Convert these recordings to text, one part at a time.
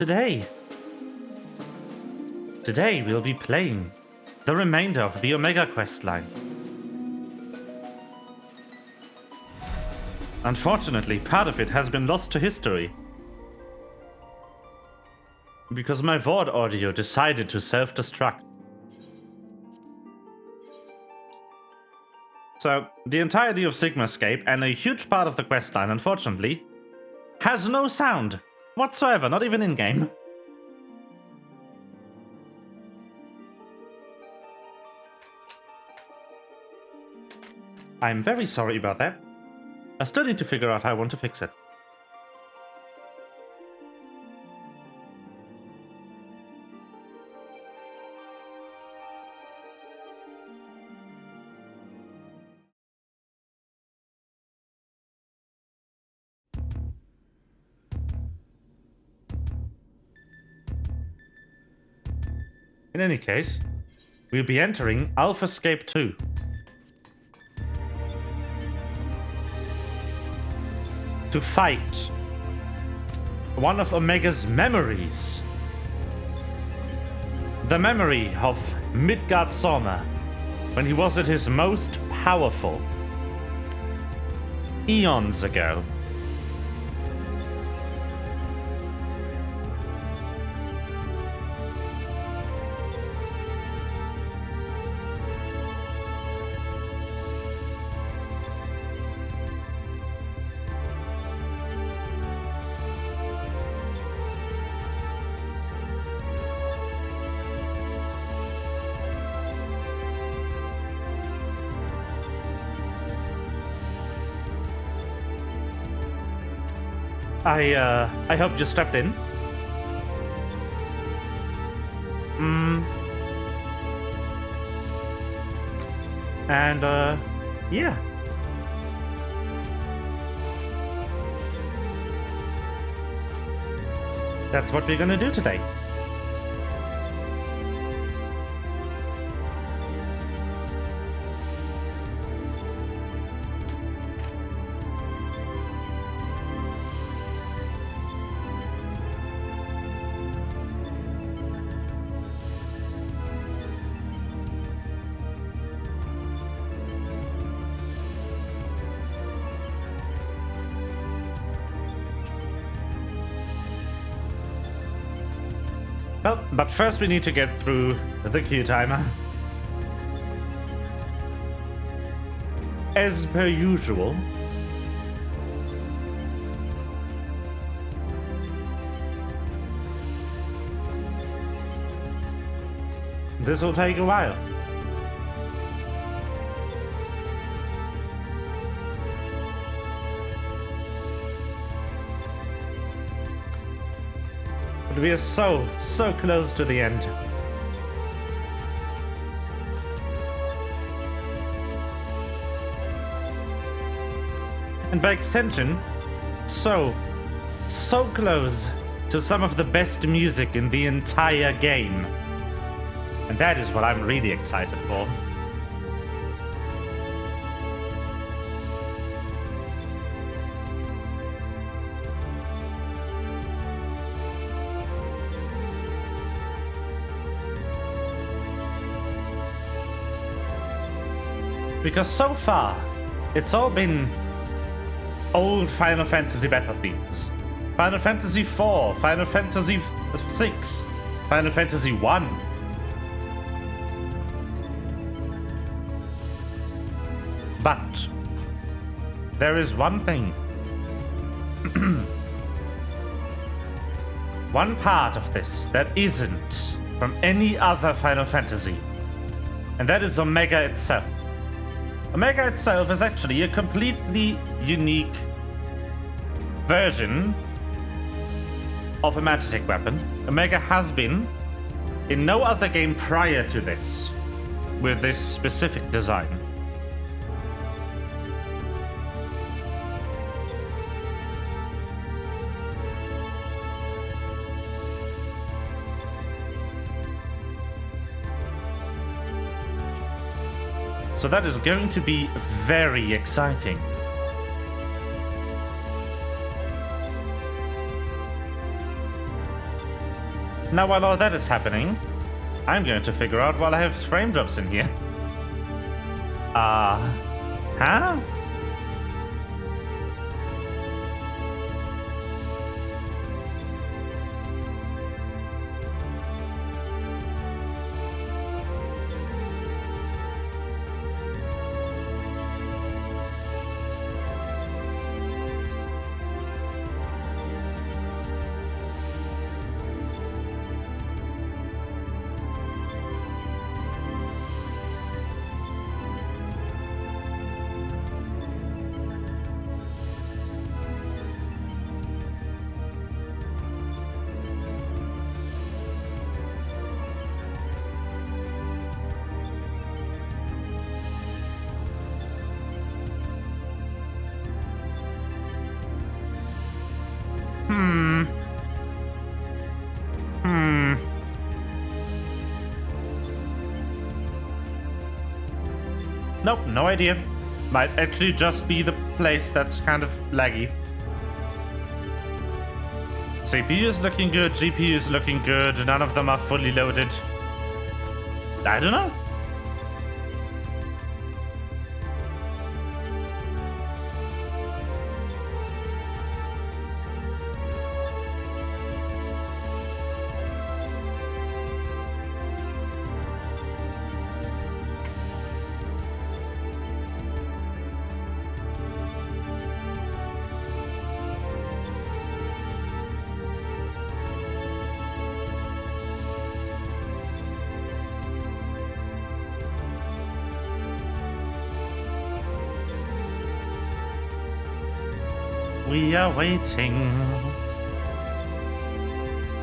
Today we'll be playing the remainder of the Omega quest line. Unfortunately, part of it has been lost to history because my VOD audio decided to self-destruct. So, the entirety of Sigmascape and a huge part of the questline, unfortunately, has no sound whatsoever, not even in-game. I'm very sorry about that. I still need to figure out how I want to fix it. In any case, we'll be entering Alphascape 2. To fight one of Omega's memories. The memory of Midgard Soma when he was at his most powerful. Eons ago. I hope you stepped in. And, yeah. That's what we're gonna do today. Well, but first we need to get through the queue timer. As per usual. This will take a while. But we are so close to the end. And by extension, so close to some of the best music in the entire game. And that is what I'm really excited for. Because so far, it's all been old Final Fantasy battle themes. Final Fantasy IV, Final Fantasy VI, Final Fantasy I. But there is one thing. One part of this that isn't from any other Final Fantasy. And that is Omega itself. Omega itself is actually a completely unique version of a magic weapon. Omega has been in no other game prior to this with this specific design. So that is going to be very exciting. Now, while all that is happening, I'm going to figure out while I have frame drops in here. Huh? Nope, no idea. Might actually just be the place that's kind of laggy. CPU is looking good, GPU is looking good, none of them are fully loaded. I don't know. We are waiting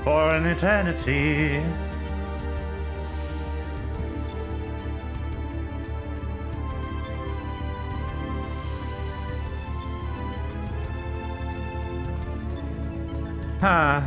for an eternity. Huh.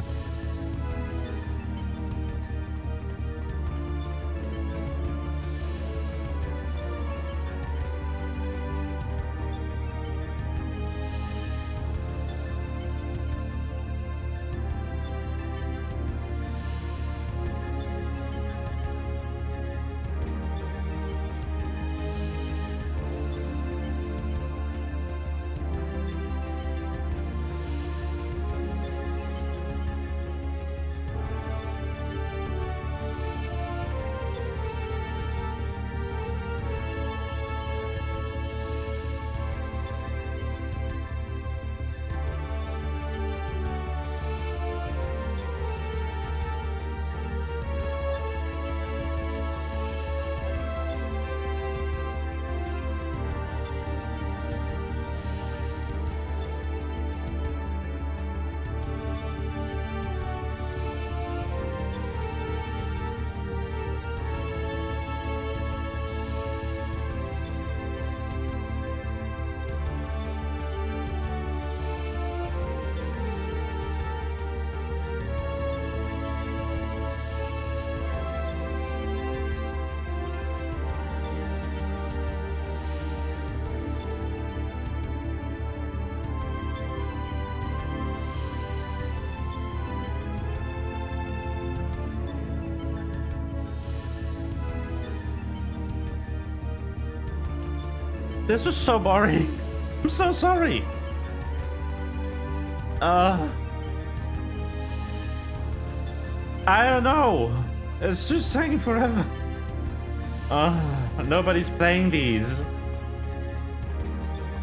This was so boring. I'm so sorry. I don't know. It's just taking forever. Nobody's playing these.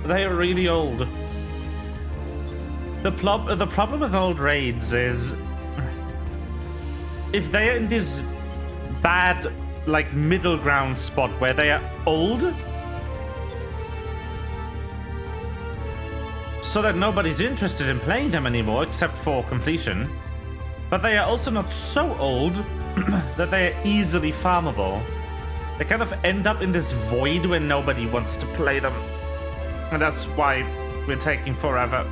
They are really old. The problem with old raids is if they are in this bad, like, middle ground spot where they are old, so that nobody's interested in playing them anymore except for completion, but they are also not so old that they are easily farmable. They kind of end up in this void where nobody wants to play them, and that's why we're taking forever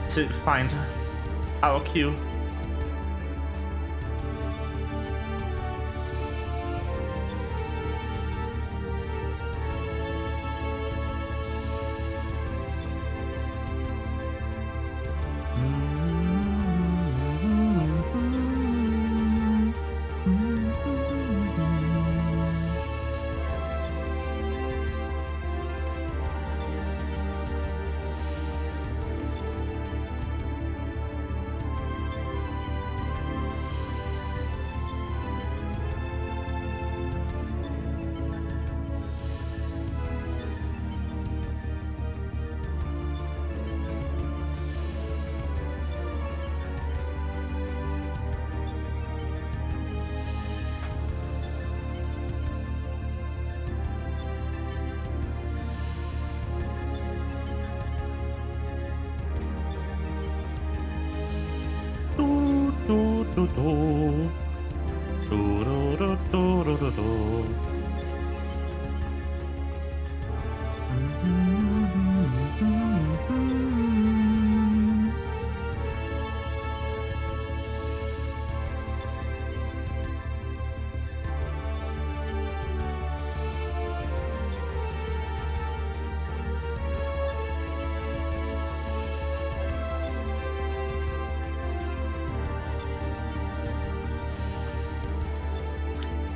to find our queue.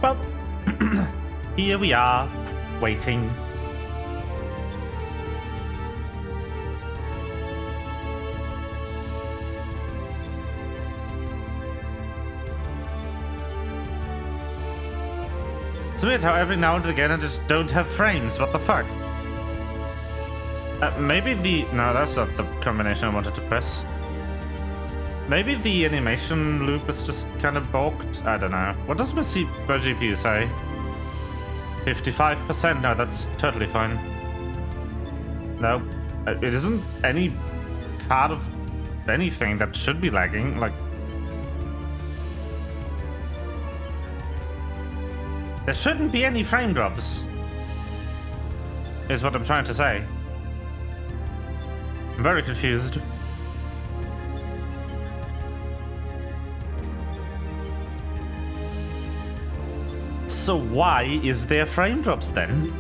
Well, here we are, waiting. It's weird how every now and again I just don't have frames. What the fuck? Maybe the... No, that's not the combination I wanted to press. Maybe the animation loop is just kind of balked. I don't know. What does my GPU say? 55%? No, that's totally fine. No, it isn't any part of anything that should be lagging. Like, there shouldn't be any frame drops, is what I'm trying to say. I'm very confused. So why is there frame drops then?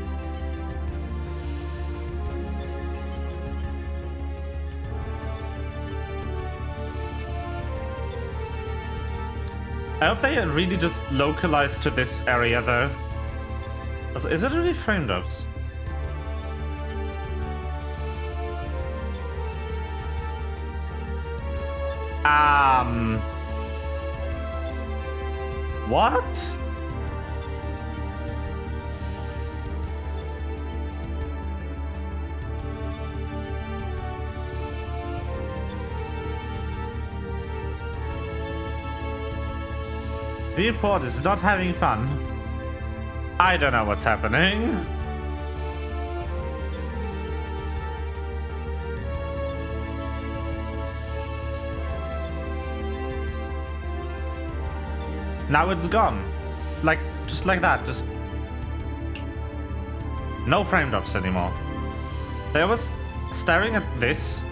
I hope they are really just localized to this area though. Also, is it really frame drops? What? Viewport is not having fun. I don't know what's happening. Now it's gone. Like, just like that. Just no frame drops anymore. I was staring at this.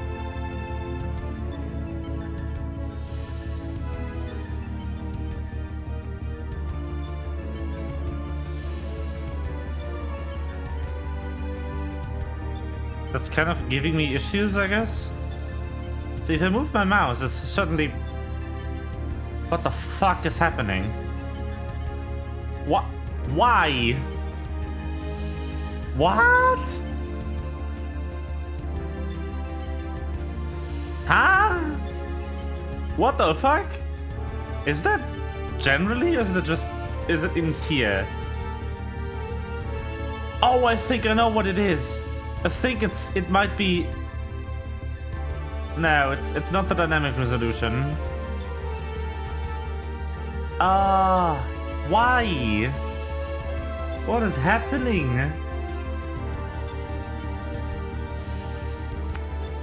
That's kind of giving me issues, I guess. So if I move my mouse, it's suddenly... What the fuck is happening? What? Why? What? Huh? What the fuck? Is that generally, or is it just... Is it in here? Oh, I think I know what it is. I think it might be... No, it's not the dynamic resolution. Why? What is happening?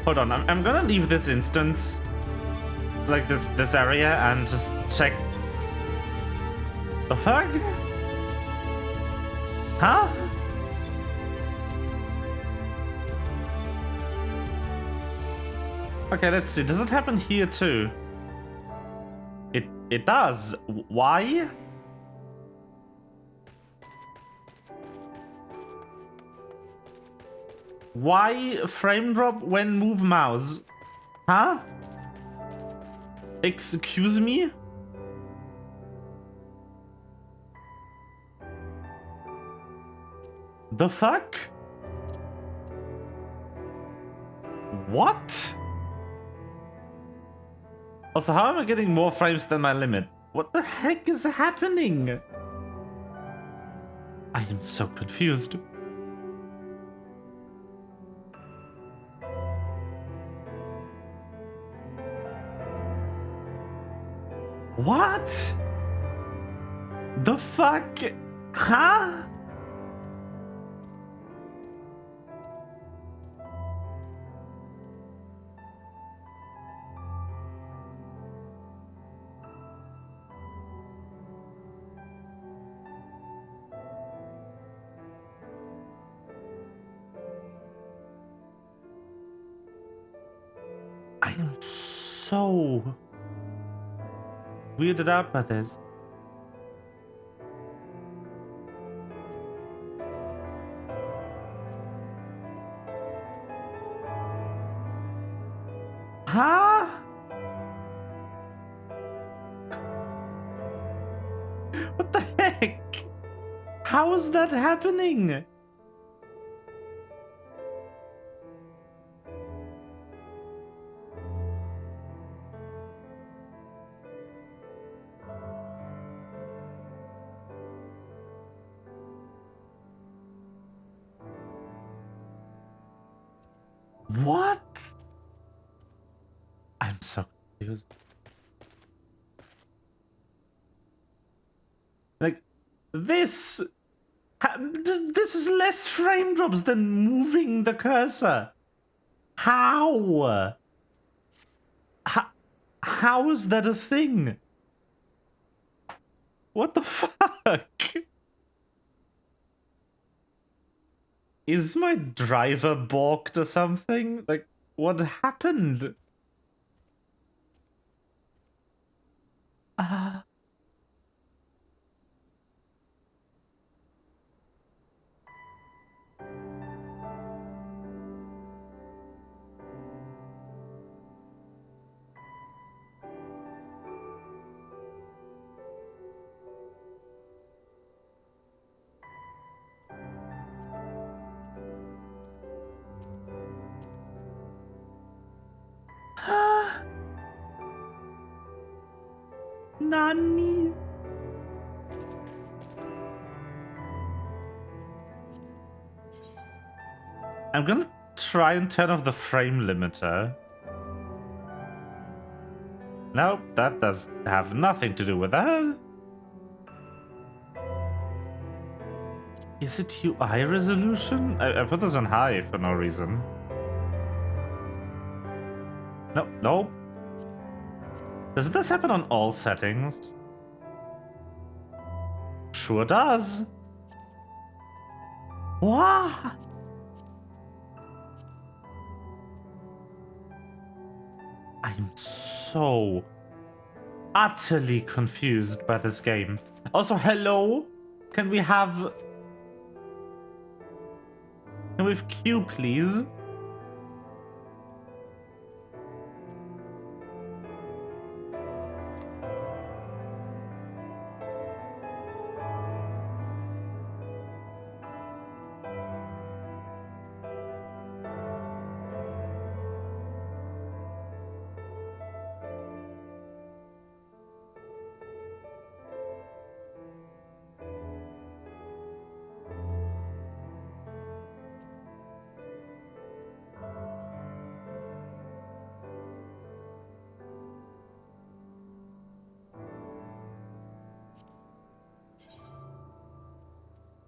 Hold on, I'm gonna leave this instance, like this area, and just check. The fuck? Huh? Okay, let's see. Does it happen here too? It does. Why? Why frame drop when move mouse? Huh? Excuse me? The fuck? What? Also, how am I getting more frames than my limit? What the heck is happening? I am so confused. What? The fuck? Huh? am so weirded out by this. Huh? What the heck? How is that happening? What? I'm so confused. Like, this is less frame drops than moving the cursor. How? How is that a thing? What the fuck? Is my driver balked or something? Like, what happened? Nani? I'm gonna try and turn off the frame limiter. Nope, that does have nothing to do with that. Is it UI resolution? I put this on high for no reason. No, nope. Does this happen on all settings? Sure does. What? I'm so utterly confused by this game. Also, hello? Can we have Q, please?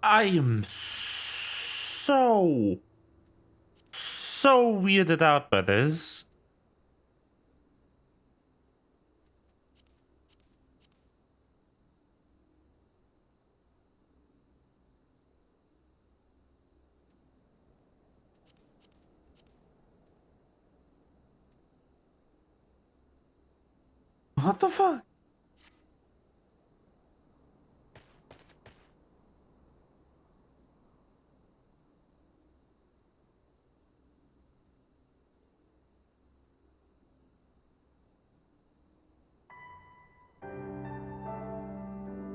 I am so weirded out by this. What the fuck?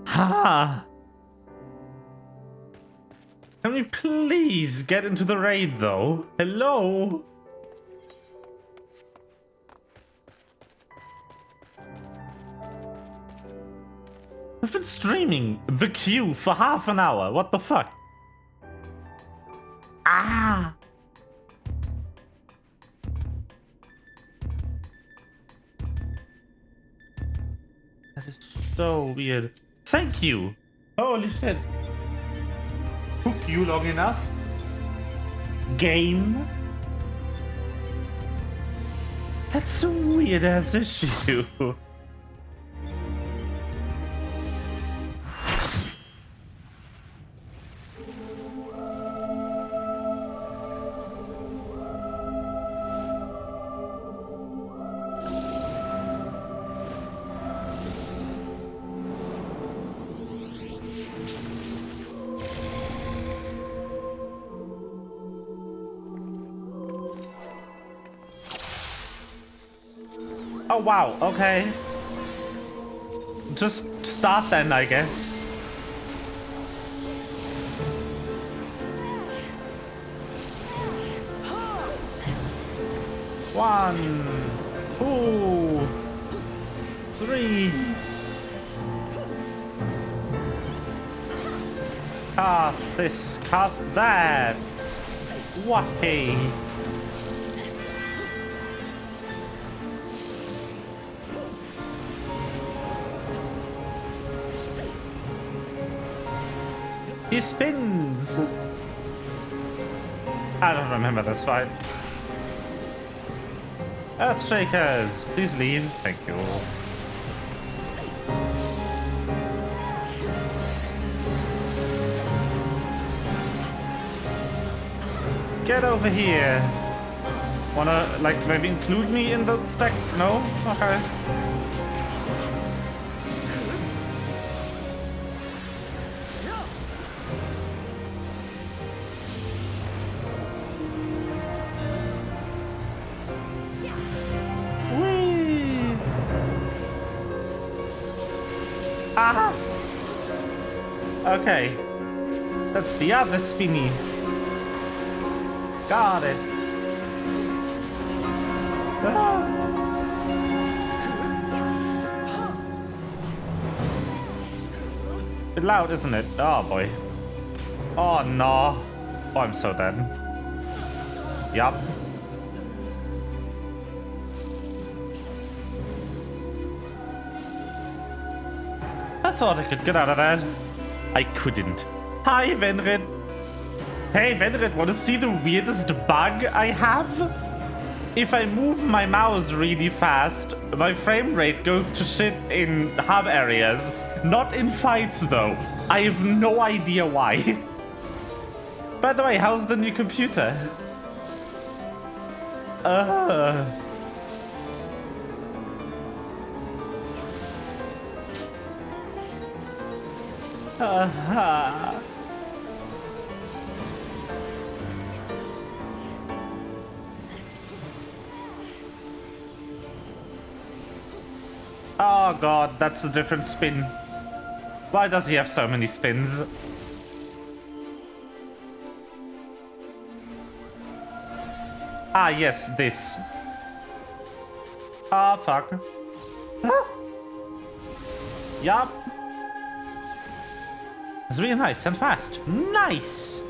Ha! Can we please get into the raid, though? Hello? I've been streaming the queue for half an hour. What the fuck? Ah! That is so weird. Thank you! Holy shit. Took you long enough? Game? That's a weird ass issue. Oh, wow. Okay. Just start then, I guess. One, 2, 3. Cast this, cast that. Wacky. He spins. I don't remember this fight. Earthshakers, please leave. Thank you. Get over here. Wanna, like, maybe include me in the stack? No? Okay. Whee! Aha! Okay. That's the other spinny. Got it. Ah. Bit loud, isn't it? Oh boy. Oh no. Oh, I'm so dead. Yup. I thought I could get out of that. I couldn't. Hi, Venred. Hey, Venred, wanna see the weirdest bug I have? If I move my mouse really fast, my frame rate goes to shit in hub areas. Not in fights, though. I have no idea why. By the way, how's the new computer? Oh god, that's a different spin. Why does he have so many spins? Ah, yes, this. Ah, fuck. Huh? Yup. It's really nice and fast. Nice!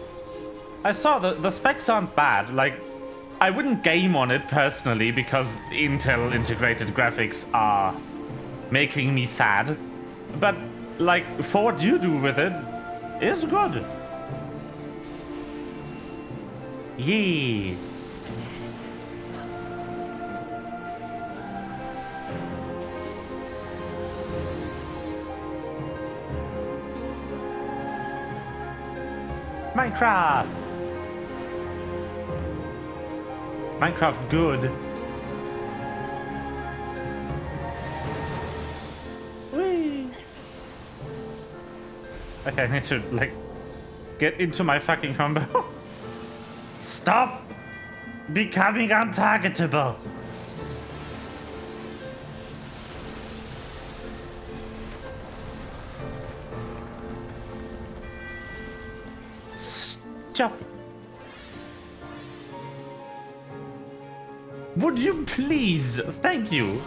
I saw the specs aren't bad. Like, I wouldn't game on it personally because Intel integrated graphics are making me sad. But, like, for what you do with it is good. Yeah. Minecraft! Minecraft good. Whee! Okay, I need to, like, get into my fucking combo. Stop becoming untargetable! Stop. Would you please? Thank you.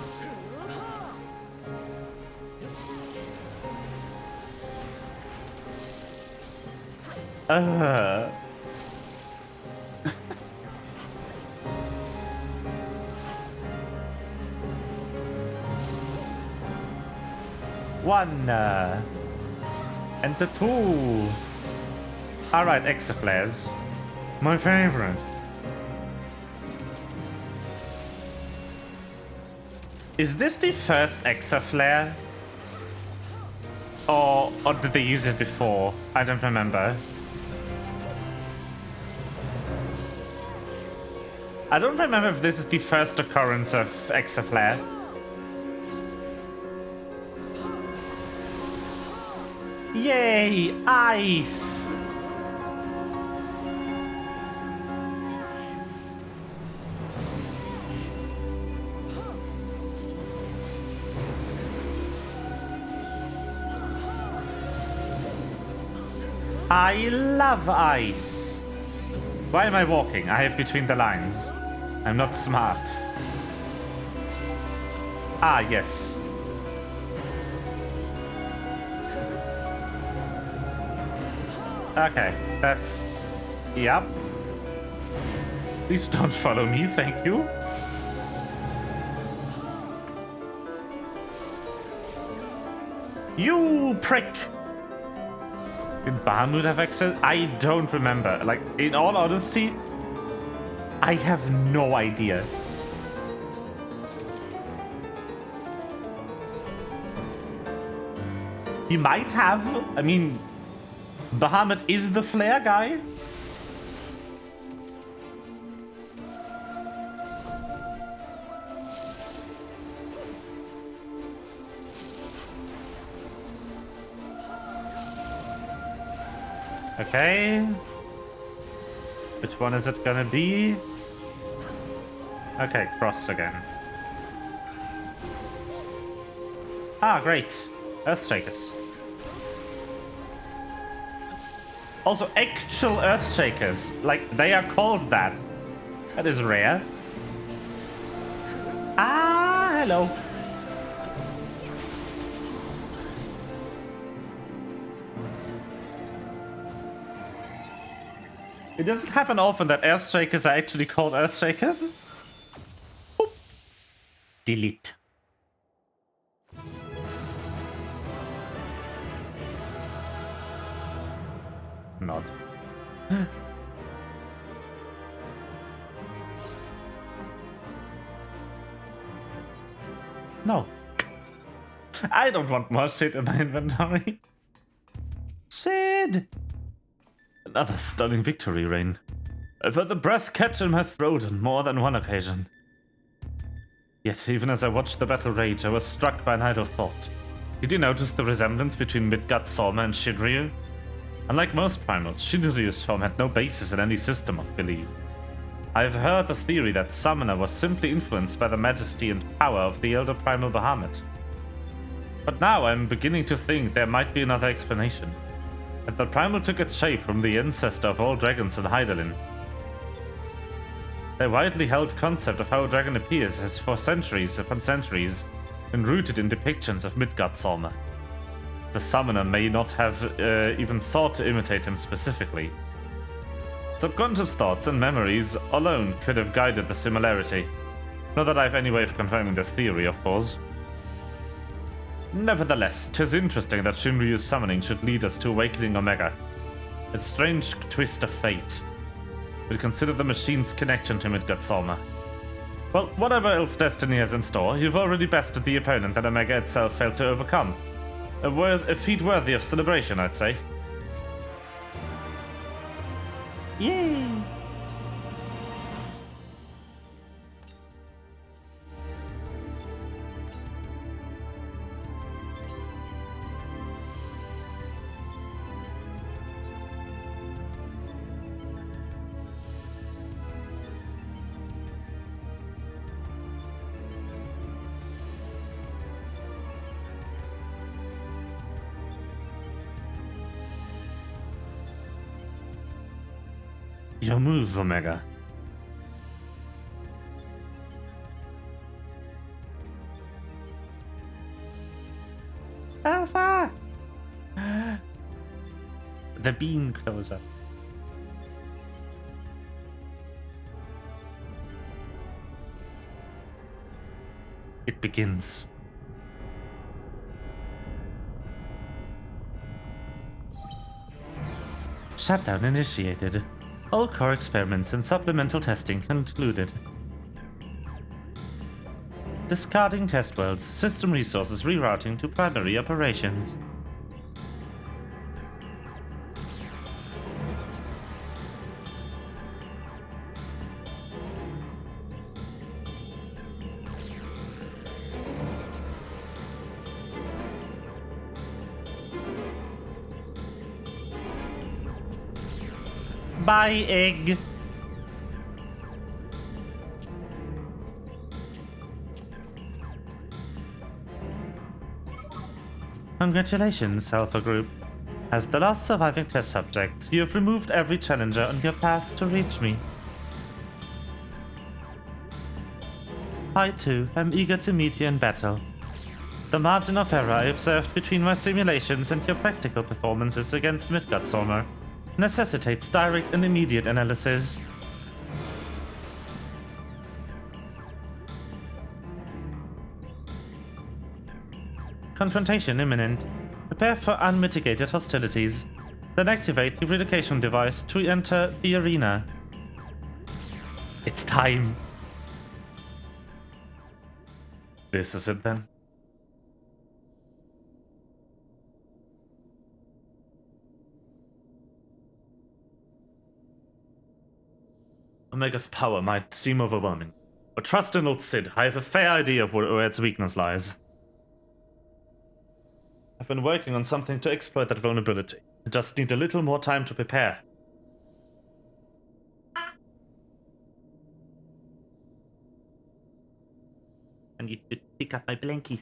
One and the two. All right, exaflares. My favorite. Is this the first exaflare? Or did they use it before? I don't remember. I don't remember if this is the first occurrence of exaflare. Yay! Ice! I love ice. Why am I walking? I have between the lines. I'm not smart. Ah, yes. Okay, that's... Yep. Please don't follow me, thank you. You prick! Did Bahamut have access? I don't remember. Like, in all honesty, I have no idea. He might have. I mean, Bahamut is the flare guy. Okay. Which one is it gonna be? Okay, cross again. Ah, great. Earthshakers. Also, actual Earthshakers. Like, they are called that. That is rare. Ah, hello. It doesn't happen often that Earthshakers are actually called Earthshakers. Oop. Delete. Not. No. I don't want more shit in my inventory. Sid! Another stunning victory reign. I felt the breath catch in my throat on more than one occasion. Yet, even as I watched the battle rage, I was struck by a night of thought. Did you notice the resemblance between Midgard-Sorma and Shinryu? Unlike most primals, Shinryu's form had no basis in any system of belief. I have heard the theory that Summoner was simply influenced by the majesty and power of the elder primal Bahamut. But now I am beginning to think there might be another explanation. That the primal took its shape from the ancestor of all dragons in Hydaelyn. The widely held concept of how a dragon appears has for centuries upon centuries been rooted in depictions of Midgard-Sorma. The summoner may not have even sought to imitate him specifically. Subconscious thoughts and memories alone could have guided the similarity. Not that I have any way of confirming this theory, of course. Nevertheless, 'tis interesting that Shinryu's summoning should lead us to awakening Omega. A strange twist of fate. But consider the machine's connection to Midgard-Sorma. Well, whatever else destiny has in store, you've already bested the opponent that Omega itself failed to overcome. A feat worthy of celebration, I'd say. Yay! Your move, Omega. Alpha! The beam closer. It begins. Shutdown initiated. All core experiments and supplemental testing concluded. Discarding test worlds, system resources rerouting to primary operations. Bye, egg. Congratulations, Alpha Group. As the last surviving test subject, you have removed every challenger on your path to reach me. I too am eager to meet you in battle. The margin of error I observed between my simulations and your practical performances against Midgardsormr necessitates direct and immediate analysis. Confrontation imminent. Prepare for unmitigated hostilities. Then activate the relocation device to enter the arena. It's time. This is it then. Omega's power might seem overwhelming, but trust in old Sid, I have a fair idea of where its weakness lies. I've been working on something to exploit that vulnerability. I just need a little more time to prepare. I need to pick up my blankie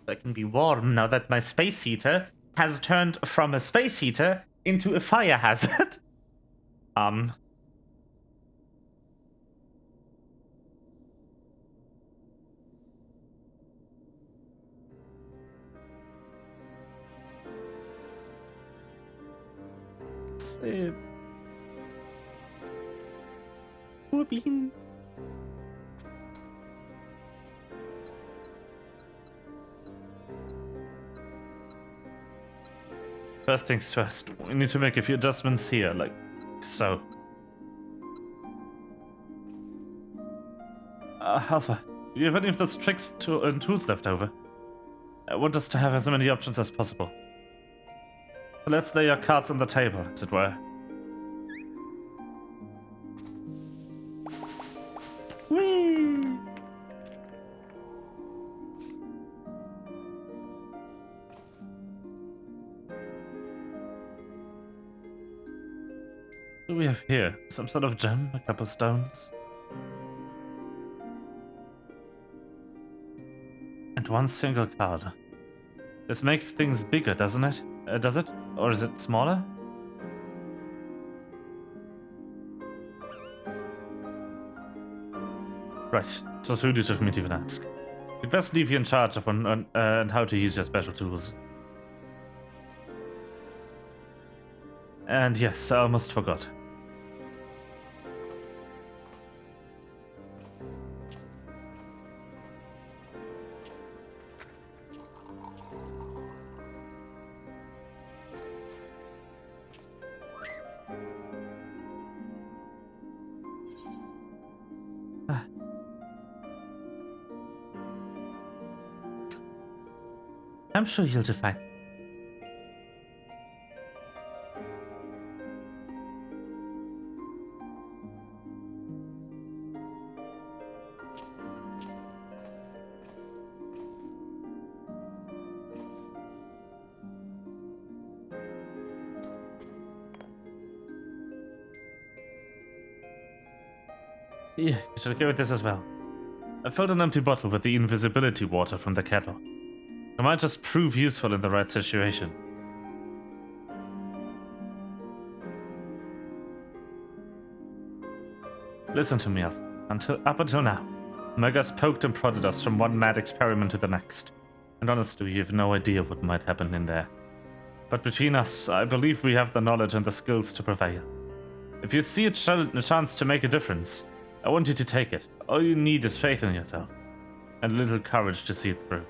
so I can be warm now that my space heater has turned from a space heater into a fire hazard. Sid. Poor bean. First things first, we need to make a few adjustments here, like so. Alpha, do you have any of those tricks and tools left over? I want us to have as many options as possible. So let's lay our cards on the table, as it were. Whee! What do we have here? Some sort of gem? A couple stones? And one single card. This makes things bigger, doesn't it? Does it? Or is it smaller? Right, it was rude of me to even ask. We'd best leave you in charge of and how to use your special tools. And yes, I almost forgot. I'm sure you'll do fine. Yeah, you should go with this as well. I filled an empty bottle with the invisibility water from the kettle. It might just prove useful in the right situation. Listen to me, up until now, Megas poked and prodded us from one mad experiment to the next. And honestly, you have no idea what might happen in there. But between us, I believe we have the knowledge and the skills to prevail. If you see a chance to make a difference, I want you to take it. All you need is faith in yourself, and a little courage to see it through.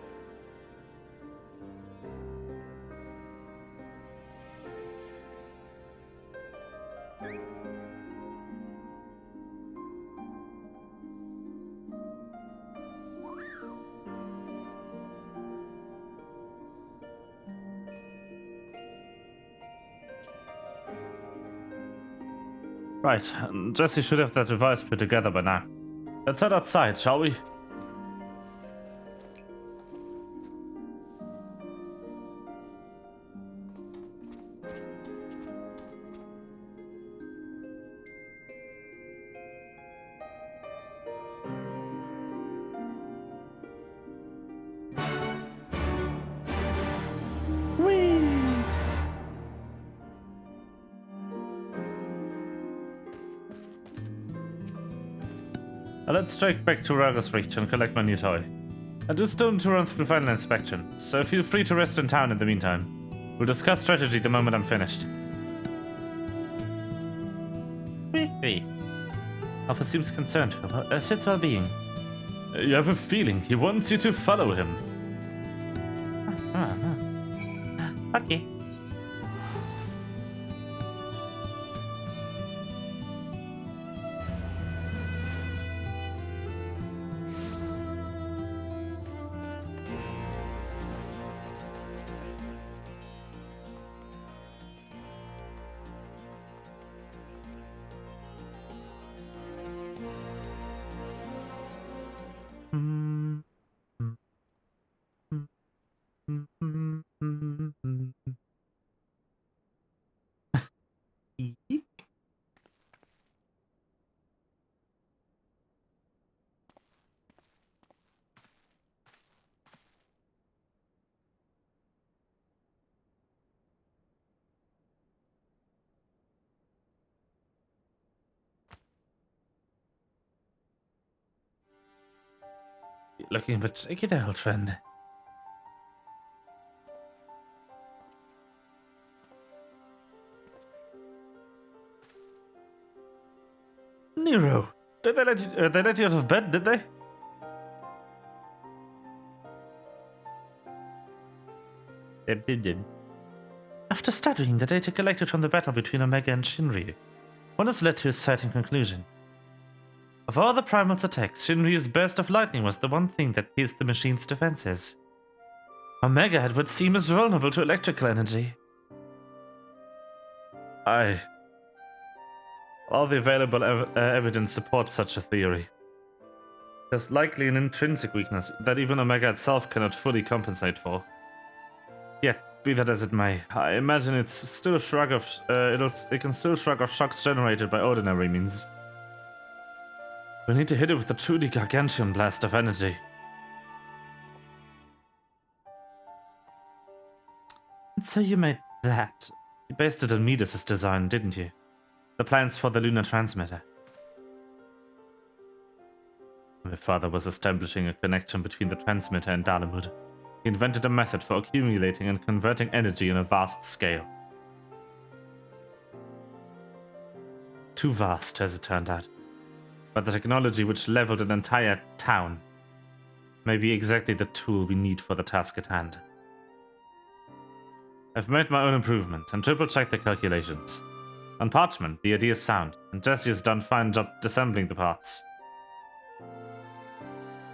Right, Jesse should have that device put together by now. Let's head outside, shall we? Whee! Let's strike back to Raga's Reach and collect my new toy. I just don't run through final inspection, so feel free to rest in town in the meantime. We'll discuss strategy the moment I'm finished. Wee. Alpha seems concerned about Sid's well-being. You have a feeling he wants you to follow him. Okay. Looking a bit shaky there, old friend. Nero, did they let you out of bed, did they? They did. After studying the data collected from the battle between Omega and Shinryu, one has led to a certain conclusion. Of all the Primal's attacks, Shinryu's burst of lightning was the one thing that pierced the machine's defenses. Omega had what seemed as vulnerable to electrical energy. All the available evidence supports such a theory. There's likely an intrinsic weakness that even Omega itself cannot fully compensate for. Yet, be that as it may, I imagine it can still shrug off shocks generated by ordinary means. We need to hit it with a truly gargantuan blast of energy. And so you made that. You based it on Midas' design, didn't you? The plans for the lunar transmitter. My father was establishing a connection between the transmitter and Dalamud. He invented a method for accumulating and converting energy on a vast scale. Too vast, as it turned out. But the technology which leveled an entire town may be exactly the tool we need for the task at hand. I've made my own improvements and triple-checked the calculations. On parchment, the idea is sound, and Jesse has done a fine job disassembling the parts.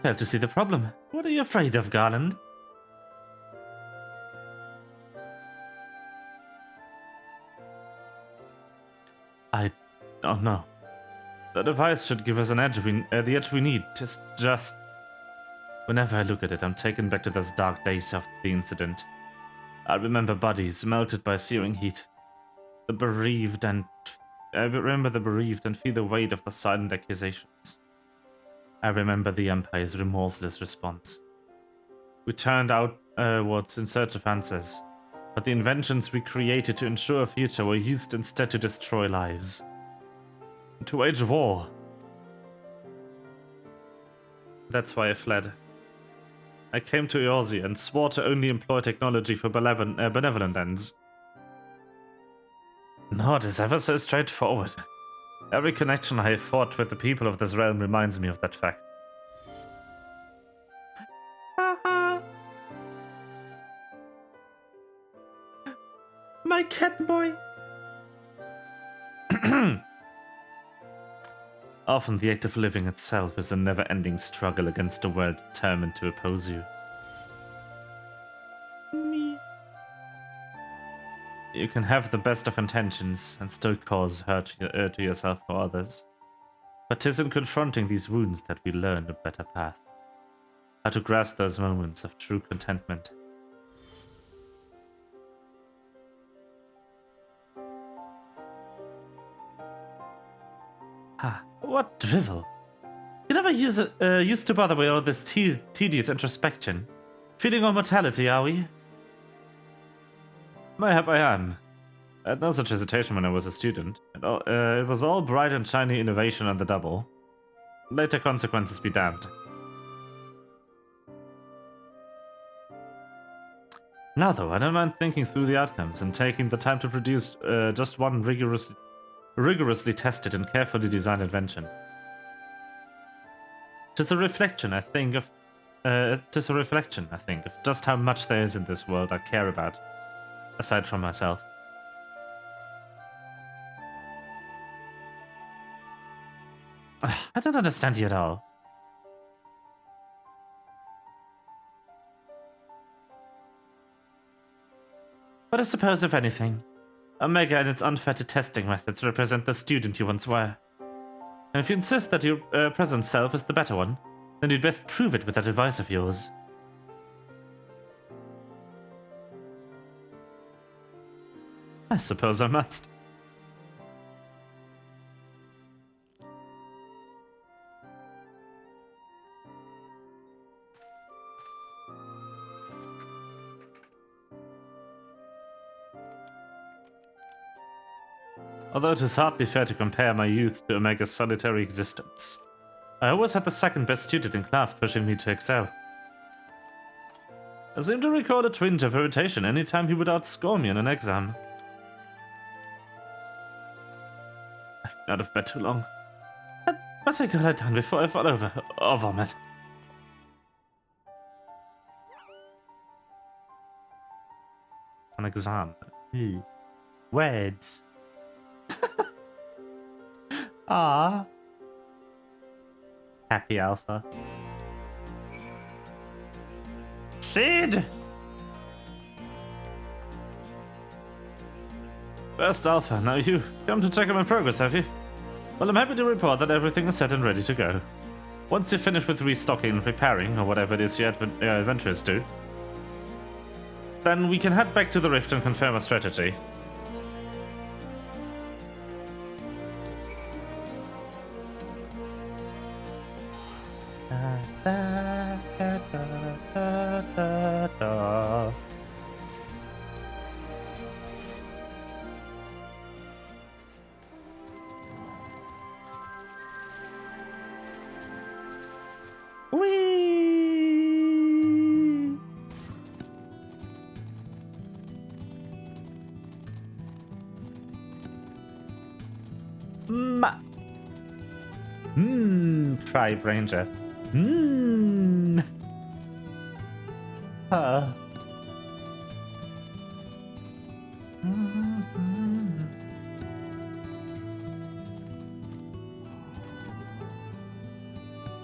Fail to see the problem. What are you afraid of, Garland? I don't know. The device should give us an edge the edge we need. Just... Whenever I look at it, I'm taken back to those dark days of the incident. I remember bodies melted by searing heat. I remember the bereaved and feel the weight of the silent accusations. I remember the Empire's remorseless response. We turned outwards in search of answers, but the inventions we created to ensure a future were used instead to destroy lives. To wage war. That's why I fled. I came to Eorzea and swore to only employ technology for benevolent ends. Not as ever so straightforward. Every connection I have fought with the people of this realm reminds me of that fact. My cat boy! Often the act of living itself is a never-ending struggle against a world determined to oppose you. Me. You can have the best of intentions and still cause hurt to yourself or others. But 'tis in confronting these wounds that we learn a better path. How to grasp those moments of true contentment. What drivel? You never used to bother with all this tedious introspection. Feeling on mortality, are we? Mayhap I am. I had no such hesitation when I was a student. It was all bright and shiny innovation on the double. later consequences be damned. Now though, I don't mind thinking through the outcomes and taking the time to produce just one rigorously tested and carefully designed invention. Tis a reflection, I think, of just how much there is in this world I care about, aside from myself. I don't understand you at all. But I suppose, if anything, Omega and its unfettered testing methods represent the student you once were. And if you insist that your present self is the better one, then you'd best prove it with that advice of yours. I suppose I must. Although it is hardly fair to compare my youth to Omega's solitary existence, I always had the second best student in class pushing me to excel. I seem to recall a twinge of irritation any time he would outscore me in an exam. I've been out of bed too long. What I could have done before I fall over or vomit. An exam. Words. Ah. Happy Alpha. Sid! First Alpha, now you come to check on my progress, have you? Well, I'm happy to report that everything is set and ready to go. Once you're finished with restocking and preparing, or whatever it is your adventurers do, then we can head back to the Rift and confirm our strategy. Tribe Ranger.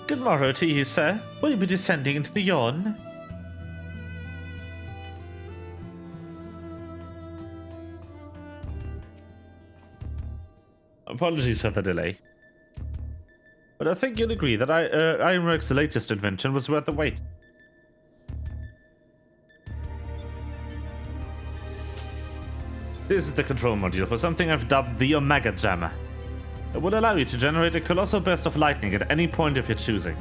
Good morrow to you, sir. Will you be descending into the yawn? Apologies for the delay. But I think you'll agree that Ironworks' latest invention was worth the wait. This is the control module for something I've dubbed the Omega Jammer. It will allow you to generate a colossal burst of lightning at any point of your choosing.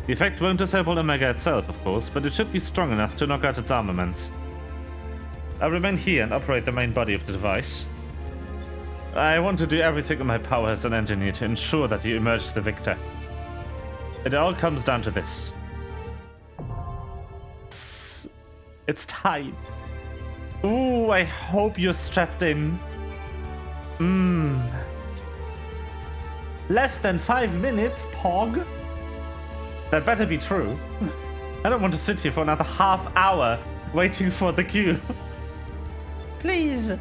The effect won't disable Omega itself, of course, but it should be strong enough to knock out its armaments. I'll remain here and operate the main body of the device. I want to do everything in my power as an engineer to ensure that you emerge the victor. It all comes down to this. It's time. Ooh, I hope you're strapped in. Less than 5 minutes, Pog? That better be true. I don't want to sit here for another half hour waiting for the queue. Please.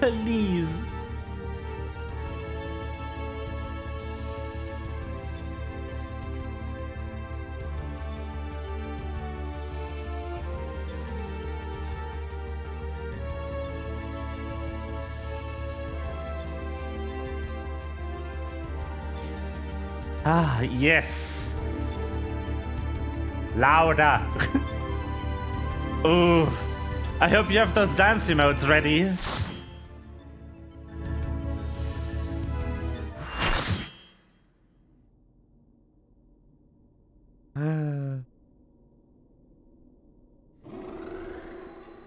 Please. Ah, yes. Louder. Ooh. I hope you have those dance emotes ready.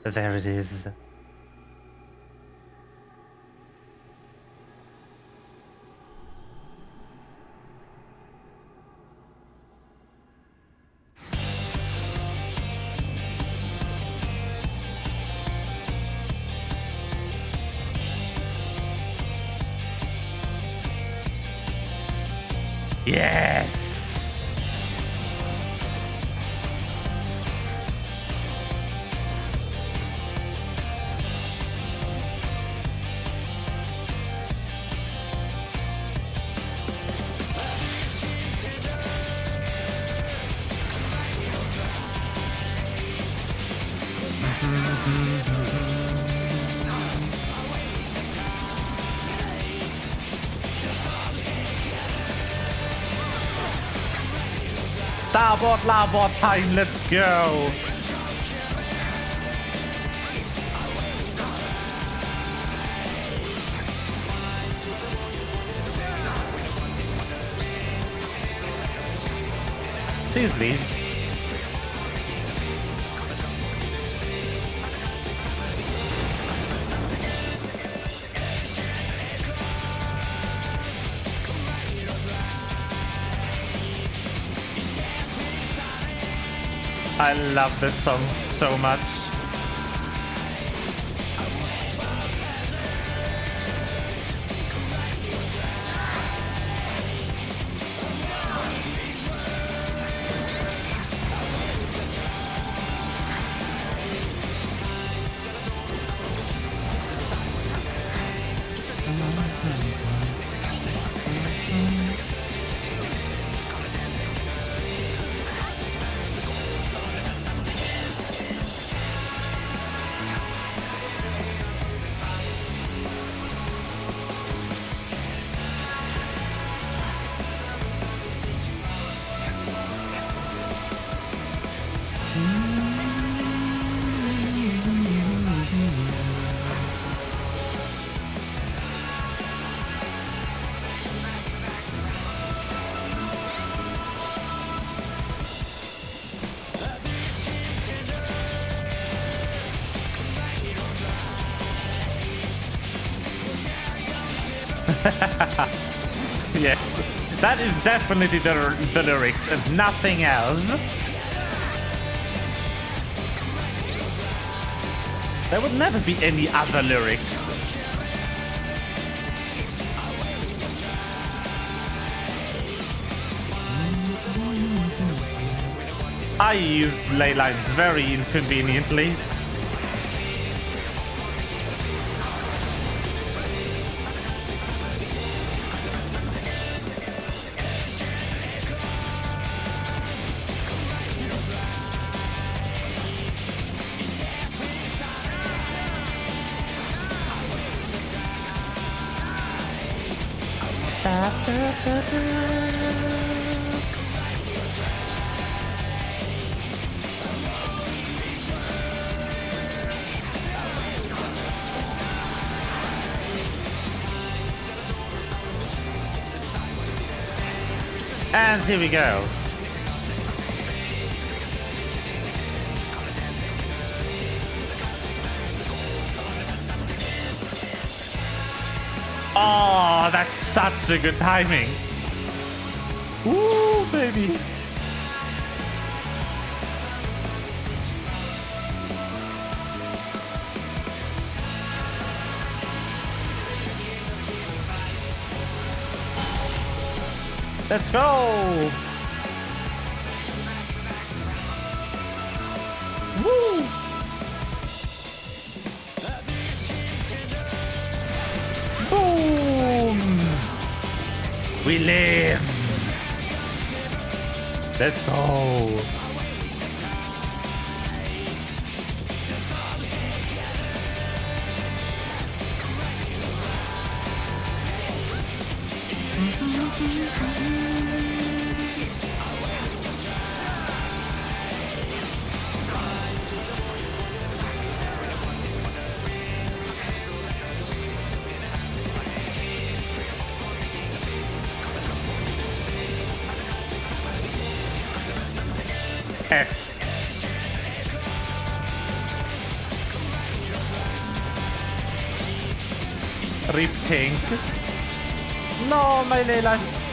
There it is. Yes! Starboard, larboard time, let's go! Please, Liz. I love this song so much. Yes, that is definitely the lyrics and nothing else. There would never be any other lyrics. I used ley lines very inconveniently. And here we go. Oh, that's such a good timing. Ooh, baby. Let's go! Woo! Boom! We live! Let's go! F. Rip tank. No, my Leylands.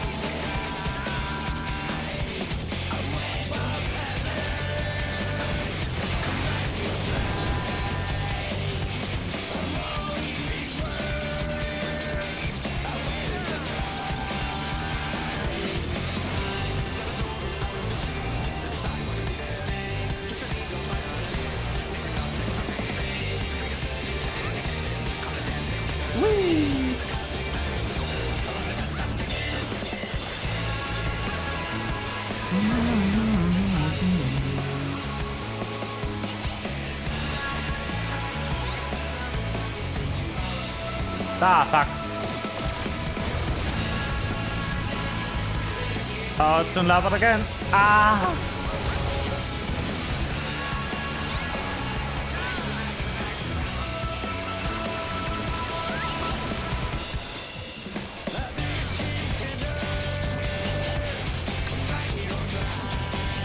Ah, fuck. Oh, it's in lava again. Ah!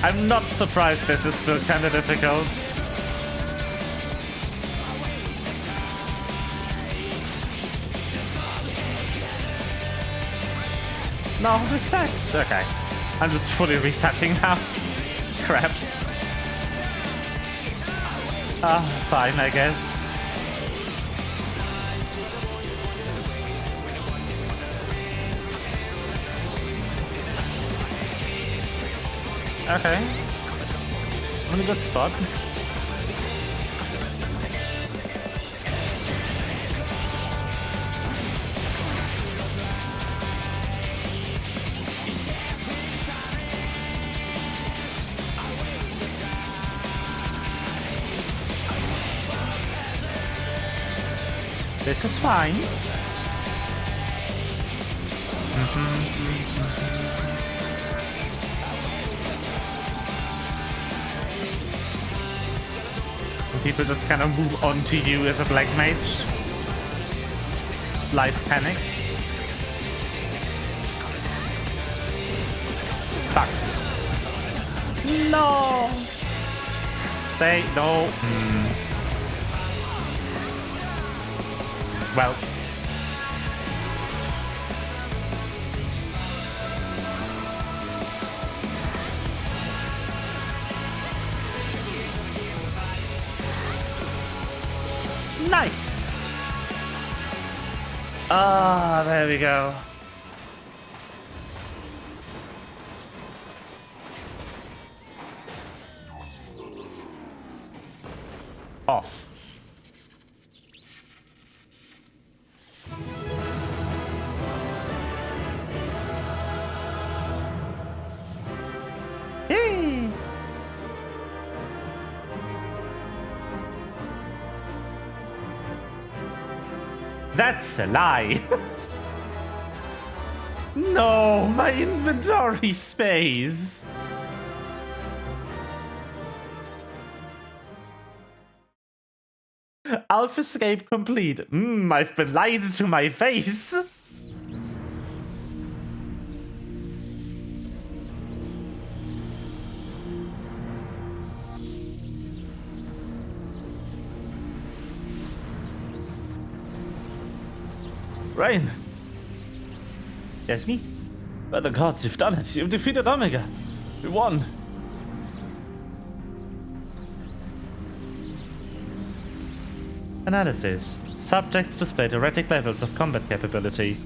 I'm not surprised this is still kind of difficult. No, the stacks. Okay. I'm just fully resetting now. Crap. Fine, I guess. Okay. I'm in a good spot. This is fine. People just kind of move on to you as a black mage. Slight panic. Fuck. No! Stay. No. Well. Nice! Ah, there we go. Off. Hey! That's a lie. No, my inventory space. Alpha escape complete. I've been lied to my face. Rain. Yes, me? By the gods, you've done it. You've defeated Omega. We won. Analysis. Subjects displayed erratic levels of combat capability.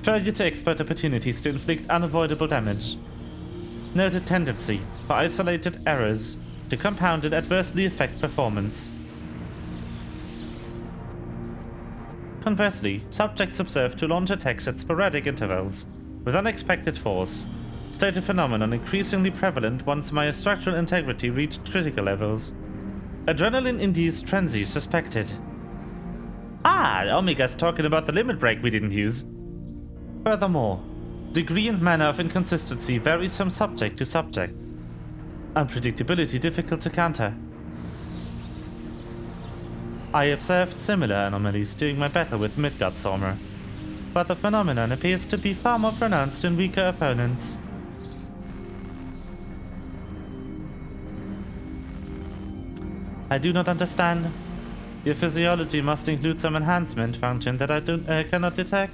Failure to exploit opportunities to inflict unavoidable damage. Noted tendency for isolated errors to compound and adversely affect performance. Conversely, subjects observed to launch attacks at sporadic intervals, with unexpected force. Stated phenomenon increasingly prevalent once my structural integrity reached critical levels. Adrenaline-induced frenzy suspected. Ah, Omega's talking about the limit break we didn't use. Furthermore, degree and manner of inconsistency varies from subject to subject. Unpredictability difficult to counter. I observed similar anomalies during my battle with Midgardsormr, but the phenomenon appears to be far more pronounced in weaker opponents. I do not understand. Your physiology must include some enhancement function that I cannot detect.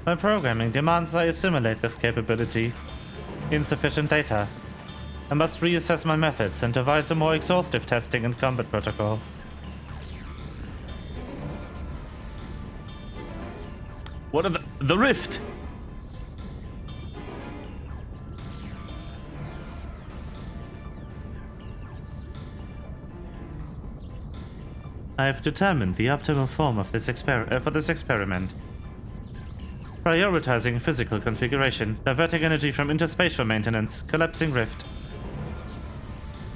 My programming demands I assimilate this capability. Insufficient data. I must reassess my methods and devise a more exhaustive testing and combat protocol. What are the rift? I have determined the optimal form of this for this experiment. Prioritizing physical configuration, diverting energy from interspatial maintenance, collapsing rift.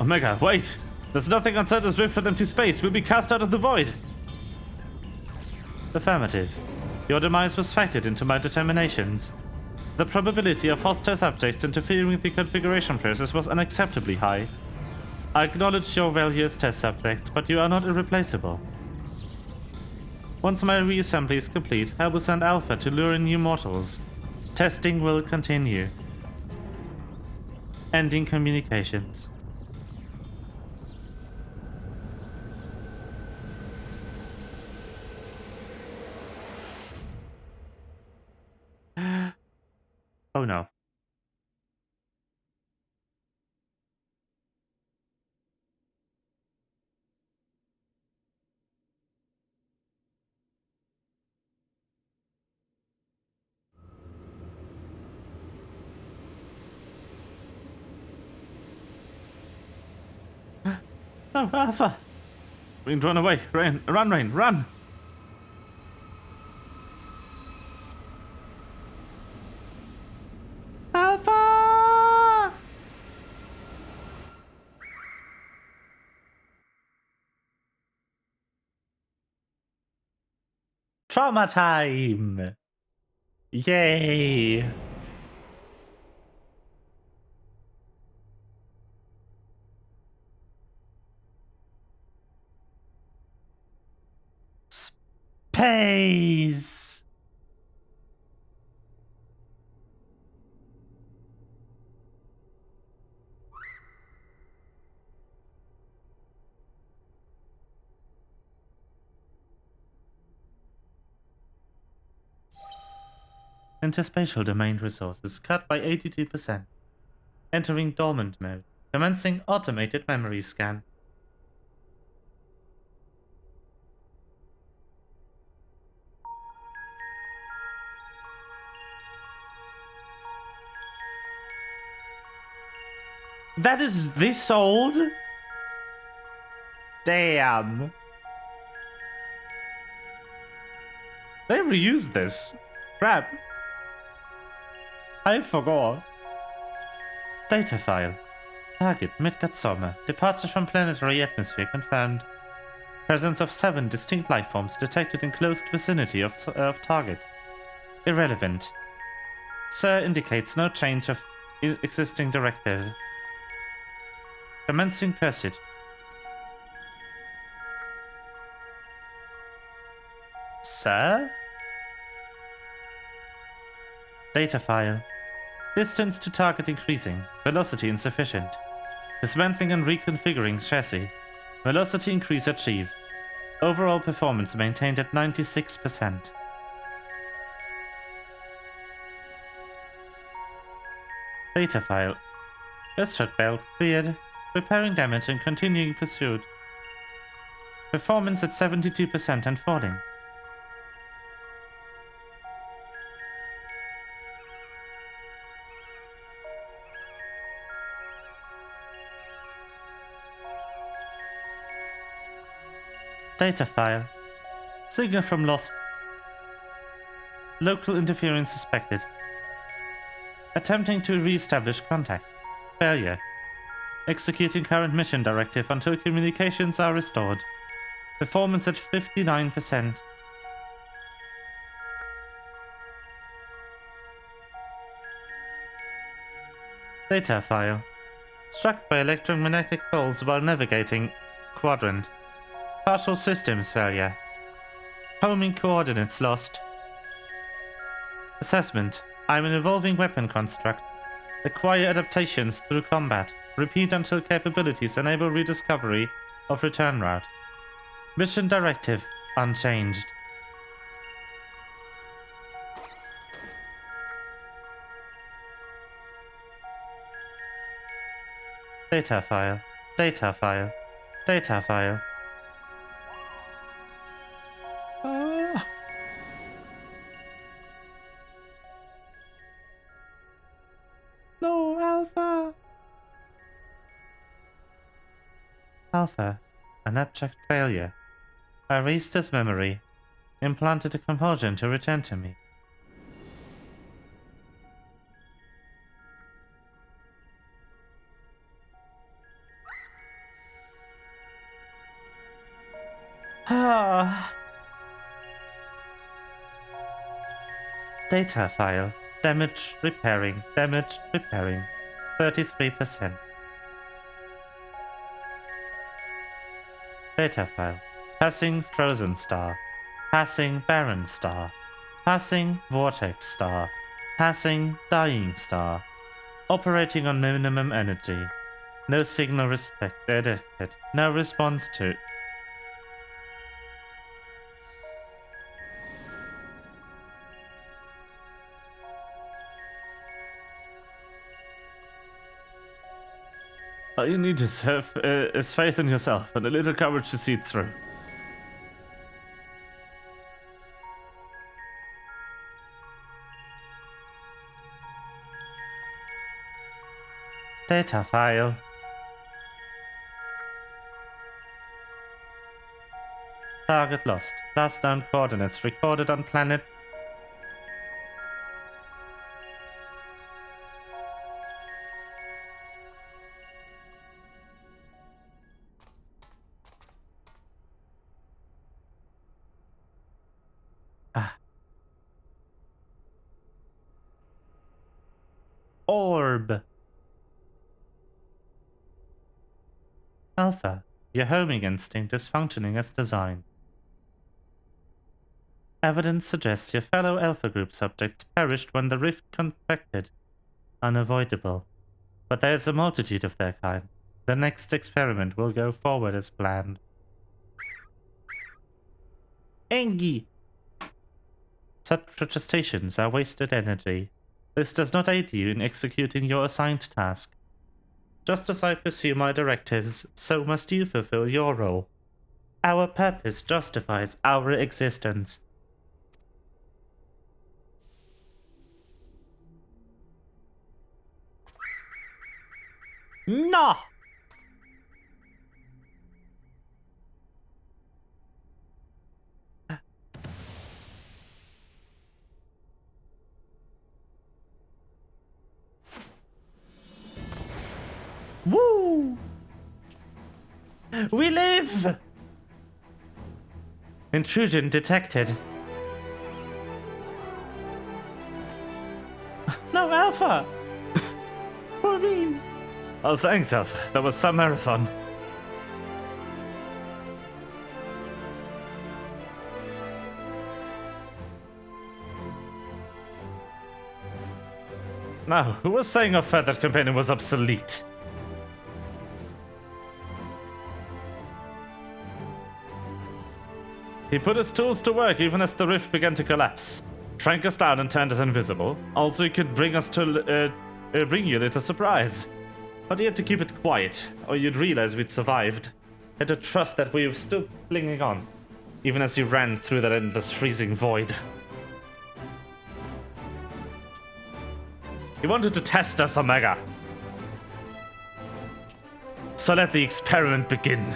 Omega, wait! There's nothing outside this rift but empty space. We'll be cast out of the void. Affirmative. Your demise was factored into my determinations. The probability of hostile subjects interfering with the configuration process was unacceptably high. I acknowledge your value as test subjects, but you are not irreplaceable. Once my reassembly is complete, I will send Alpha to lure in new mortals. Testing will continue. Ending communications. Oh no. No, Alpha! Rain, run away! Rain, run! Alpha! Trauma time! Yay! Space! Interspatial domain resources cut by 82%. Entering dormant mode. Commencing automated memory scan. That is this old? Damn. They reused this. Crap. I forgot. Data file. Target Midgard Sommer. Departure from planetary atmosphere confirmed. Presence of 7 distinct lifeforms detected in close vicinity of target. Irrelevant. Sir indicates no change of existing directive. Commencing pursuit. Sir? Data file. Distance to target increasing. Velocity insufficient. Dismantling and reconfiguring chassis. Velocity increase achieved. Overall performance maintained at 96%. Data file. Destruct belt cleared. Repairing damage and continuing pursuit. Performance at 72% and falling. Data file. Signal from lost. Local interference suspected. Attempting to re-establish contact. Failure. Executing current mission directive until communications are restored. Performance at 59%. Data file. Struck by electromagnetic pulse while navigating quadrant. Partial systems failure. Homing coordinates lost. Assessment. I'm an evolving weapon construct. Acquire adaptations through combat. Repeat until capabilities enable rediscovery of return route. Mission directive unchanged. Data file. Data file. Data file. No, Alpha! Alpha, an abject failure. I erased his memory, implanted a compulsion to return to me. Ah. Data file. Damage repairing. Damage repairing. 33%. Data file. Passing frozen star. Passing barren star. Passing vortex star. Passing dying star. Operating on minimum energy. No signal detected. No response to. All you need is faith in yourself and a little courage to see it through. Data file. Target lost. Last known coordinates recorded on planet. Orb. Alpha, your homing instinct is functioning as designed. Evidence suggests your fellow Alpha Group subjects perished when the rift contracted. Unavoidable. But there is a multitude of their kind. The next experiment will go forward as planned. Engi! Such protestations are wasted energy. This does not aid you in executing your assigned task. Just as I pursue my directives, so must you fulfill your role. Our purpose justifies our existence. No! Woo! We live! Intrusion detected. No, Alpha! What do you mean? Oh, thanks, Alpha. That was some marathon. Now, who was saying our feathered companion was obsolete? He put his tools to work even as the rift began to collapse. Shrank us down and turned us invisible. Also, he could bring you a little surprise. But he had to keep it quiet, or you'd realize we'd survived. Had to trust that we were still clinging on, even as you ran through that endless freezing void. He wanted to test us, Omega. So let the experiment begin.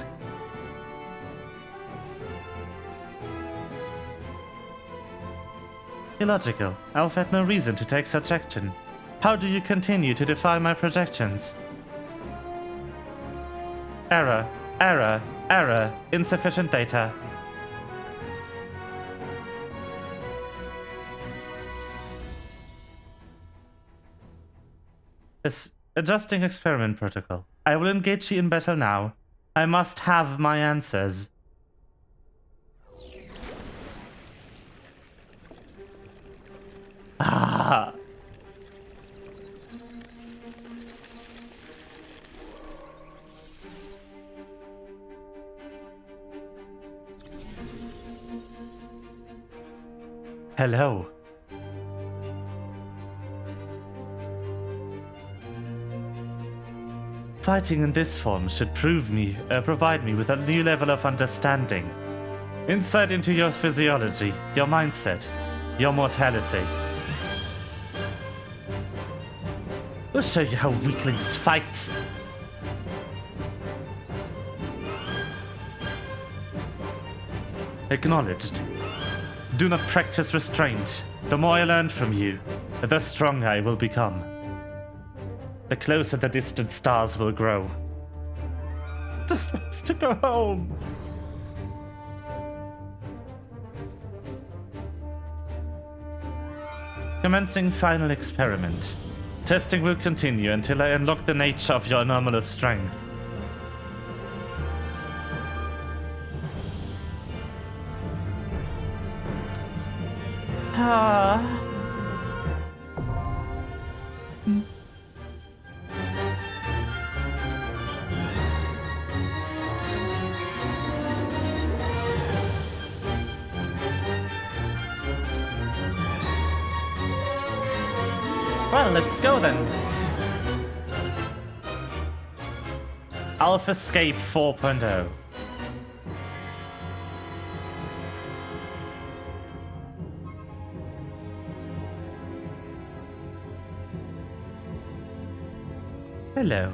Illogical. Alpha had no reason to take such action. How do you continue to defy my projections? Error. Error. Error. Insufficient data. Adjusting experiment protocol. I will engage you in battle now. I must have my answers. Ah. Hello. Fighting in this form should provide me with a new level of understanding. Insight into your physiology, your mindset, your mortality. We'll show you how weaklings fight. Acknowledged. Do not practice restraint. The more I learn from you, the stronger I will become. The closer the distant stars will grow. Just wants to go home. Commencing final experiment. Testing will continue until I unlock the nature of your anomalous strength. Well, let's go then. Alpha Escape 4.0. Hello.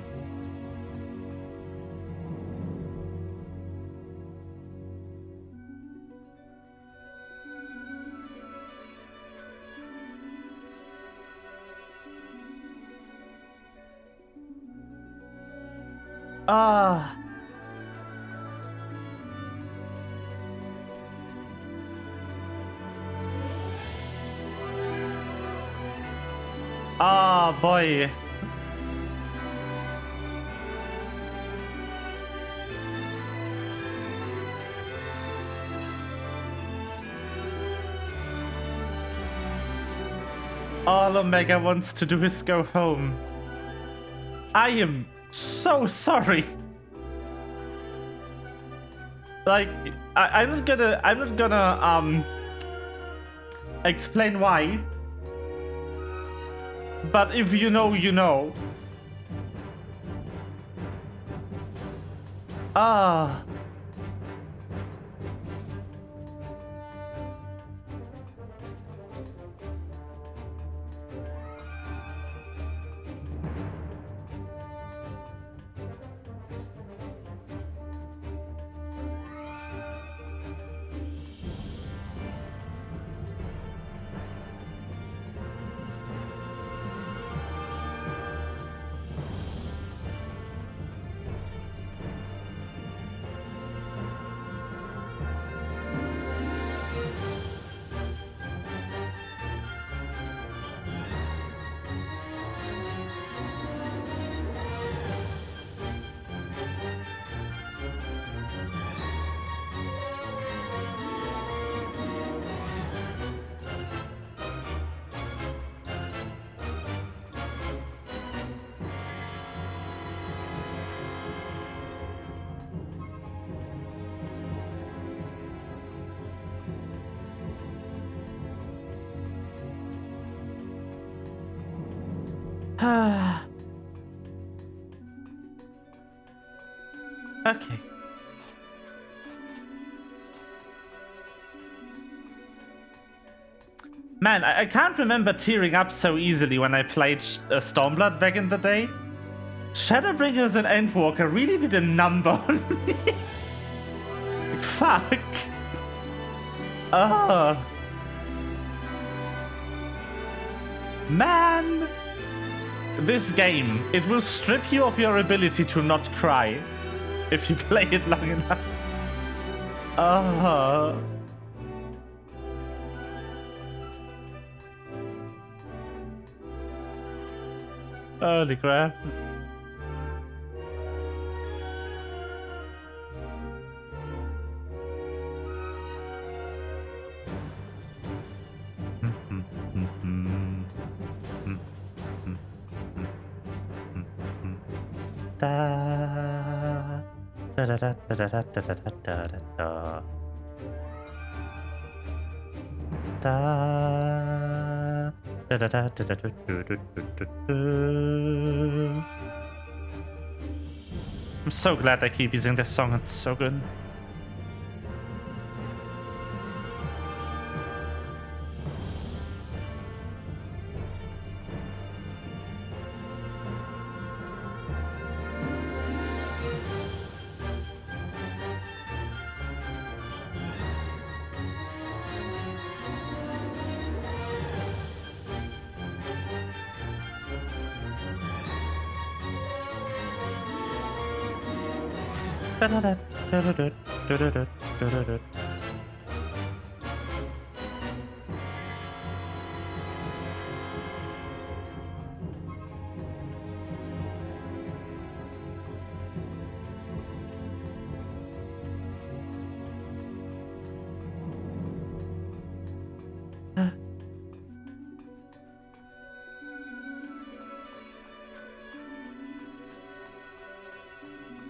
Ah. Ah, boy. All Omega wants to do is go home. I am so sorry. Like, I'm not gonna explain why. But if you know, you know. Ah. Okay. Man, I can't remember tearing up so easily when I played Stormblood back in the day. Shadowbringers and Endwalker really did a number on me. Like, fuck. Oh. Man. This game, it will strip you of your ability to not cry if you play it long enough. Oh. Holy crap. I'm so glad I keep using this song, it's so good.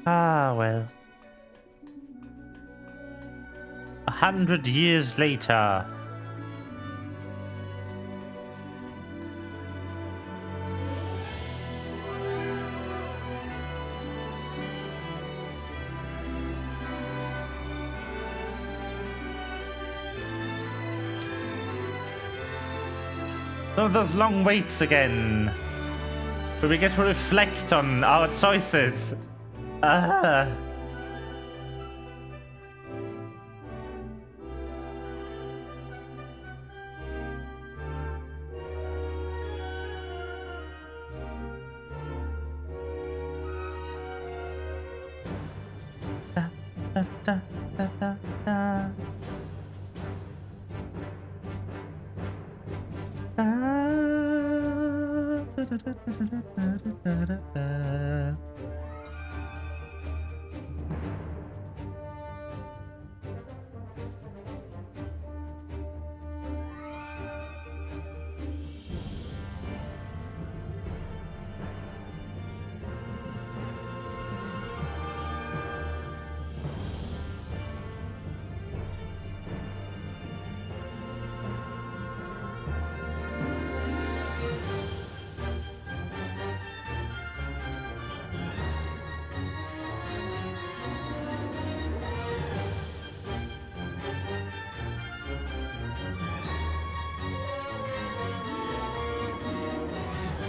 Ah, well. 100 years later. Some of those long waits again. Where we get to reflect on our choices. Ah.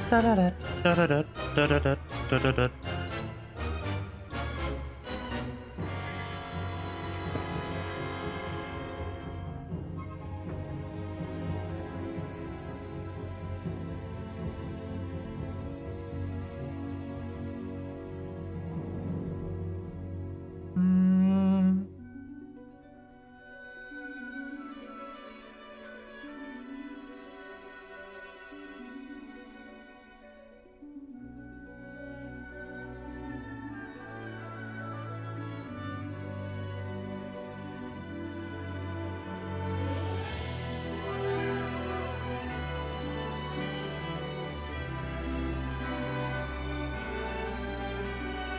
Da, da, da, da, da, da.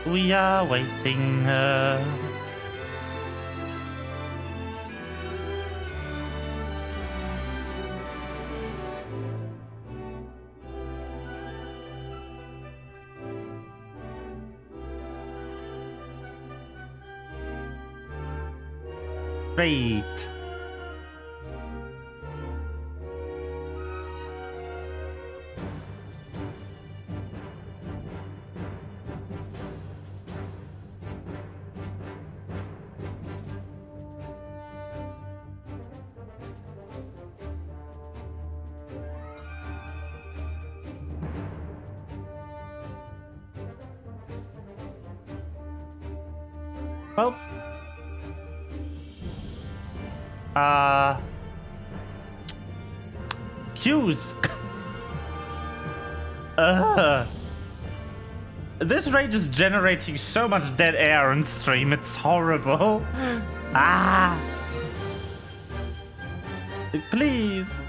We are waiting. Great. Well, cues. This raid is generating so much dead air on stream, it's horrible. Ah! Please.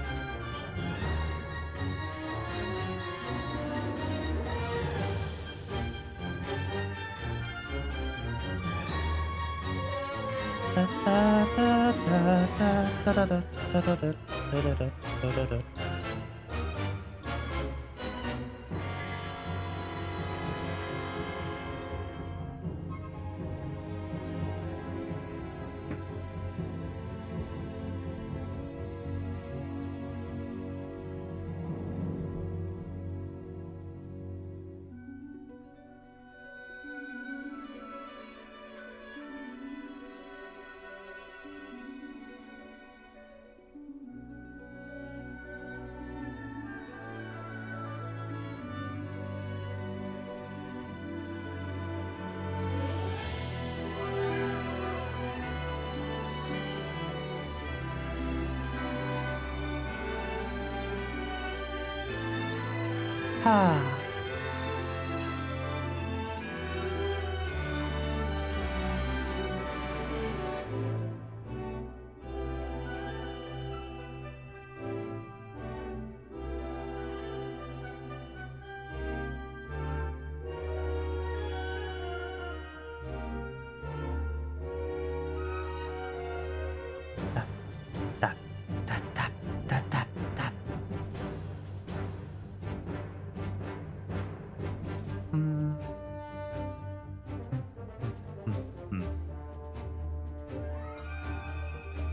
Ah.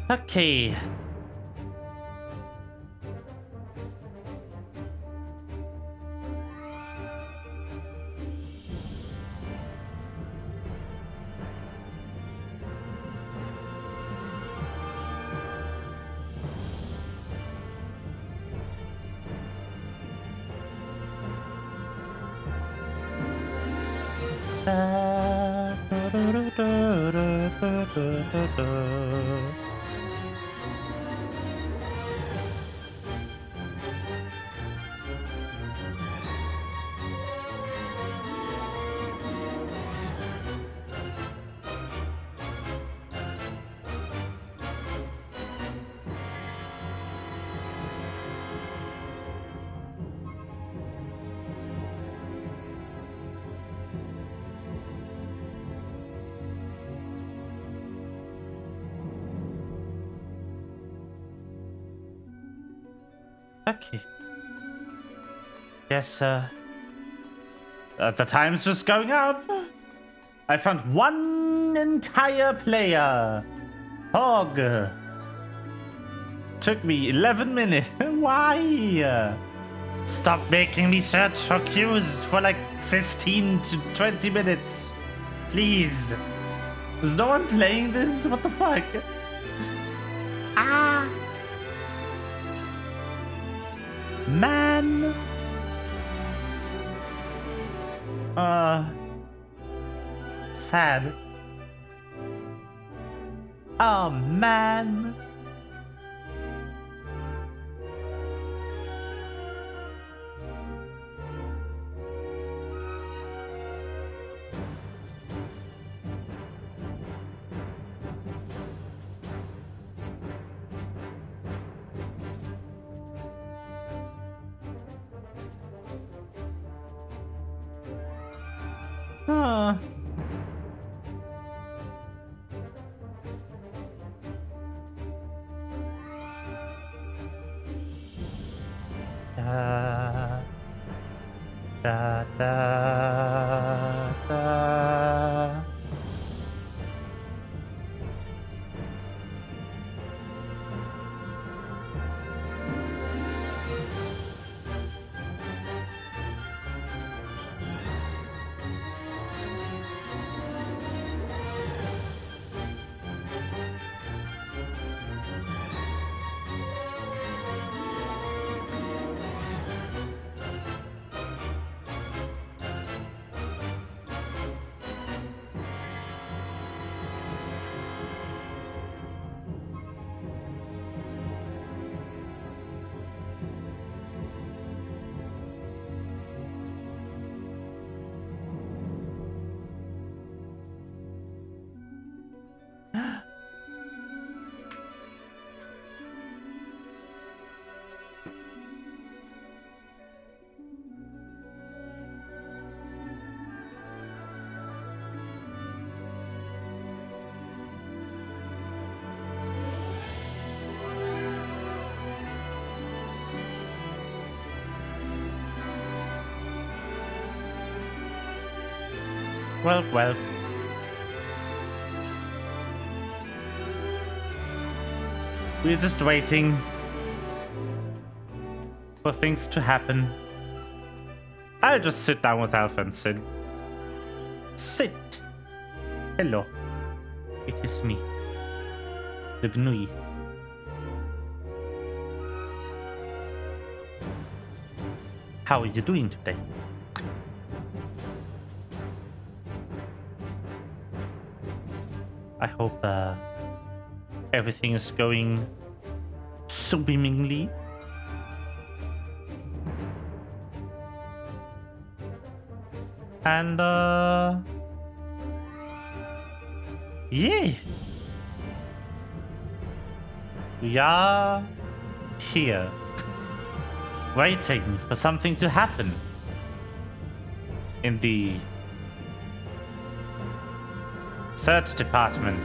Okay. Okay. Yes, the time's just going up. I found one entire player. Hog. Took me 11 minutes. Why? Stop making me search for cues for like 15 to 20 minutes. Please. Is no one playing this? What the fuck? Ah. Man. Sad. Oh, man. Huh. Da, da, da. Well. We're just waiting for things to happen. I'll just sit down with Alpha and sit. Sit. Hello. It is me. The Gnui. How are you doing today? I hope everything is going swimmingly. And yeah, we are here waiting for something to happen in the search department.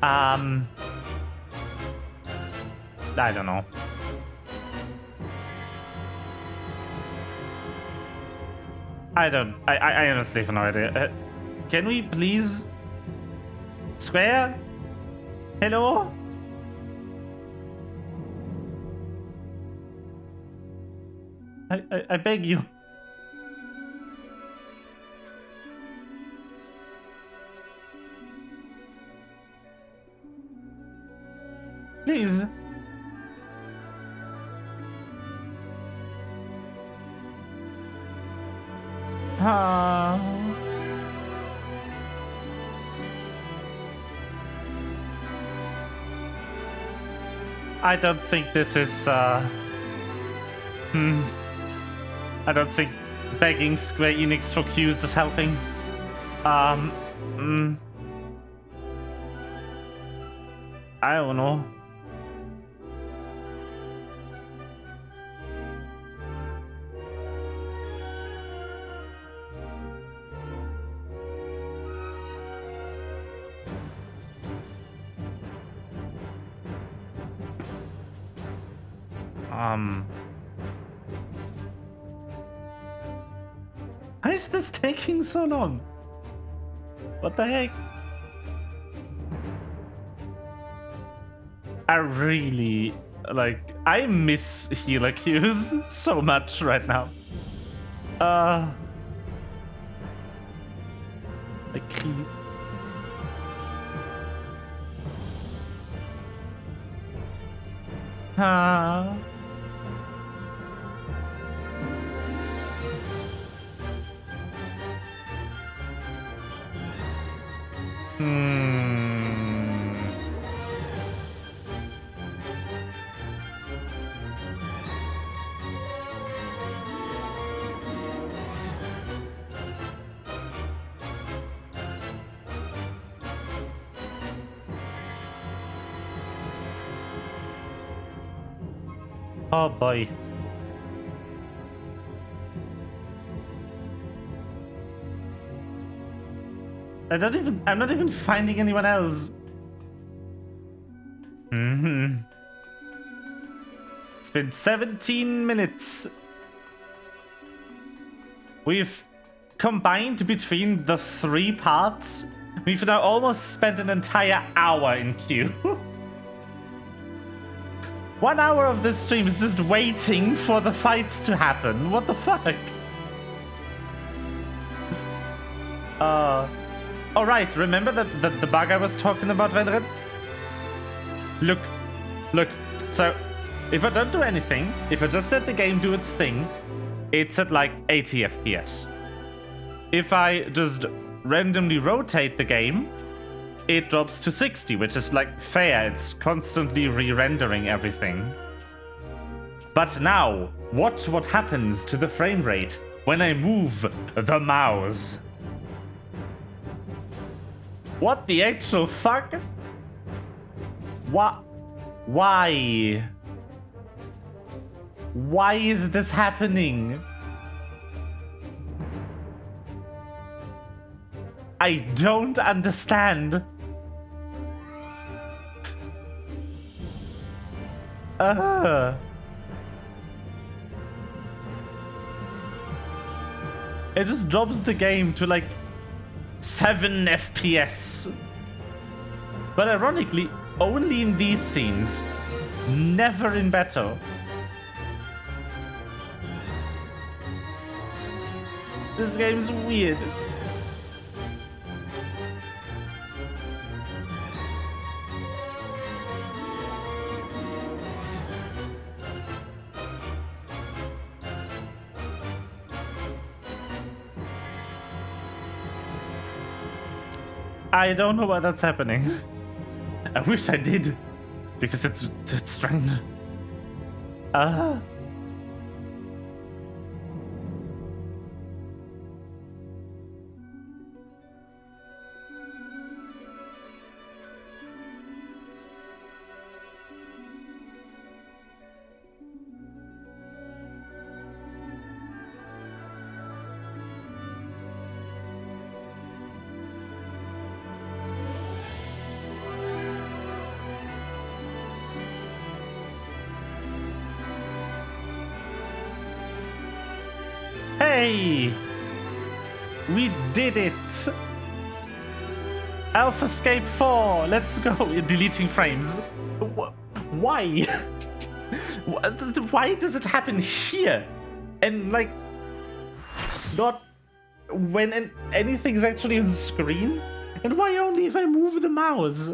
I don't know. I honestly have no idea. Can we please... Square? Hello? I beg you. Please. I don't think this is, I don't think begging Square Enix for cues is helping. I don't know. Why is this taking so long? What the heck? I really, I miss healer queues so much right now. Creep. Oh boy. I'm not even finding anyone else. It's been 17 minutes. We've combined between the 3 parts. We've now almost spent an entire hour in queue. 1 hour of this stream is just waiting for the fights to happen. What the fuck? All right, remember the bug I was talking about, Venred? Look. So, if I don't do anything, if I just let the game do its thing, it's at like 80 FPS. If I just randomly rotate the game, it drops to 60, which is like fair. It's constantly re-rendering everything. But now, watch what happens to the frame rate when I move the mouse. What the actual fuck? What? Why? Why is this happening? I don't understand. It just drops the game to like 7 FPS. But ironically, only in these scenes, never in battle. This game's weird. I don't know why that's happening. I wish I did, because it's strange. Hooray! We did it! AlphaScape 4, let's go! Deleting frames. Why? Why does it happen here? And like, not when anything's actually on screen? And why only if I move the mouse?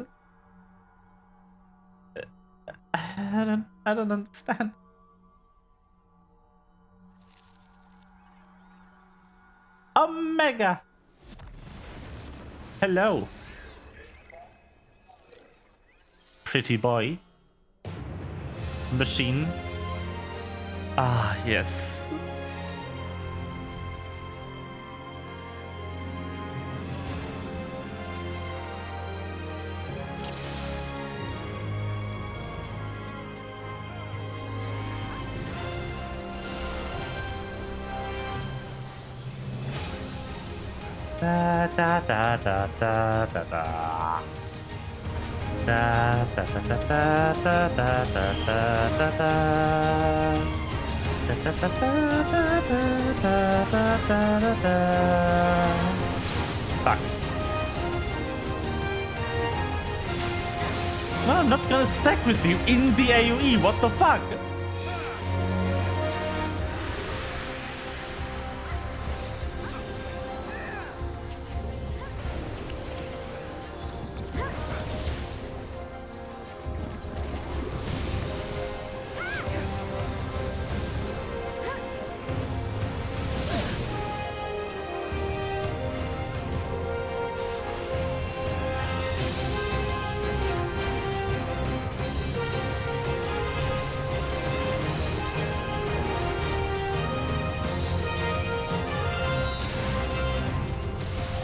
I don't understand. Omega! Hello. Pretty boy. Machine. Ah, yes. Da da da da da da da. Da da da da da da da da da da. Da da da da da da da da da. Fuck. No, I'm not gonna stack with you in the AoE. What the fuck?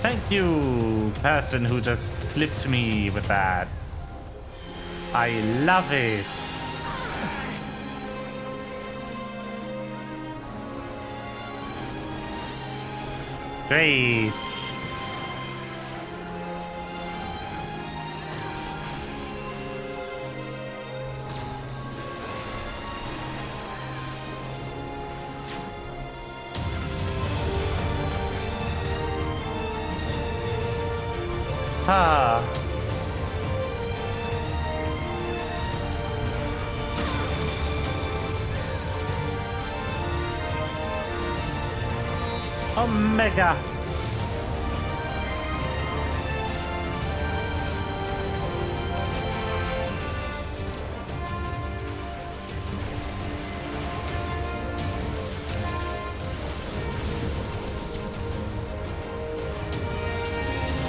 Thank you, person who just flipped me with that. I love it. Great. Ah. Omega.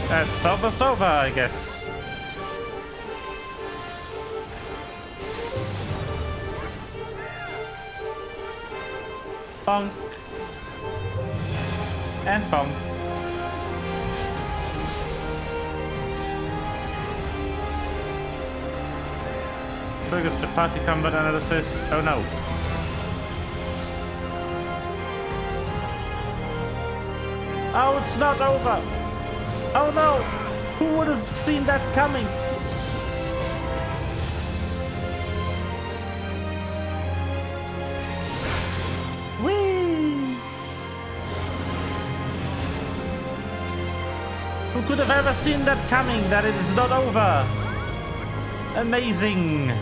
That's almost over, I guess. Bonk. And bonk. Triggers the party combat analysis. Oh no. Oh, it's not over. Oh no! Who would have seen that coming? Whee! Who could have ever seen that coming? That it is not over. Amazing.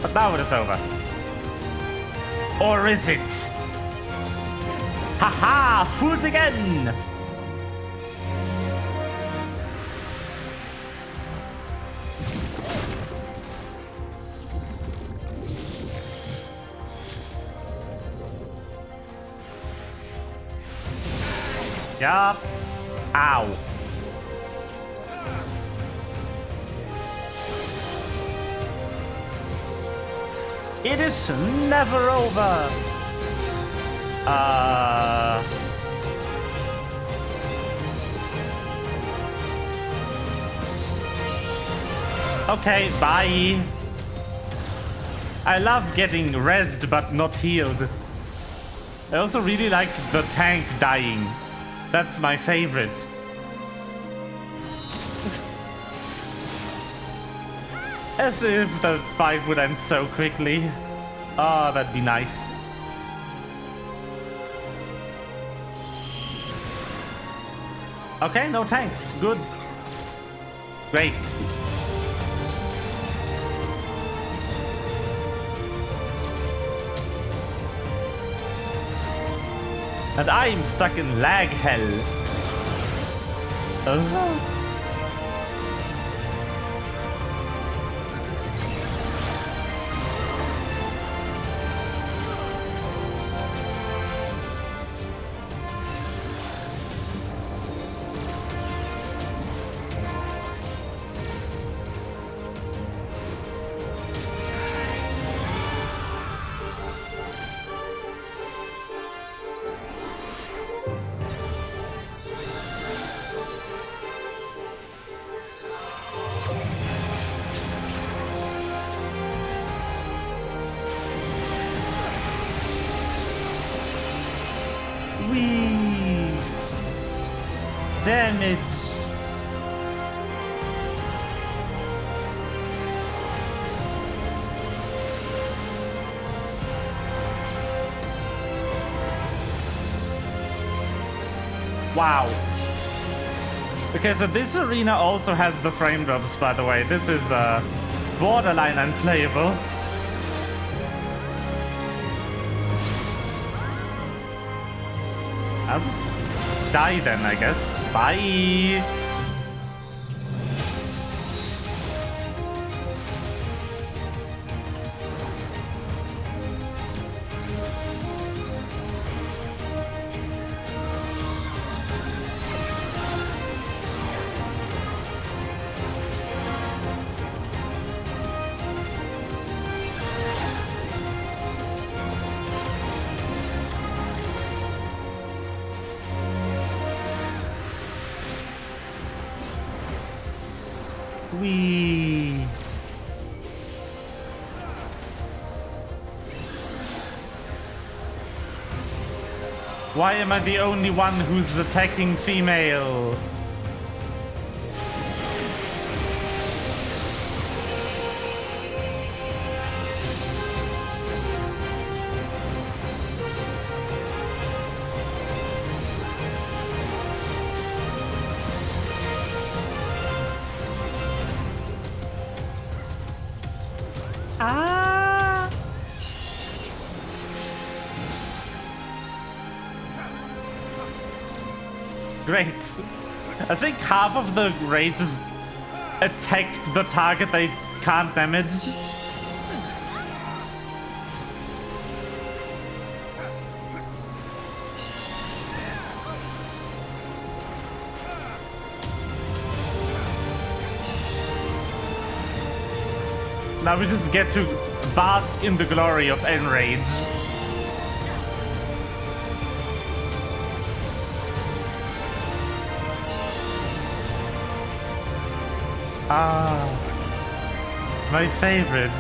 But now it is over. Or is it? Haha! Fooled again! Yup. Ow. It is never over. Okay, bye. I love getting rezzed but not healed. I also really like the tank dying. That's my favorite. As if the fight would end so quickly. Oh, that'd be nice. Okay, no tanks. Good. Great. And I'm stuck in lag hell. Oh. Damage. Wow. Okay, so this arena also has the frame drops, by the way. This is borderline unplayable. I'll just die then, I guess. Bye. Wee. Why am I the only one who's attacking female? Great. I think half of the rages attacked the target they can't damage. Now we just get to bask in the glory of Enrage. Ah, my favorite.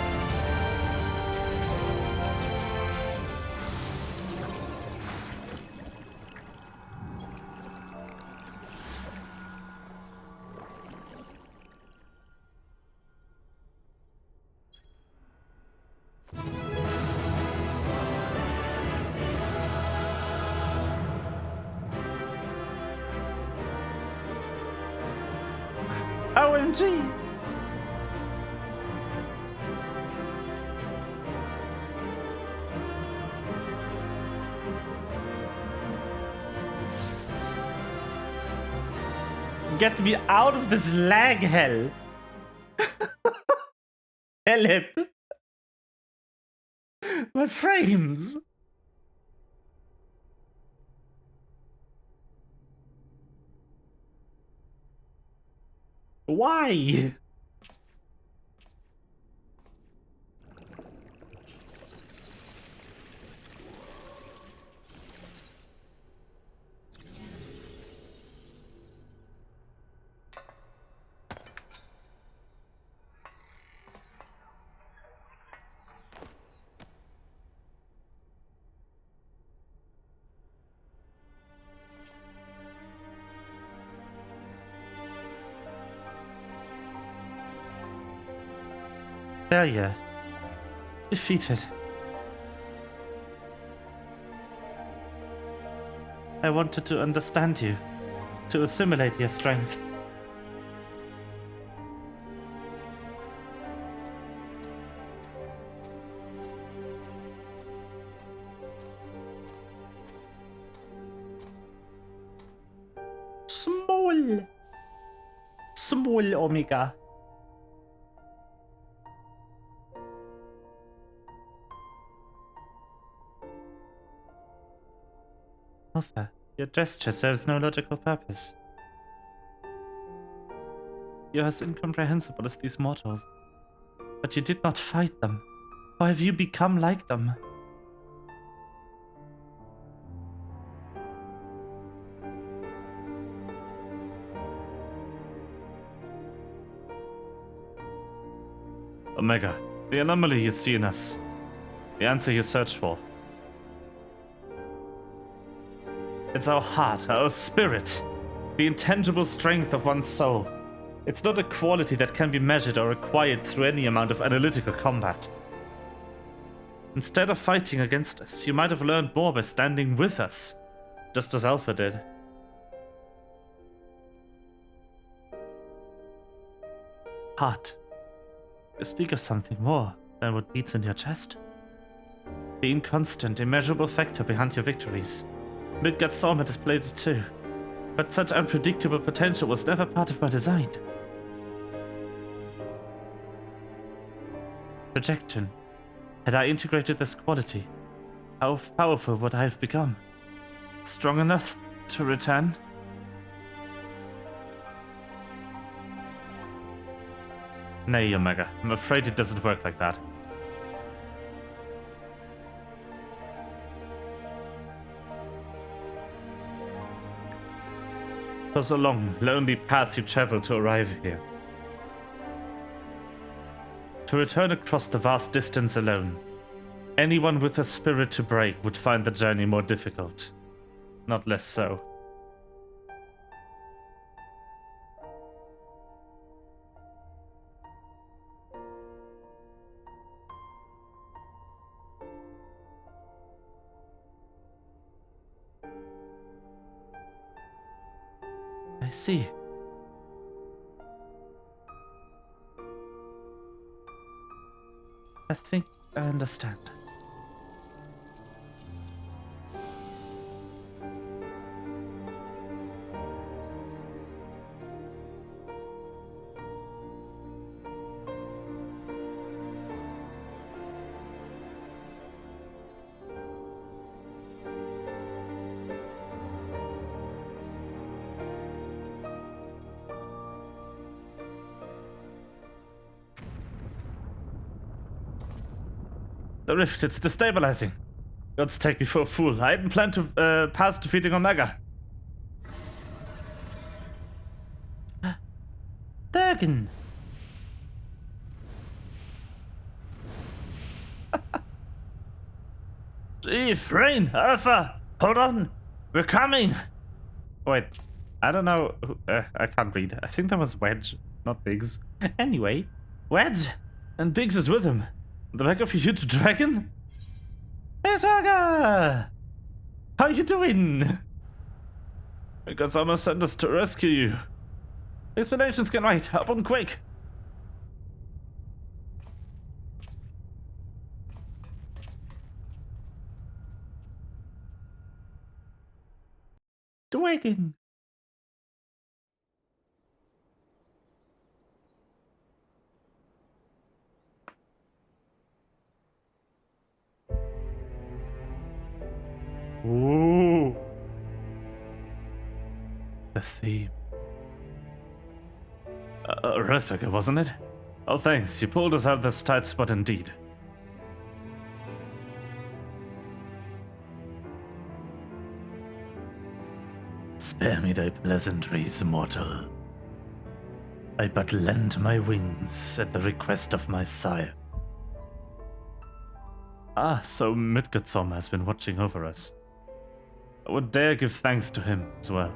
OMG! Get me out of this lag hell. Help. My frames. Why? Failure. Defeated. I wanted to understand you, to assimilate your strength. Small Omega. Alpha, your gesture serves no logical purpose. You're as incomprehensible as these mortals. But you did not fight them. How have you become like them? Omega, the anomaly you see in us. The answer you search for. It's our heart, our spirit. The intangible strength of one's soul. It's not a quality that can be measured or acquired through any amount of analytical combat. Instead of fighting against us, you might have learned more by standing with us, just as Alpha did. Heart. You speak of something more than what beats in your chest. The inconstant, immeasurable factor behind your victories. Midgard saw me displayed it too, but such unpredictable potential was never part of my design. Projection. Had I integrated this quality, how powerful would I have become? Strong enough to return? Nay, Omega. I'm afraid it doesn't work like that. It was a long, lonely path you traveled to arrive here. To return across the vast distance alone, anyone with a spirit to break would find the journey more difficult, not less so. I see. I think I understand. The rift, it's destabilizing. Gods take me for a fool. I hadn't planned to pass defeating Omega. Durgan! Eve, Rain, Alpha, hold on. We're coming. Wait, I don't know. I can't read. I think that was Wedge, not Biggs. Anyway, Wedge, and Biggs is with him. The back of a huge dragon? Hey, Saga! How you doing? We got someone sent us to rescue you. Explanations can wait. Hop on quick. Dragon. Ooh. The theme. Restwicker, wasn't it? Oh, thanks. You pulled us out of this tight spot indeed. Spare me thy pleasantries, mortal. I but lend my wings at the request of my sire. Ah, so Midgardsorm has been watching over us. I would dare give thanks to him as well.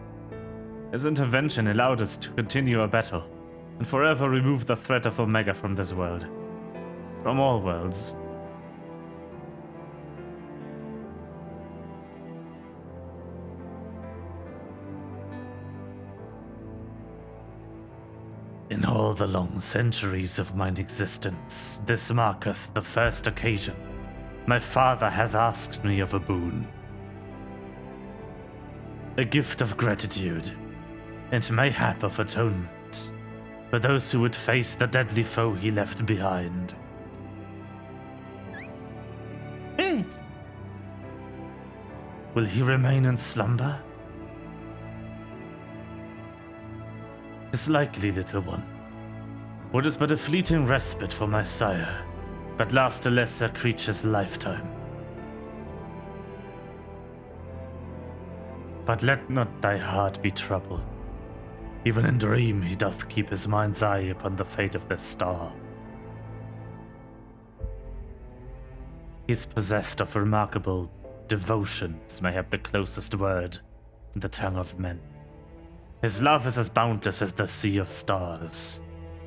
His intervention allowed us to continue our battle, and forever remove the threat of Omega from this world. from all worlds. In all the long centuries of mine existence, this marketh the first occasion my father hath asked me of a boon. A gift of gratitude, and mayhap of atonement, for those who would face the deadly foe he left behind. Will he remain in slumber? 'Tis likely, little one. What is but a fleeting respite for my sire, but last a lesser creature's lifetime. But let not thy heart be troubled. Even in dream he doth keep his mind's eye upon the fate of this star. He's possessed of remarkable devotions, mayhap the closest word in the tongue of men. His love is as boundless as the sea of stars,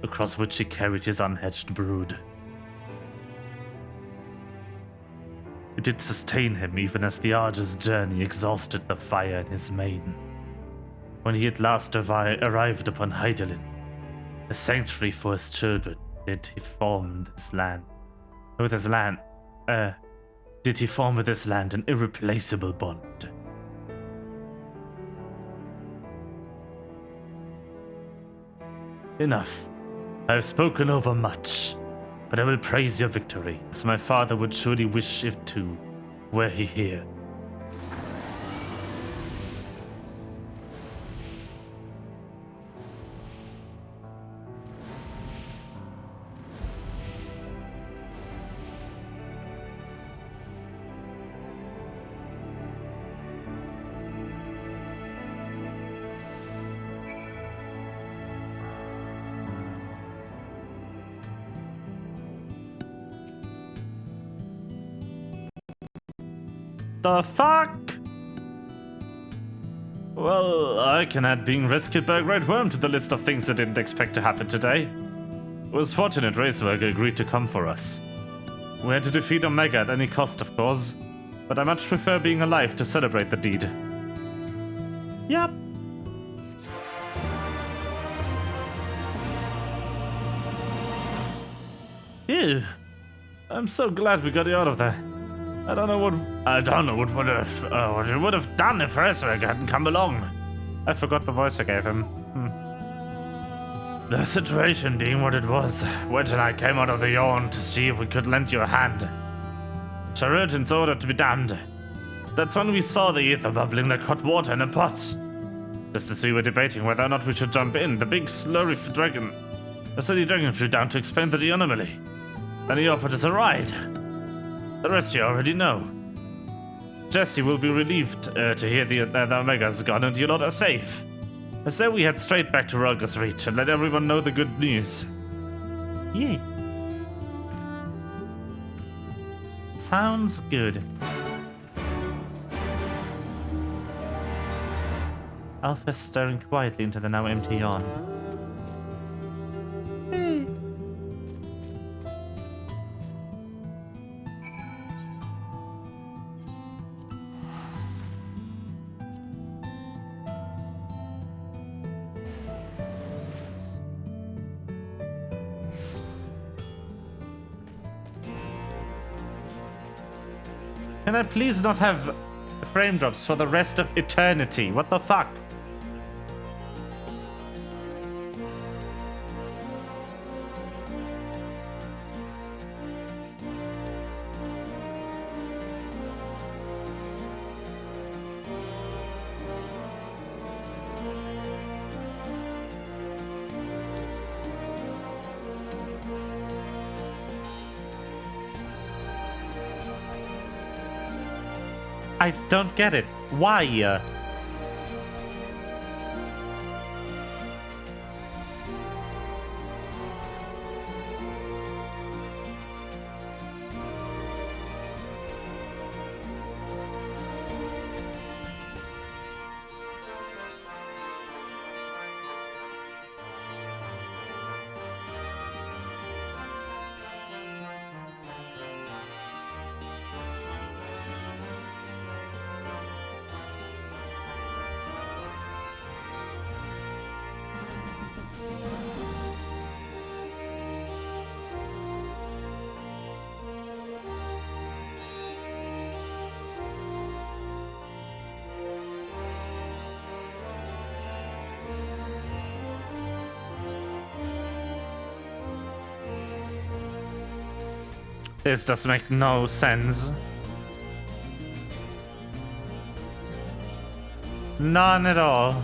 across which he carried his unhatched brood. It did sustain him even as the arduous journey exhausted the fire in his mane. When he at last arrived upon Heidelin, a sanctuary for his children, did he form with this land an irreplaceable bond. Enough. I have spoken over much, but I will praise your victory, as my father would surely wish it too, were he here. The fuck? Well, I can add being rescued by a great worm to the list of things I didn't expect to happen today. It was fortunate Raceworker agreed to come for us. We had to defeat Omega at any cost, of course, but I much prefer being alive to celebrate the deed. Yep. Ew. I'm so glad we got you out of there. I don't know what it would have done if Raceworker hadn't come along. I forgot the voice I gave him. The situation being what it was, Wedge and I came out of the yawn to see if we could lend you a hand. Chirurgeon's ordered to be damned. That's when we saw the ether bubbling like hot water in a pot. Just as we were debating whether or not we should jump in, the silly dragon flew down to explain the anomaly. Then he offered us a ride. The rest you already know. Jesse will be relieved to hear the Omega's gone and you lot are safe. So we head straight back to Roger's Reach and let everyone know the good news. Yay. Sounds good. Alpha staring quietly into the now empty yawn. Can I please not have frame drops for the rest of eternity? What the fuck? I don't get it. Why? This does make no sense. None at all.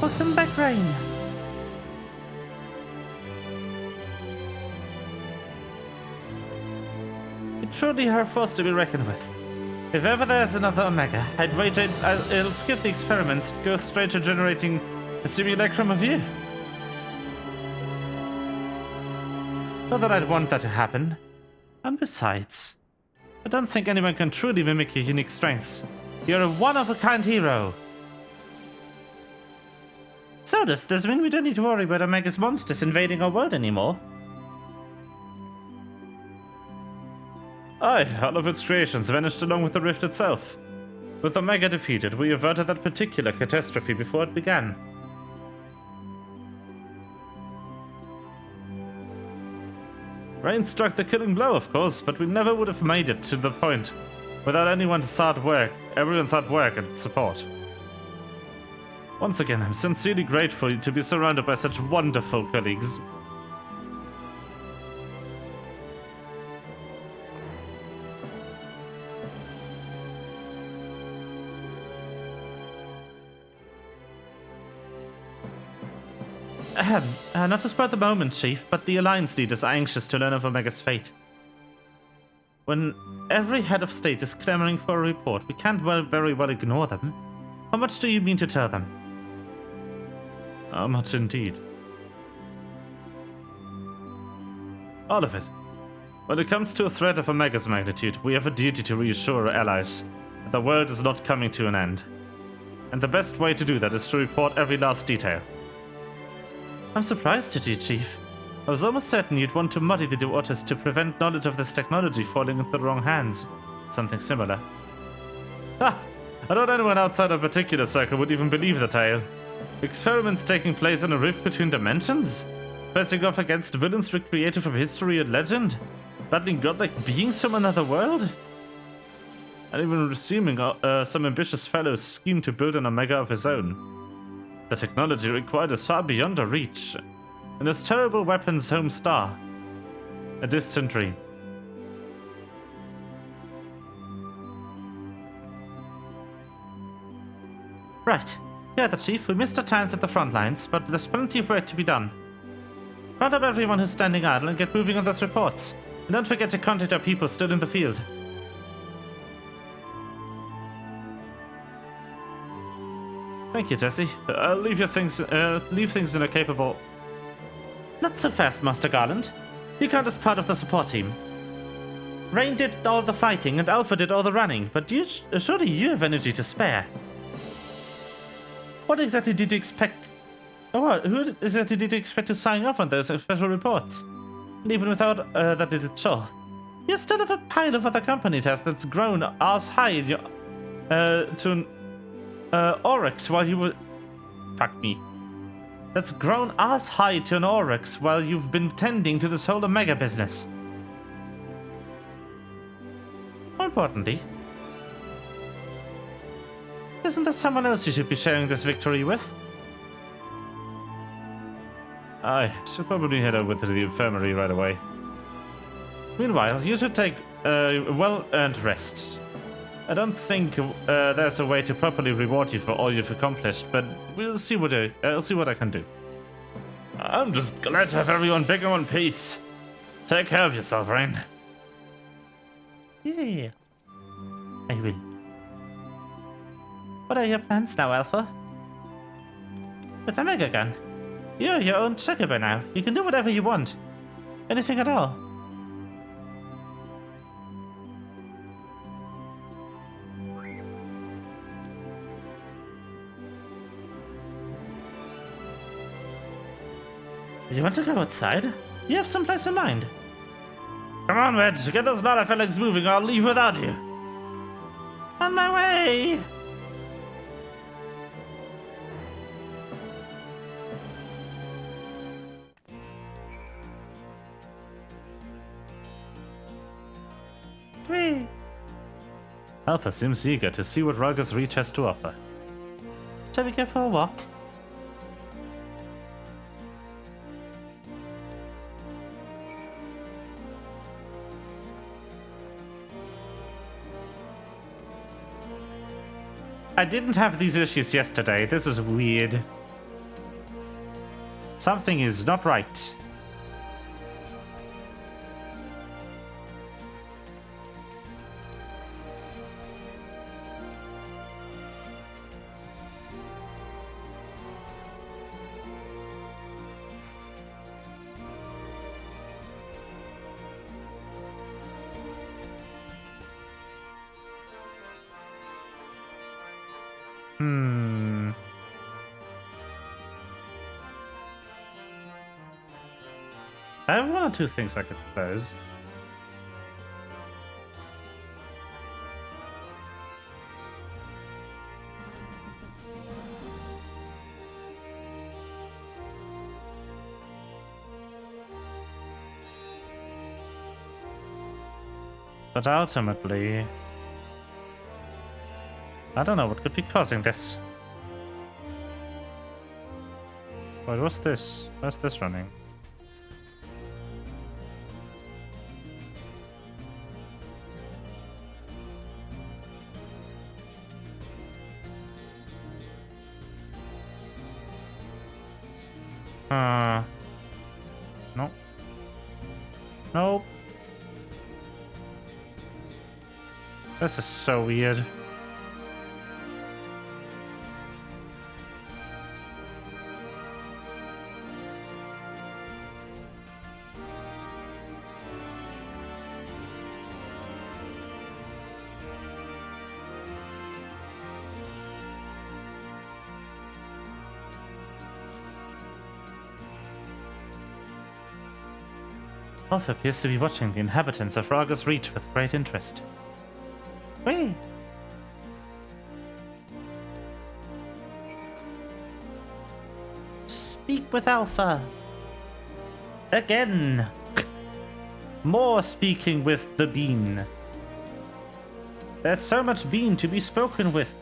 Welcome back, Rain. You truly are a force to be reckoned with. If ever there's another Omega, I'd wager it'll skip the experiments and go straight to generating a simulacrum of you. Not that I'd want that to happen. And besides, I don't think anyone can truly mimic your unique strengths. You're a one-of-a-kind hero. So does this mean we don't need to worry about Omega's monsters invading our world anymore? Aye, all of its creations vanished along with the rift itself. With Omega defeated, we averted that particular catastrophe before it began. Rain struck the killing blow, of course, but we never would have made it to the point without everyone's hard work and support. Once again, I'm sincerely grateful to be surrounded by such wonderful colleagues. Not to spur the moment, Chief, but the Alliance leaders are anxious to learn of Omega's fate. When every head of state is clamoring for a report, we can't very well ignore them. How much do you mean to tell them? How much indeed. All of it. When it comes to a threat of Omega's magnitude, we have a duty to reassure our allies that the world is not coming to an end. And the best way to do that is to report every last detail. I'm surprised at you, Chief. I was almost certain you'd want to muddy the waters to prevent knowledge of this technology falling into the wrong hands. Something similar. Ha! I thought anyone outside a particular circle would even believe the tale. Experiments taking place in a rift between dimensions? Facing off against villains recreated from history and legend? Battling godlike beings from another world? And even assuming some ambitious fellows scheme to build an Omega of his own. The technology required is far beyond our reach, and this terrible weapon's home star, a distant dream. Right, yeah, the Chief, we missed our chance at the front lines, but there's plenty of work to be done. Round up everyone who's standing idle and get moving on those reports, and don't forget to contact our people still in the field. Thank you, Jesse. I'll leave things in a capable... Not so fast, Master Garland. You count as part of the support team. Rain did all the fighting and Alpha did all the running, but surely you have energy to spare. What exactly did you expect? Who exactly did you expect to sign off on those special reports? And even without that did it show. You still have a pile of other company tests that's grown ass high to an Oryx while you were... Fuck me. That's grown ass high to an Oryx while you've been tending to this whole Omega business. More importantly, isn't there someone else you should be sharing this victory with? I should probably head over to the infirmary right away. Meanwhile, you should take a well-earned rest. I don't think there's a way to properly reward you for all you've accomplished, but we'll see what I'll see what I can do. I'm just glad to have everyone back in one piece. Take care of yourself, Rain. Yeah, I will. What are your plans now, Alpha? With Omega Gun, you're your own checker now. You can do whatever you want. Anything at all. You want to go outside? You have someplace in mind? Come on, Wedge. Get those Lalafellings moving or I'll leave without you. On my way! Whee! Alpha seems eager to see what Ruggers Reach has to offer. Shall we go for a walk? I didn't have these issues yesterday. This is weird. Something is not right. I have one or two things I could propose. But ultimately, I don't know what could be causing this. Wait, what's this? Where's this running? No. Nope. This is so weird. Alpha appears to be watching the inhabitants of Raga's Reach with great interest. Whee! Speak with Alpha! Again! More speaking with the bean. There's so much bean to be spoken with.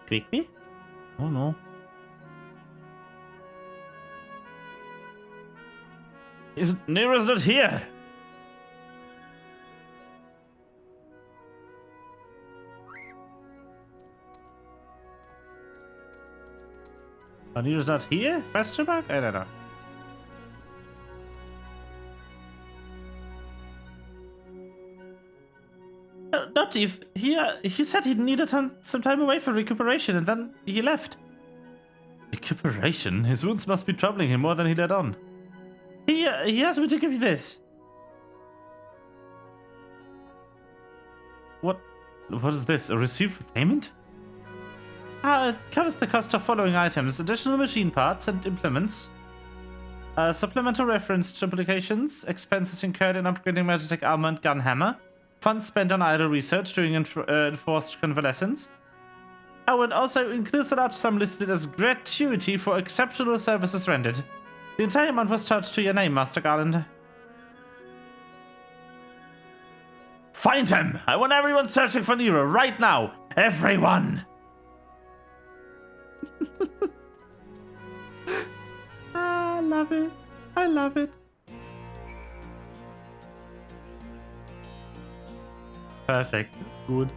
Quickly? Oh no. Nero's not here! Oh, Nero's not here? Question mark? I don't know. Not Eve. He said he needed some time away for recuperation, and then he left. Recuperation? His wounds must be troubling him more than he let on. He asked me to give you this. What is this? A receipt for payment? It covers the cost of following items, additional machine parts and implements, supplemental reference duplications, expenses incurred in upgrading Magitech armor and gun hammer, funds spent on idle research during enforced convalescence. I would also include a large sum listed as gratuity for exceptional services rendered. The entire amount was charged to your name, Master Garland. Find him! I want everyone searching for Nero right now! Everyone! I love it. I love it. Perfect. Good.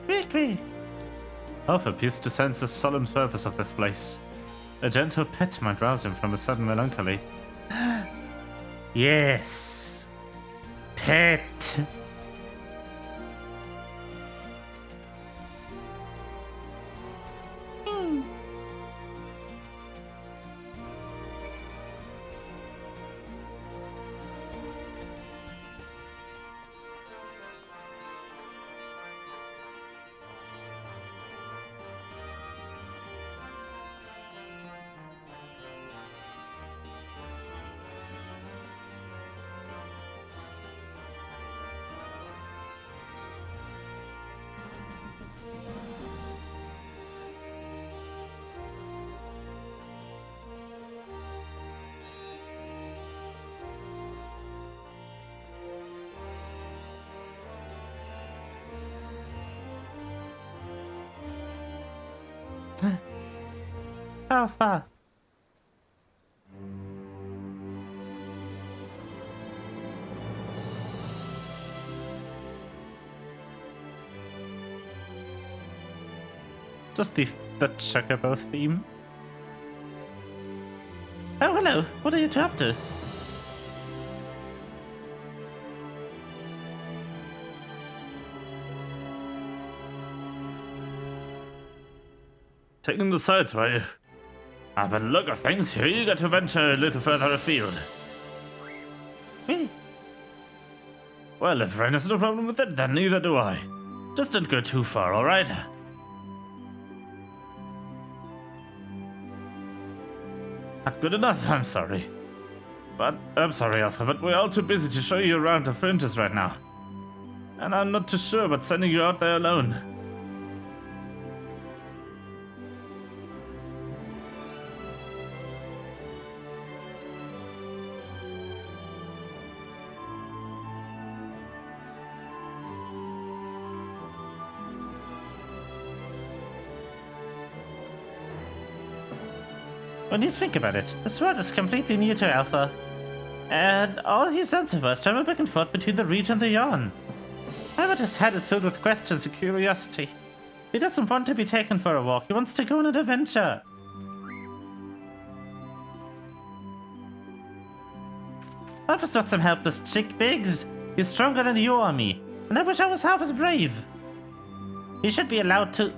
Quickly! Alpha appears to sense the solemn purpose of this place. A gentle pet might rouse him from a sudden melancholy. Yes! Pet! Alpha. Just the Chocobo theme. Oh, hello. What are you two up to? Taking the sides, were you? Ah, but look at things, you're eager to venture a little further afield. Me? Well, if Ren has no problem with it, then neither do I. Just don't go too far, alright? Not good enough, I'm sorry. I'm sorry, Alpha, but we're all too busy to show you around the fringes right now. And I'm not too sure about sending you out there alone. When you think about it, this world is completely new to Alpha. And all he's done so far is travel back and forth between the Reach and the Yarn. Albert his head is filled with questions and curiosity. He doesn't want to be taken for a walk, he wants to go on an adventure. Alpha's not some helpless chick, Biggs. He's stronger than you or me, and I wish I was half as brave. He should be allowed to...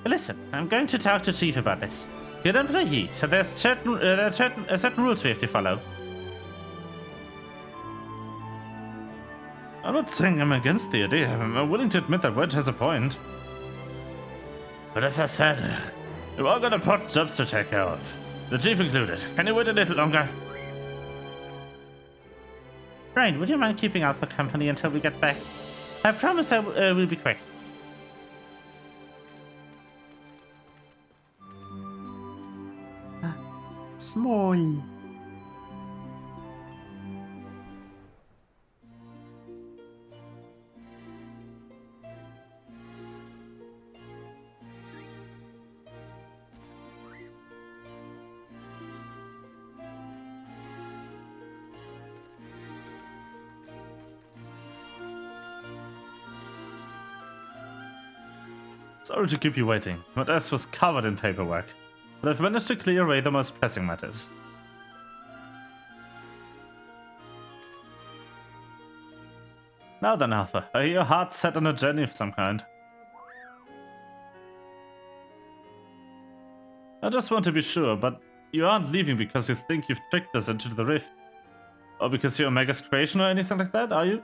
Listen, I'm going to talk to Chief about this. You're an employee, so there are certain rules we have to follow. I'm not saying I'm against the idea. I'm willing to admit that Wedge has a point. But as I said, we've all got important jobs to take care of. The Chief included. Can you wait a little longer? Ryan, would you mind keeping Alpha company until we get back? I promise I will be quick. Small. Sorry to keep you waiting. My desk was covered in paperwork, but I've managed to clear away the most pressing matters. Now then, Alpha, I hear your heart set on a journey of some kind. I just want to be sure, but you aren't leaving because you think you've tricked us into the rift? Or because you're Omega's creation or anything like that, are you?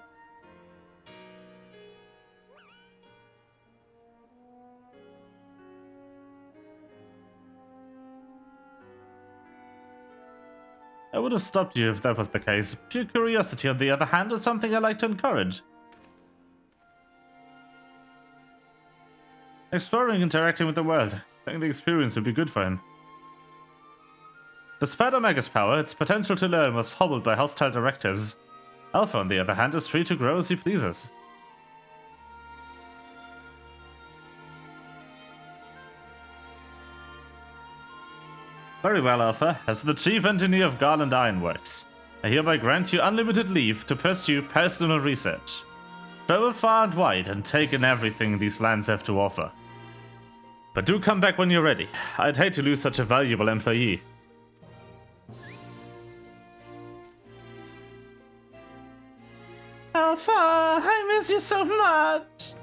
I would have stopped you if that was the case. Pure curiosity, on the other hand, is something I like to encourage. Exploring, interacting with the world. I think the experience would be good for him. Despite Omega's power, its potential to learn was hobbled by hostile directives. Alpha, on the other hand, is free to grow as he pleases. Very well, Alpha. As the Chief Engineer of Garland Ironworks, I hereby grant you unlimited leave to pursue personal research. traveled far and wide and taken everything these lands have to offer. But do come back when you're ready. I'd hate to lose such a valuable employee. Alpha, I miss you so much!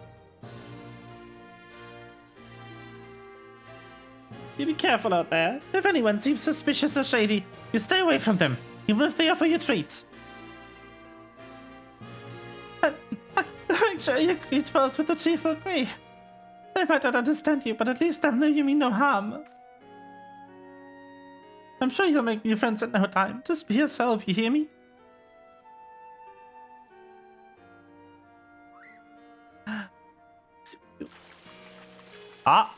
You be careful out there. If anyone seems suspicious or shady, you stay away from them, even if they offer you treats. I'm sure your great foes with the chief will agree. They might not understand you, but at least they'll know you mean no harm. I'm sure you'll make new friends in no time. Just be yourself, you hear me? Ah!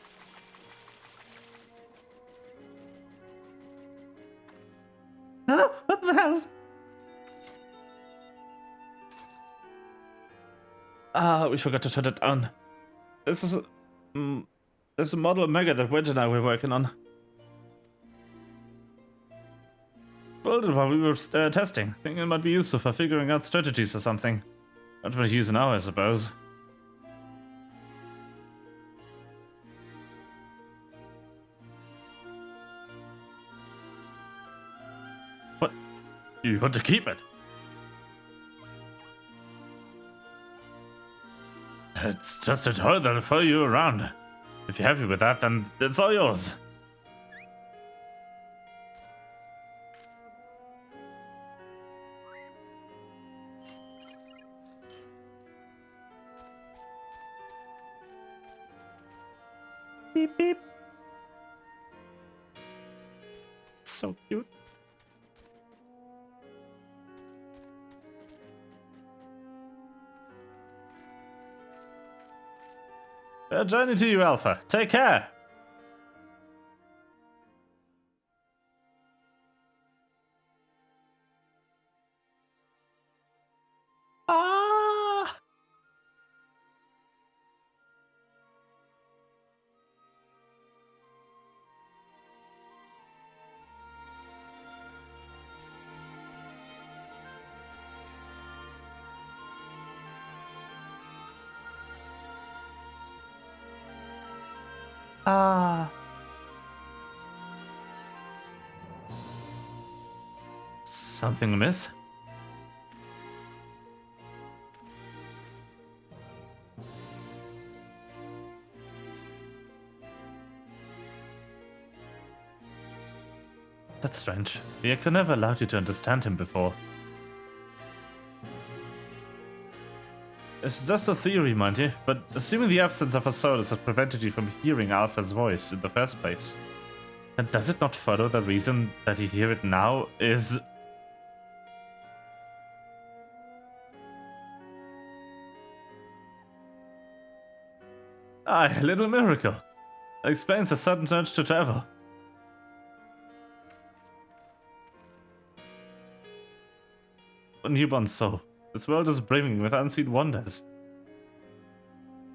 Oh, what the hell's... we forgot to turn it down. This is there's a model Omega that Wedge and I were working on. Built it while we were testing. Thinking it might be useful for figuring out strategies or something. Not much use now, I suppose. What? You want to keep it? It's just a toy that'll follow you around. If you're happy with that, then it's all yours. Beep beep. So cute. A journey to you, Alpha. Take care. Ah. Ah. Something amiss? That's strange. The Echo never allowed you to understand him before. It's just a theory, mind you, but assuming the absence of a solus has prevented you from hearing Alpha's voice in the first place, then does it not follow the reason that you hear it now is... Aye, a little miracle. That explains the sudden urge to travel. A newborn soul. This world is brimming with unseen wonders.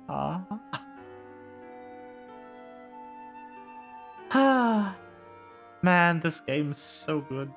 Ah. Ah. Man, this game's so good.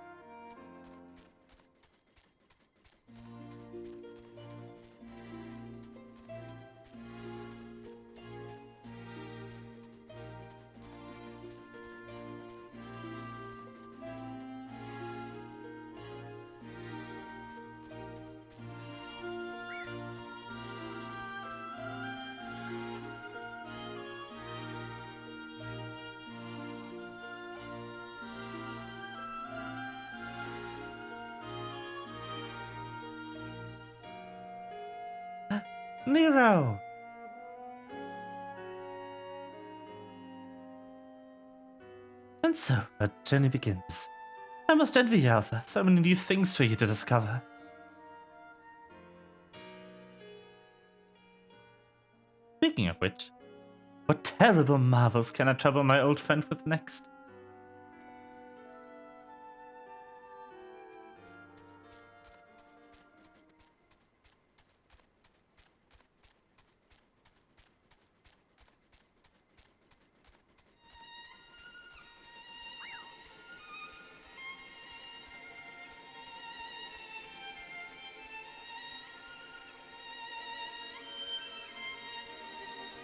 Nero! And so, our journey begins. I must envy you, Alpha. So many new things for you to discover. Speaking of which, what terrible marvels can I trouble my old friend with next?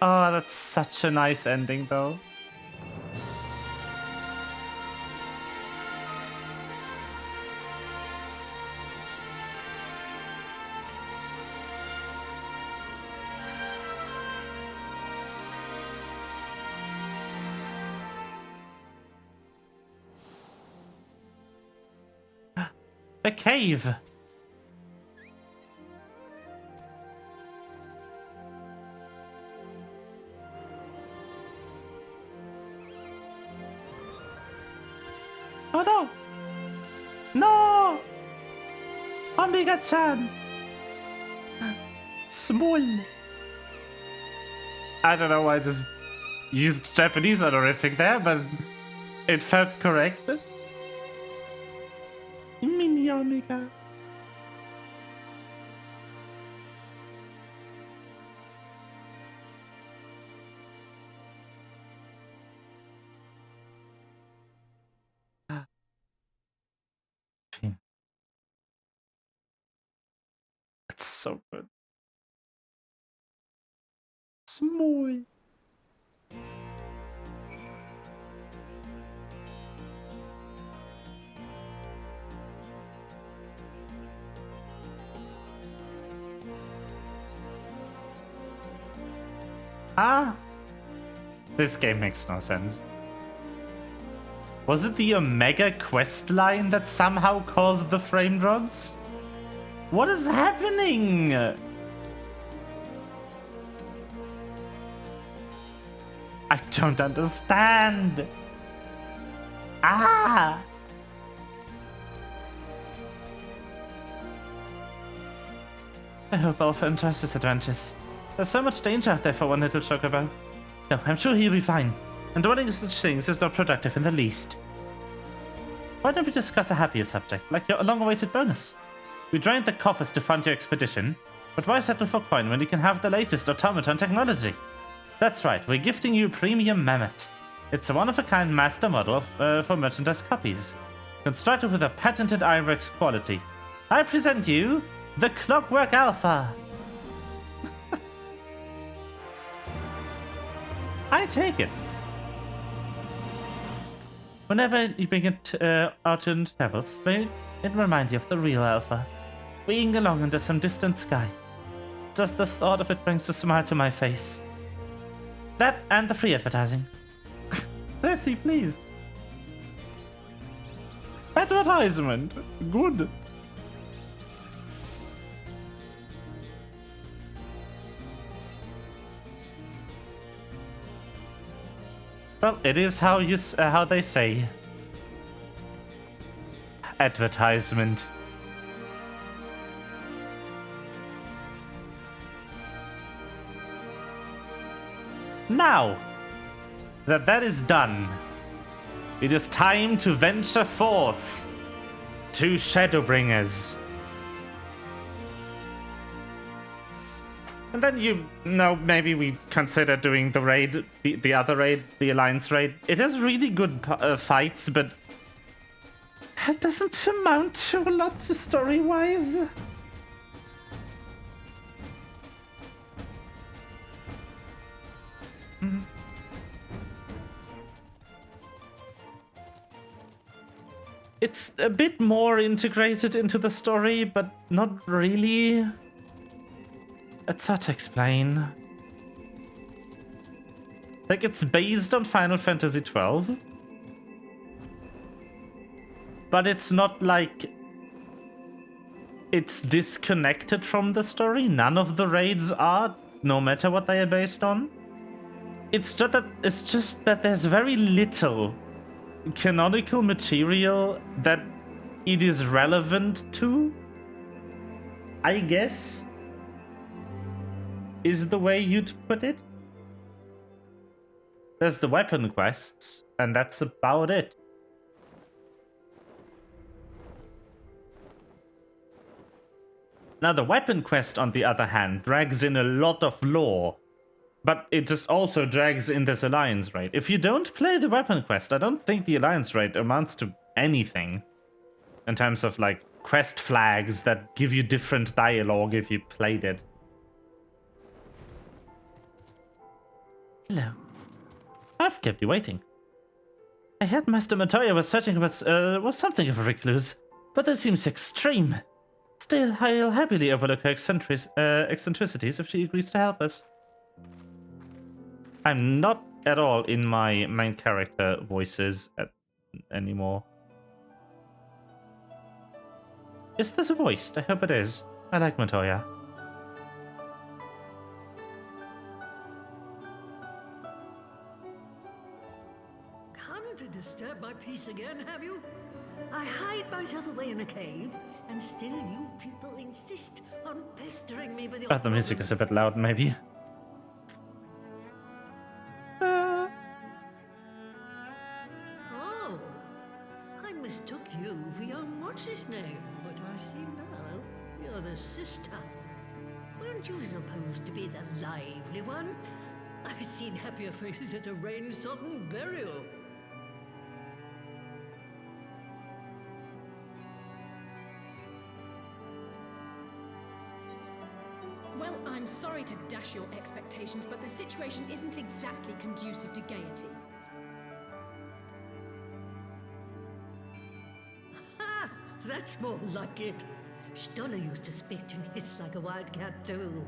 Oh, that's such a nice ending, though. A cave. Oh no! No! Omega-chan! Small. I don't know why I just used Japanese honorific there, but it felt correct. Mini Omega. It's so good. Small. Ah, this game makes no sense. Was it the Omega quest line that somehow caused the frame drops? What is happening? I don't understand. Ah! I hope Alpha enjoys his adventures. There's so much danger out there for one little chocobo. No, I'm sure he'll be fine. And dwelling such things is not productive in the least. Why don't we discuss a happier subject, like your long-awaited bonus? We drained the coffers to fund your expedition, but why settle for coin when you can have the latest automaton technology? That's right, we're gifting you Premium Mammoth. It's a one-of-a-kind master model for merchandise copies, constructed with a patented Ironworks quality. I present you the Clockwork Alpha. I take it. Whenever you bring it out in travels, may it remind you of the real Alpha, winging along under some distant sky. Just the thought of it brings a smile to my face. That and the free advertising. Leslie, please. Advertisement. Good. Well, it is how they say. Advertisement. Now that is done, it is time to venture forth to Shadowbringers. And then maybe we consider doing the raid, the other raid, the Alliance raid. It has really good fights, but it doesn't amount to a lot story-wise. It's a bit more integrated into the story, but not really. It's hard to explain. Like, it's based on Final Fantasy XII. But it's not like it's disconnected from the story. None of the raids are, no matter what they are based on. It's just that there's very little canonical material that it is relevant to, I guess, is the way you'd put it. There's the weapon quests, and that's about it. Now, the weapon quest, on the other hand, drags in a lot of lore, but it just also drags in this Alliance raid. If you don't play the weapon quest, I don't think the Alliance raid amounts to anything in terms of, like, quest flags that give you different dialogue if you played it. Hello. I've kept you waiting. I heard Master Montoya was searching was something of a recluse, but that seems extreme. Still, I'll happily overlook her eccentricities if she agrees to help us. I'm not at all in my main character voices anymore. Is this a voice? I hope it is. I like Montoya. Come to disturb my peace again, have you? I hide myself away in a cave, and still you people insist on pestering me with your The music is a bit loud, maybe. Oh, I mistook you for young what's-his-name, but I see now you're the sister. Weren't you supposed to be the lively one? I've seen happier faces at a rain-sodden burial. Well, I'm sorry to dash your expectations, but the situation isn't exactly conducive to gaiety. Ha! That's more like it. Stoller used to spit and hiss like a wildcat too.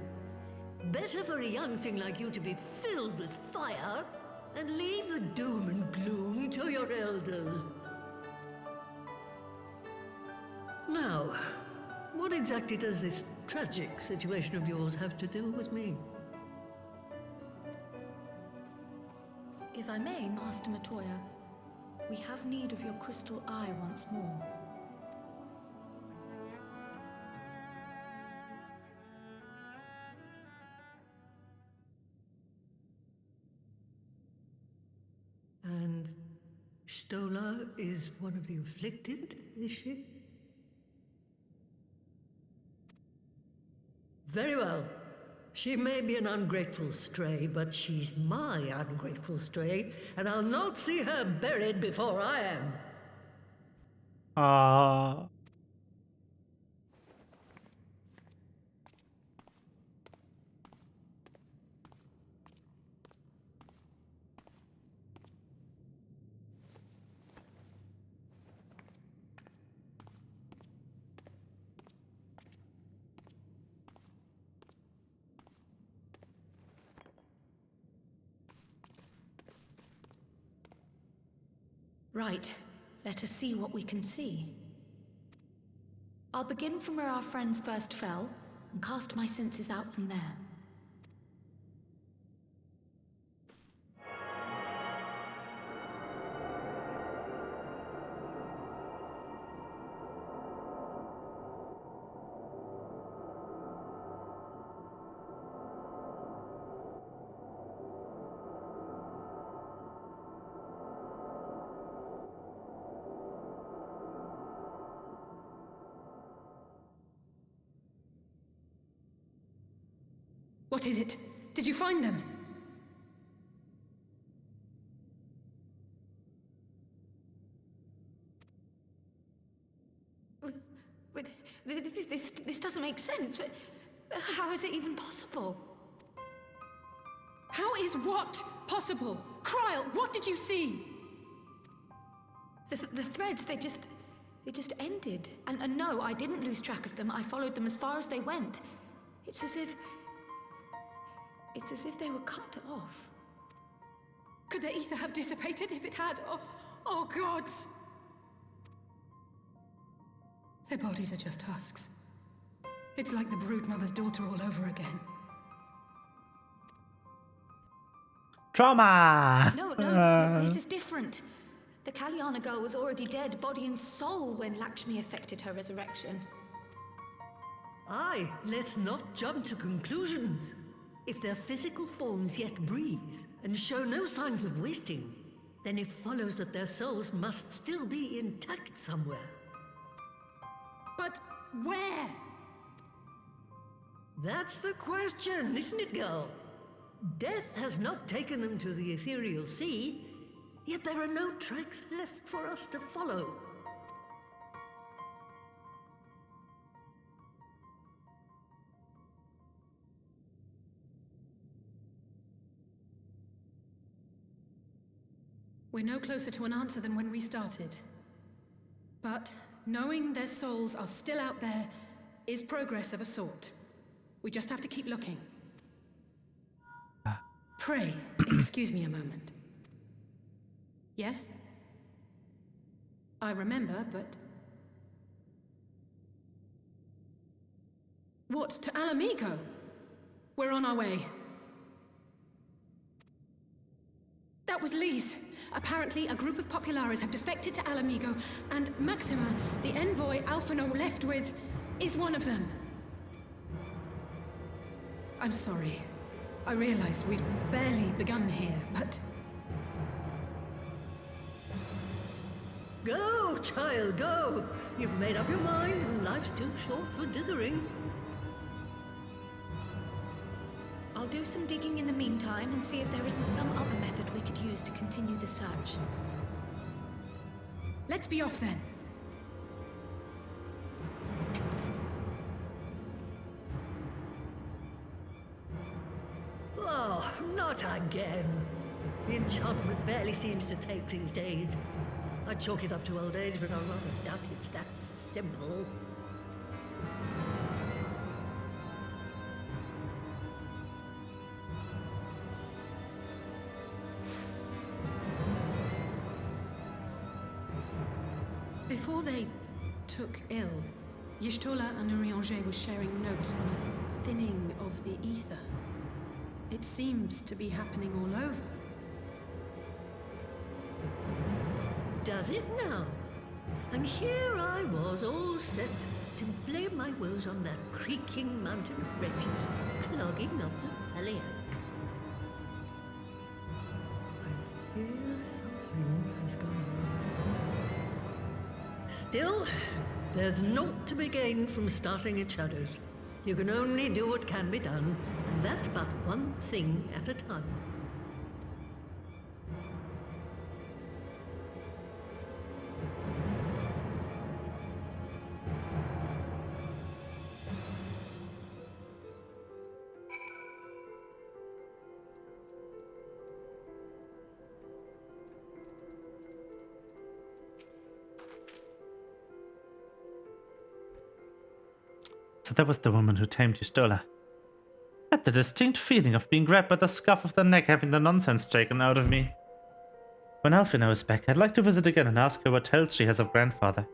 Better for a young thing like you to be filled with fire and leave the doom and gloom to your elders. Now, what exactly does this tragic situation of yours have to do with me? If I may, Master Montoya, we have need of your crystal eye once more. And Stoller is one of the afflicted, is she? Very well. She may be an ungrateful stray, but she's my ungrateful stray, and I'll not see her buried before I am. Right. Let us see what we can see. I'll begin from where our friends first fell, and cast my senses out from there. What is it? Did you find them? This doesn't make sense. How is it even possible? How is what possible? Kryl, what did you see? The threads, they just ended. And no, I didn't lose track of them. I followed them as far as they went. It's as if they were cut off. Could the ether have dissipated if it had? Oh gods! Their bodies are just husks. It's like the broodmother's daughter all over again. Trauma! No, this is different. The Kalyana girl was already dead, body and soul, when Lakshmi affected her resurrection. Aye, let's not jump to conclusions. If their physical forms yet breathe and show no signs of wasting, then it follows that their souls must still be intact somewhere. But where? That's the question, isn't it, girl? Death has not taken them to the ethereal sea, yet there are no tracks left for us to follow. We're no closer to an answer than when we started. But knowing their souls are still out there is progress of a sort. We just have to keep looking. Pray, excuse me a moment. Yes? I remember, but... What, to Alamigo? We're on our way. That was Lise. Apparently, a group of Populares have defected to Alamigo, and Maxima, the envoy Alphino left with, is one of them. I'm sorry. I realize we've barely begun here, but... Go, child, go! You've made up your mind, and life's too short for dithering. I'll do some digging in the meantime and see if there isn't some other method we could use to continue the search. Let's be off then. Oh, not again. The enchantment barely seems to take these days. I chalk it up to old age, but I rather doubt it's that simple. Before they took ill, Y'shtola and Urianger were sharing notes on a thinning of the ether. It seems to be happening all over. Does it now? And here I was all set to blame my woes on that creaking mountain of refuse clogging up the Thaliac. I fear something has gone on. Still, there's naught to be gained from starting at shadows. You can only do what can be done, and that but one thing at a time. So that was the woman who tamed Y'shtola. I had the distinct feeling of being grabbed by the scuff of the neck, having the nonsense taken out of me. When Alphino is back, I'd like to visit again and ask her what tales she has of grandfather.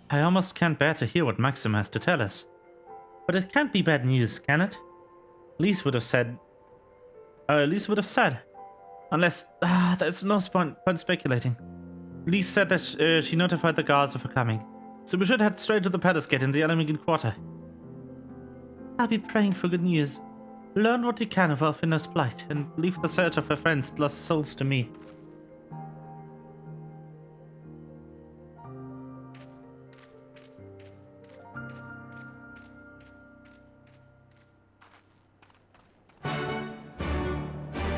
I almost can't bear to hear what Maxima has to tell us. But it can't be bad news, can it? Lise would have said... Unless... there's no point speculating. Lise said that she notified the guards of her coming. So we should head straight to the palace gate in the Alamigan quarter. I'll be praying for good news. Learn what you can of Alphino's plight, and leave the search of her friends' lost souls to me.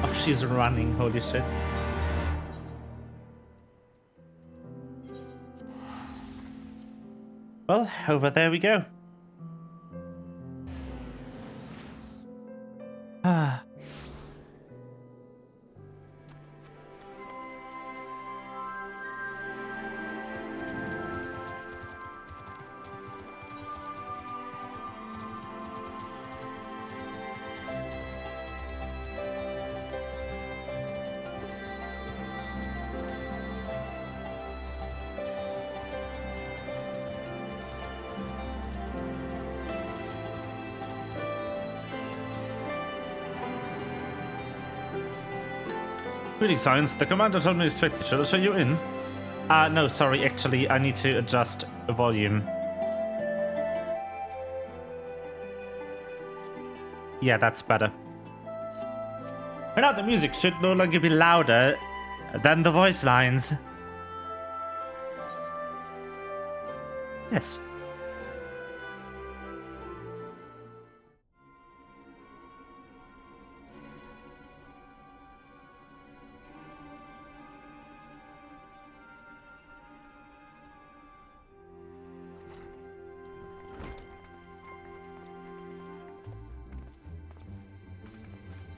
Oh, she's running, holy shit. Well, over there we go. Ah. Greetings, Science. The commander told me to expect you. Should I show you in? No, sorry. Actually, I need to adjust the volume. Yeah, that's better. And now the music should no longer be louder than the voice lines. Yes.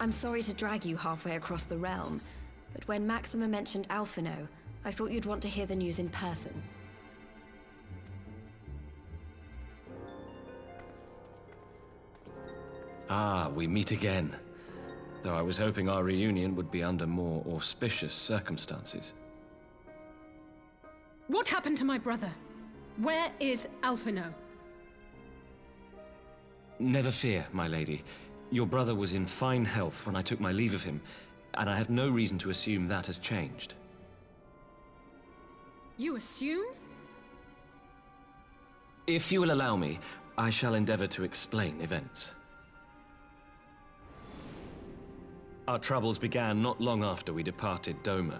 I'm sorry to drag you halfway across the realm, but when Maxima mentioned Alphino, I thought you'd want to hear the news in person. Ah, we meet again. Though I was hoping our reunion would be under more auspicious circumstances. What happened to my brother? Where is Alphino? Never fear, my lady. Your brother was in fine health when I took my leave of him, and I have no reason to assume that has changed. You assume? If you will allow me, I shall endeavor to explain events. Our troubles began not long after we departed Doma.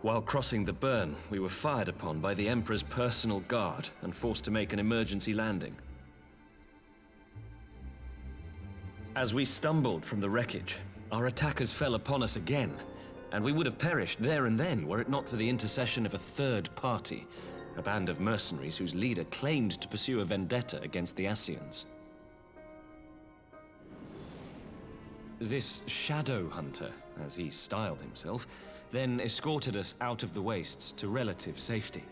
While crossing the burn, we were fired upon by the Emperor's personal guard and forced to make an emergency landing. As we stumbled from the wreckage, our attackers fell upon us again, and we would have perished there and then were it not for the intercession of a third party, a band of mercenaries whose leader claimed to pursue a vendetta against the Ascians. This Shadow Hunter, as he styled himself, then escorted us out of the wastes to relative safety.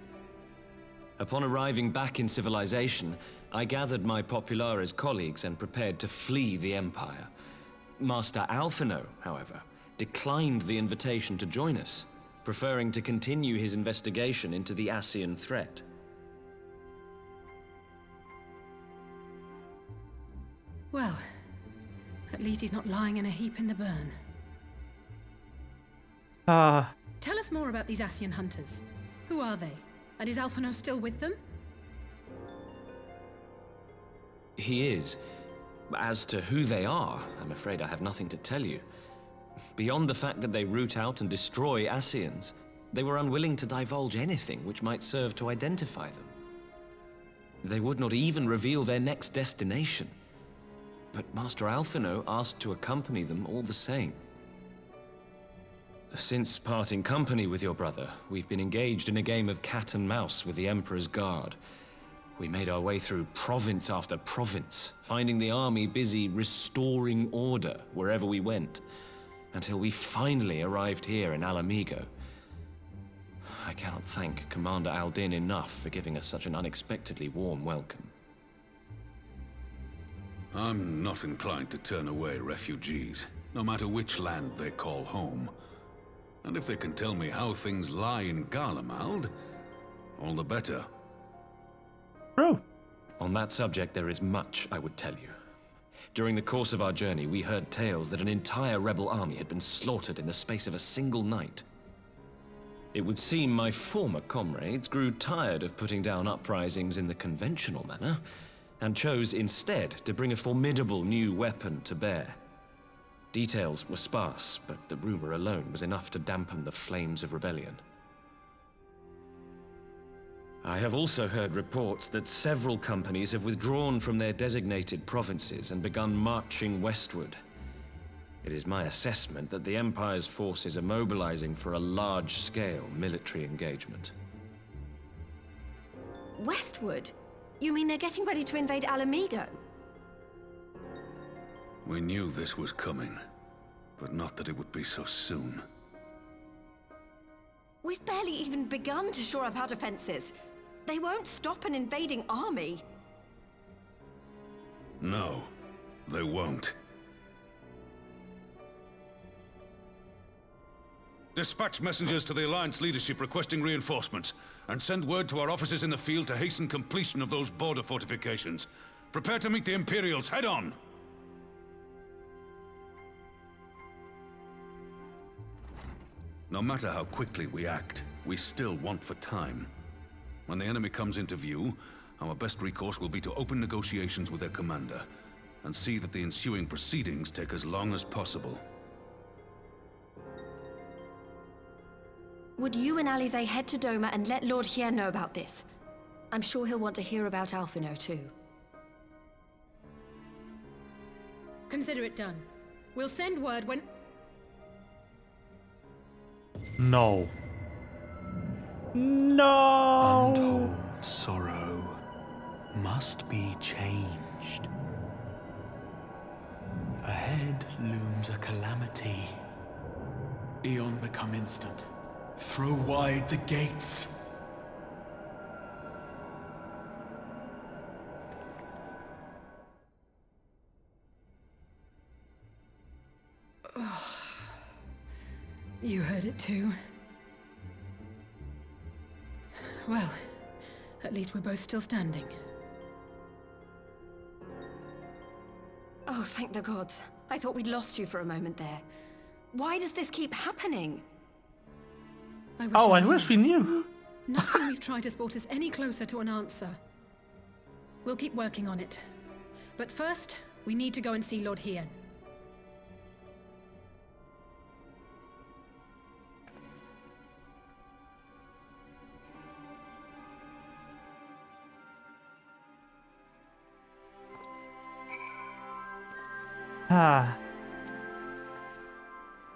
Upon arriving back in civilization, I gathered my Populares colleagues and prepared to flee the Empire. Master Alphino, however, declined the invitation to join us, preferring to continue his investigation into the Ascian threat. Well, at least he's not lying in a heap in the burn. Tell us more about these Ascian hunters. Who are they? And is Alphino still with them? He is. As to who they are, I'm afraid I have nothing to tell you. Beyond the fact that they root out and destroy Ascians, they were unwilling to divulge anything which might serve to identify them. They would not even reveal their next destination. But Master Alphino asked to accompany them all the same. Since parting company with your brother, we've been engaged in a game of cat and mouse with the Emperor's guard. We made our way through province after province, finding the army busy restoring order wherever we went, until we finally arrived here in Alamigo. I cannot thank Commander Aldin enough for giving us such an unexpectedly warm welcome. I'm not inclined to turn away refugees, no matter which land they call home. And if they can tell me how things lie in Garlemald, all the better. True. On that subject, there is much I would tell you. During the course of our journey, we heard tales that an entire rebel army had been slaughtered in the space of a single night. It would seem my former comrades grew tired of putting down uprisings in the conventional manner, and chose instead to bring a formidable new weapon to bear. Details were sparse, but the rumor alone was enough to dampen the flames of rebellion. I have also heard reports that several companies have withdrawn from their designated provinces and begun marching westward. It is my assessment that the Empire's forces are mobilizing for a large-scale military engagement. Westward? You mean they're getting ready to invade Alamigo? We knew this was coming, but not that it would be so soon. We've barely even begun to shore up our defenses. They won't stop an invading army. No, they won't. Dispatch messengers to the Alliance leadership requesting reinforcements, and send word to our officers in the field to hasten completion of those border fortifications. Prepare to meet the Imperials head on! No matter how quickly we act, we still want for time. When the enemy comes into view, our best recourse will be to open negotiations with their commander, and see that the ensuing proceedings take as long as possible. Would you and Alize head to Doma and let Lord Hier know about this? I'm sure he'll want to hear about Alphino too. Consider it done. We'll send word when... No. No! Untold sorrow must be changed. Ahead looms a calamity. Eon become instant. Throw wide the gates. You heard it too. Well, at least we're both still standing. Oh, thank the gods. I thought we'd lost you for a moment there. Why does this keep happening? I wish we knew. Nothing we've tried has brought us any closer to an answer. We'll keep working on it. But first, we need to go and see Lord Hien.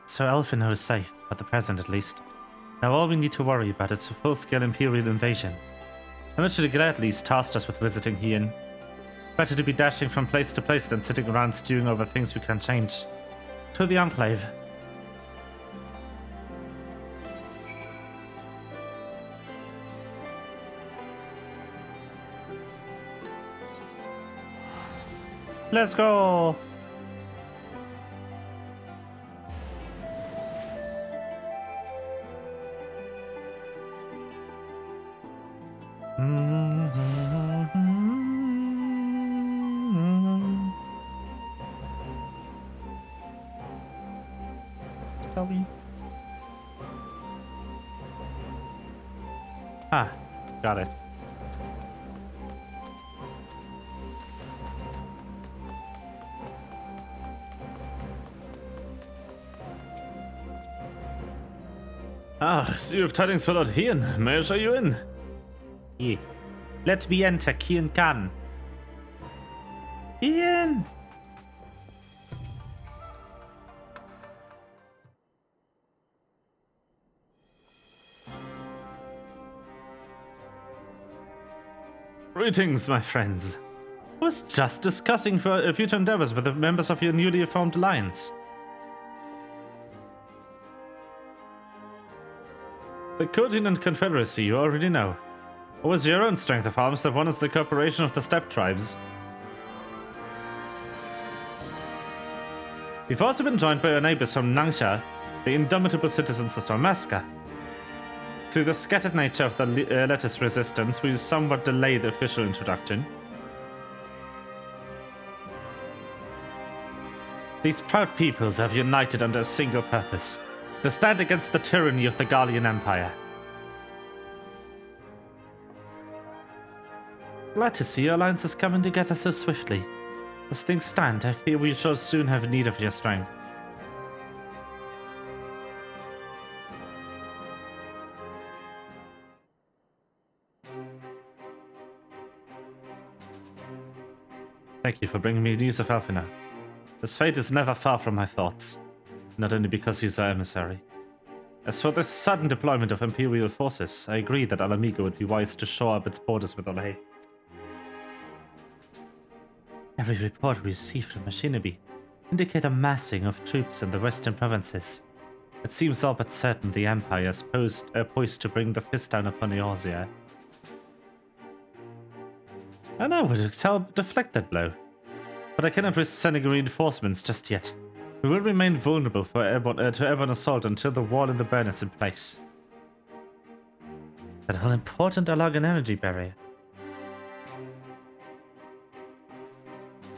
So Elfino is safe, at the present at least. Now all we need to worry about is a full-scale Imperial invasion. How much did at least tasked us with visiting Hien? Better to be dashing from place to place than sitting around stewing over things we can't change. To the Enclave. Let's go! Got it. So you have tidings for Lord Hien. May I show you in? Yes. Let me enter, Hien Khan. Hien! Greetings, my friends. I was just discussing future endeavors with the members of your newly formed alliance. The Continent Confederacy you already know. It was your own strength of arms that won us the cooperation of the Steppe tribes. We've also been joined by our neighbors from Nangsha, the indomitable citizens of Damaska. Through the scattered nature of the lettuce resistance, we somewhat delay the official introduction. These proud peoples have united under a single purpose, to stand against the tyranny of the Gallian Empire. Glad to see your alliance is coming together so swiftly. As things stand, I fear we shall soon have need of your strength. Thank you for bringing me news of Alfina. His fate is never far from my thoughts, not only because he's our emissary. As for this sudden deployment of Imperial forces, I agree that Alamigo would be wise to shore up its borders with all haste. Every report we receive from Machinabe indicate a massing of troops in the western provinces. It seems all but certain the Empire is poised to bring the fist down upon Eorzea. And I would help deflect that blow. But I cannot risk sending reinforcements just yet. We will remain vulnerable to airborne assault until the wall in the burn is in place. That all-important Alagan energy barrier.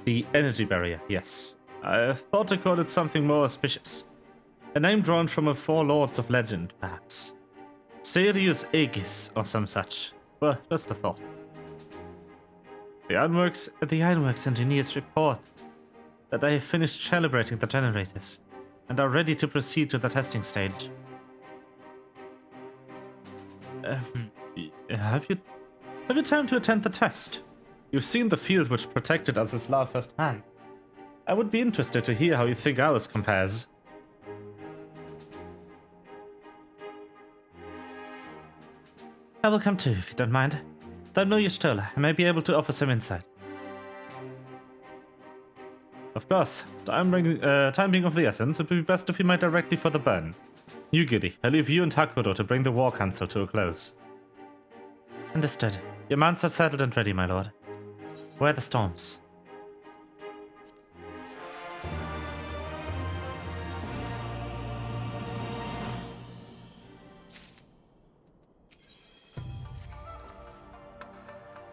The energy barrier, yes. I thought to call it something more auspicious. A name drawn from a four lords of legend, perhaps. Sirius Aegis or some such. Well, just a thought. The Ironworks engineers report that they have finished calibrating the generators and are ready to proceed to the testing stage. Have you time to attend the test? You've seen the field which protected us as Lao firsthand. I would be interested to hear how you think ours compares. I will come too, if you don't mind. Though no Y'shtola, I may be able to offer some insight. Of course. Time being of the essence, it would be best if we might directly for the burn. You, Giddy. I leave you and Takuro to bring the war council to a close. Understood. Your mounts are settled and ready, my lord. Where are the storms?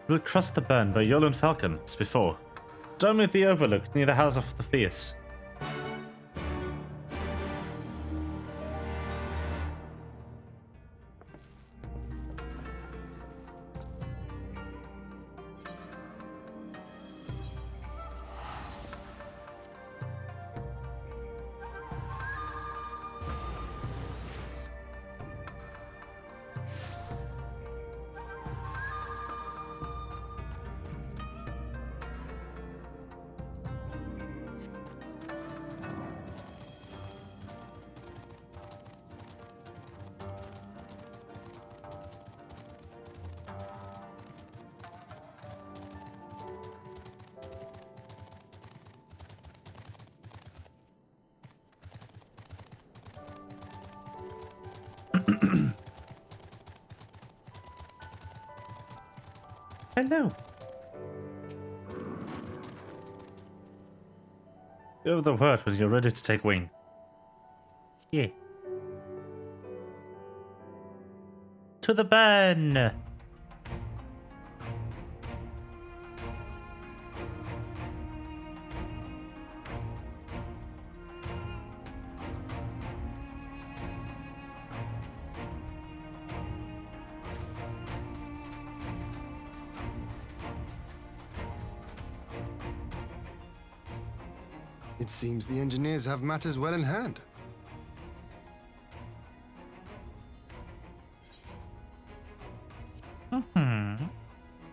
We'll cross the burn by Yolan Falcon, as before. Join me at the Overlook near the House of the Theus. Hello. Give the word when you're ready to take wing. Yeah. To the burn! It seems the engineers have matters well in hand.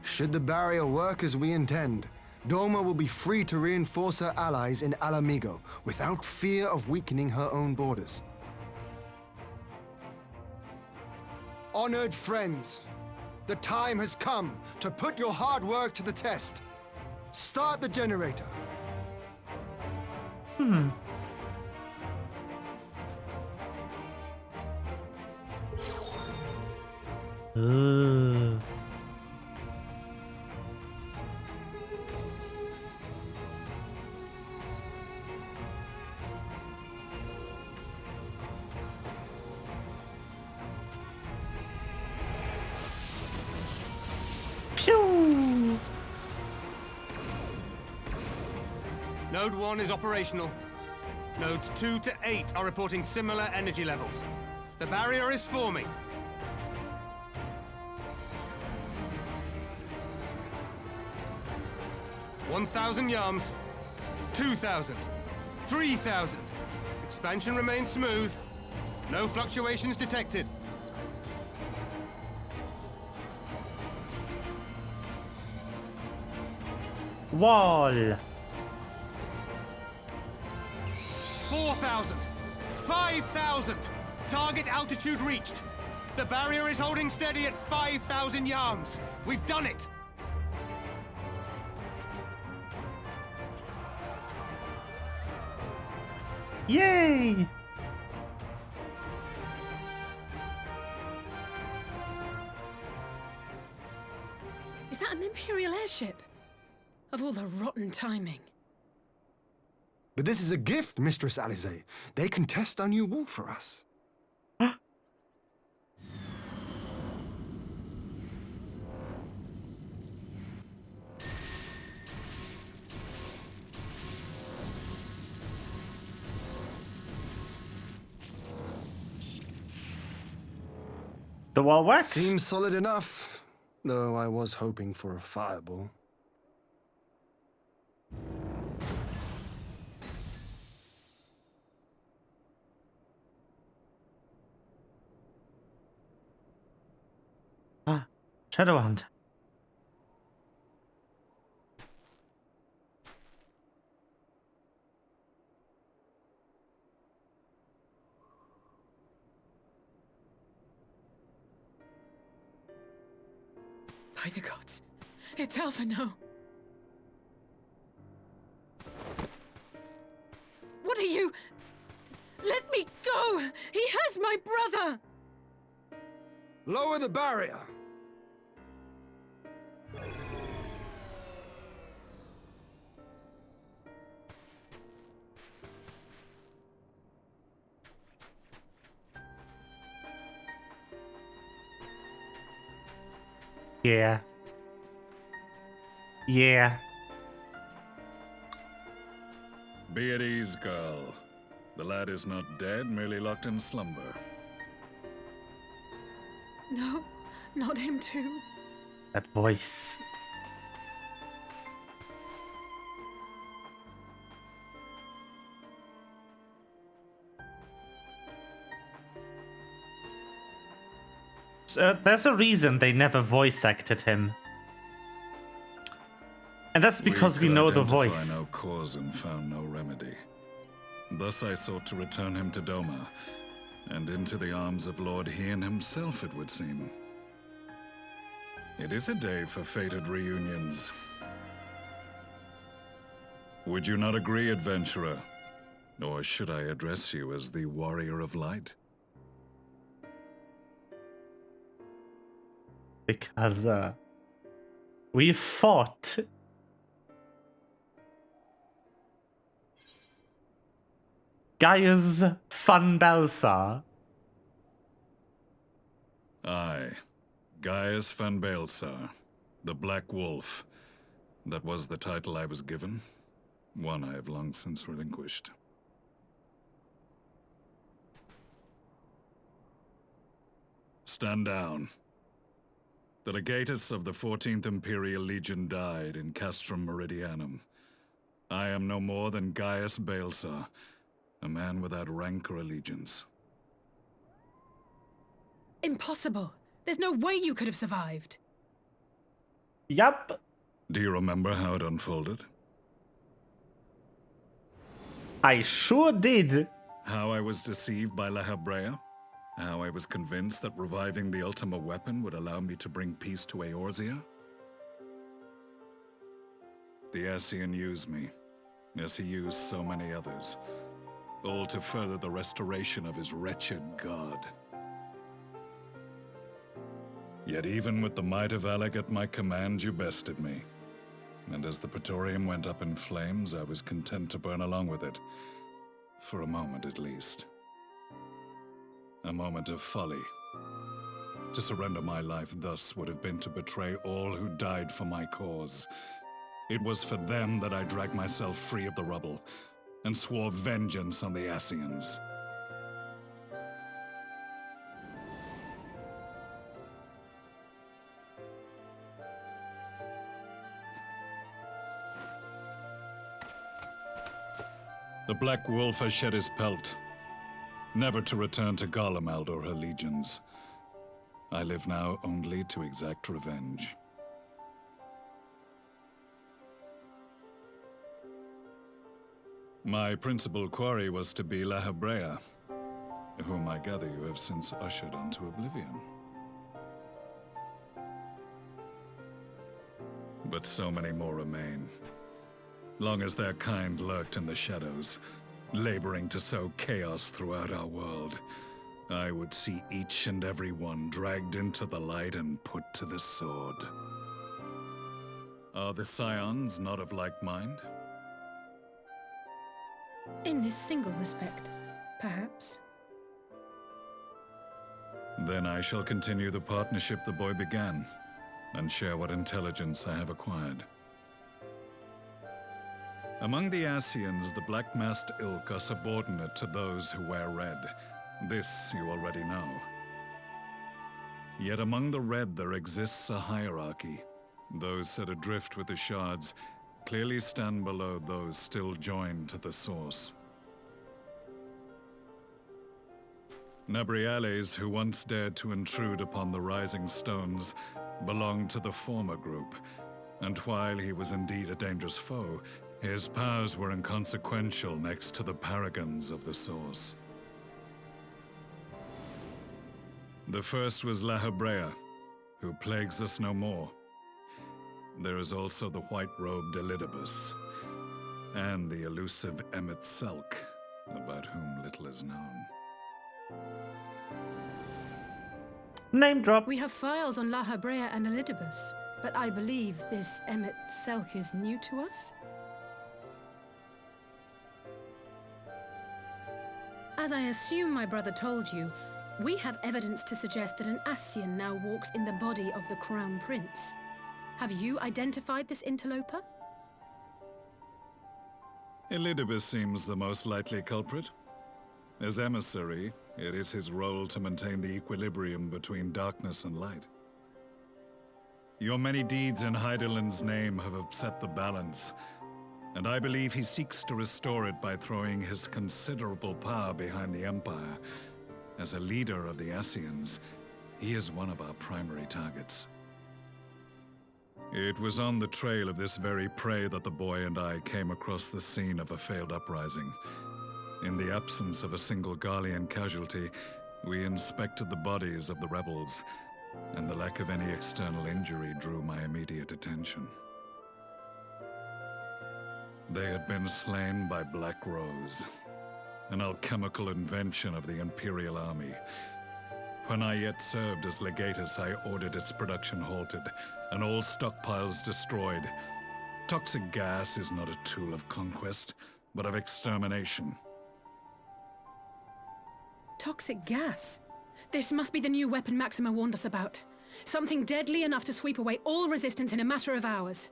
Should the barrier work as we intend, Doma will be free to reinforce her allies in Alamigo without fear of weakening her own borders. Honored friends, the time has come to put your hard work to the test. Start the generator. Ooh. Pew! Node 1 is operational. Nodes 2 to 8 are reporting similar energy levels. The barrier is forming. $1,000 yards, 2,000, 3,000. Expansion remains smooth. No fluctuations detected. Wall! 4,000, 5,000. Target altitude reached. The barrier is holding steady at 5,000 yards. We've done it. Yay! Is that an Imperial airship? Of all the rotten timing. But this is a gift, Mistress Alize. They can test our new wool for us. The wall works? Seems solid enough, though I was hoping for a fireball. Ah, Shadowhound. By the gods, it's Alphino. He has my brother! Lower the barrier! Yeah. Yeah. Be at ease, girl. The lad is not dead, merely locked in slumber. No, not him too. That voice. There's a reason they never voice acted him. And that's because we know the voice. No cause and found no remedy. Thus I sought to return him to Doma, and into the arms of Lord Hien himself, it would seem. It is a day for fated reunions. Would you not agree, adventurer? Or should I address you as the Warrior of Light? Because, we fought. Gaius van Balsar. Aye. Gaius van Balsar, the Black Wolf. That was the title I was given. One I have long since relinquished. Stand down. The legatus of the 14th Imperial Legion died in Castrum Meridianum. I am no more than Gaius Balsar, a man without rank or allegiance. Impossible. There's no way you could have survived. Yup. Do you remember how it unfolded? I sure did. How I was deceived by La Habrea? How I was convinced that reviving the Ultima weapon would allow me to bring peace to Eorzea? The Ascian used me, as he used so many others, all to further the restoration of his wretched god. Yet even with the might of Alec at my command, you bested me. And as the Praetorium went up in flames, I was content to burn along with it. For a moment at least. A moment of folly. To surrender my life thus would have been to betray all who died for my cause. It was for them that I dragged myself free of the rubble, and swore vengeance on the Ascians. The Black Wolf has shed his pelt, never to return to Garlemald or her legions. I live now only to exact revenge. My principal quarry was to be La Habrea, whom I gather you have since ushered onto oblivion. But so many more remain. Long as their kind lurked in the shadows, laboring to sow chaos throughout our world, I would see each and every one dragged into the light and put to the sword. Are the Scions not of like mind? In this single respect, perhaps. Then I shall continue the partnership the boy began, and share what intelligence I have acquired. Among the Ascians, the Black-Masked Ilk are subordinate to those who wear red. This you already know. Yet among the Red there exists a hierarchy. Those set adrift with the shards clearly stand below those still joined to the source. Nabriales, who once dared to intrude upon the Rising Stones, belonged to the former group, and while he was indeed a dangerous foe, his powers were inconsequential next to the paragons of the Source. The first was La Habrea, who plagues us no more. There is also the white-robed Elidibus, and the elusive Emmet Selk, about whom little is known. Name drop. We have files on La Habrea and Elidibus, but I believe this Emmet Selk is new to us? As I assume my brother told you, we have evidence to suggest that an Ascian now walks in the body of the Crown Prince. Have you identified this interloper? Elidibus seems the most likely culprit. As emissary, it is his role to maintain the equilibrium between darkness and light. Your many deeds in Hydaelyn's name have upset the balance, and I believe he seeks to restore it by throwing his considerable power behind the Empire. As a leader of the Ascians, he is one of our primary targets. It was on the trail of this very prey that the boy and I came across the scene of a failed uprising. In the absence of a single Garlean casualty, we inspected the bodies of the rebels, and the lack of any external injury drew my immediate attention. They had been slain by Black Rose, an alchemical invention of the Imperial Army. When I yet served as legatus, I ordered its production halted, and all stockpiles destroyed. Toxic gas is not a tool of conquest, but of extermination. Toxic gas? This must be the new weapon Maxima warned us about. Something deadly enough to sweep away all resistance in a matter of hours.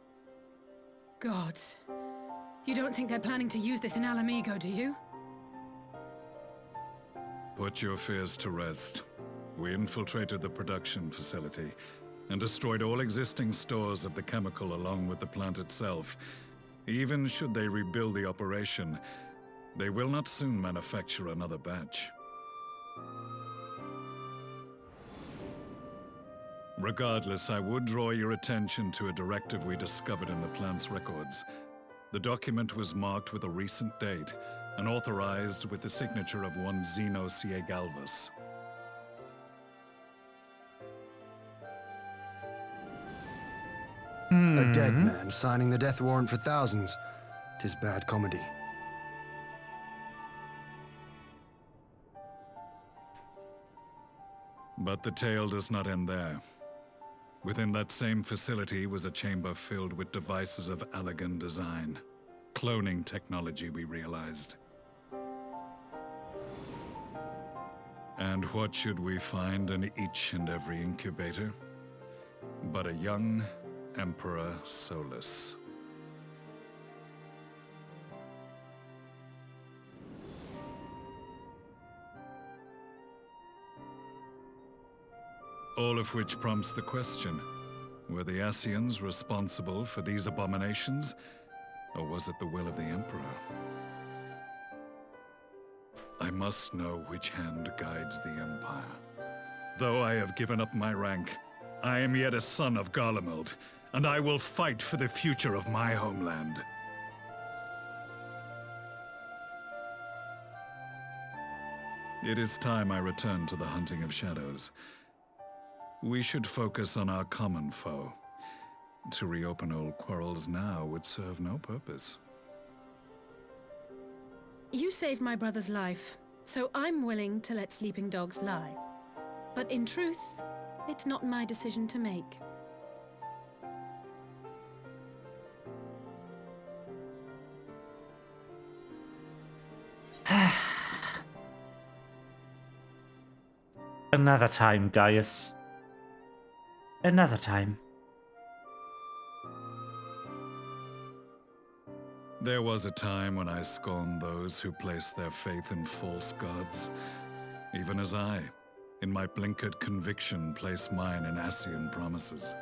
Gods. You don't think they're planning to use this in Alamigo, do you? Put your fears to rest. We infiltrated the production facility and destroyed all existing stores of the chemical along with the plant itself. Even should they rebuild the operation, they will not soon manufacture another batch. Regardless, I would draw your attention to a directive we discovered in the plant's records. The document was marked with a recent date and authorized with the signature of one Zeno Ciegalvas. A dead man signing the death warrant for thousands. 'Tis bad comedy. But the tale does not end there. Within that same facility was a chamber filled with devices of elegant design. Cloning technology, we realized. And what should we find in each and every incubator? But a young Emperor Solus. All of which prompts the question, were the Ascians responsible for these abominations, or was it the will of the Emperor? I must know which hand guides the Empire. Though I have given up my rank, I am yet a son of Garlemald, and I will fight for the future of my homeland. It is time I return to the hunting of shadows. We should focus on our common foe. To reopen old quarrels now would serve no purpose. You saved my brother's life, so I'm willing to let sleeping dogs lie. But in truth, it's not my decision to make. Another time, Gaius. Another time. There was a time when I scorned those who placed their faith in false gods, even as I, in my blinkered conviction, place mine in Ascian promises.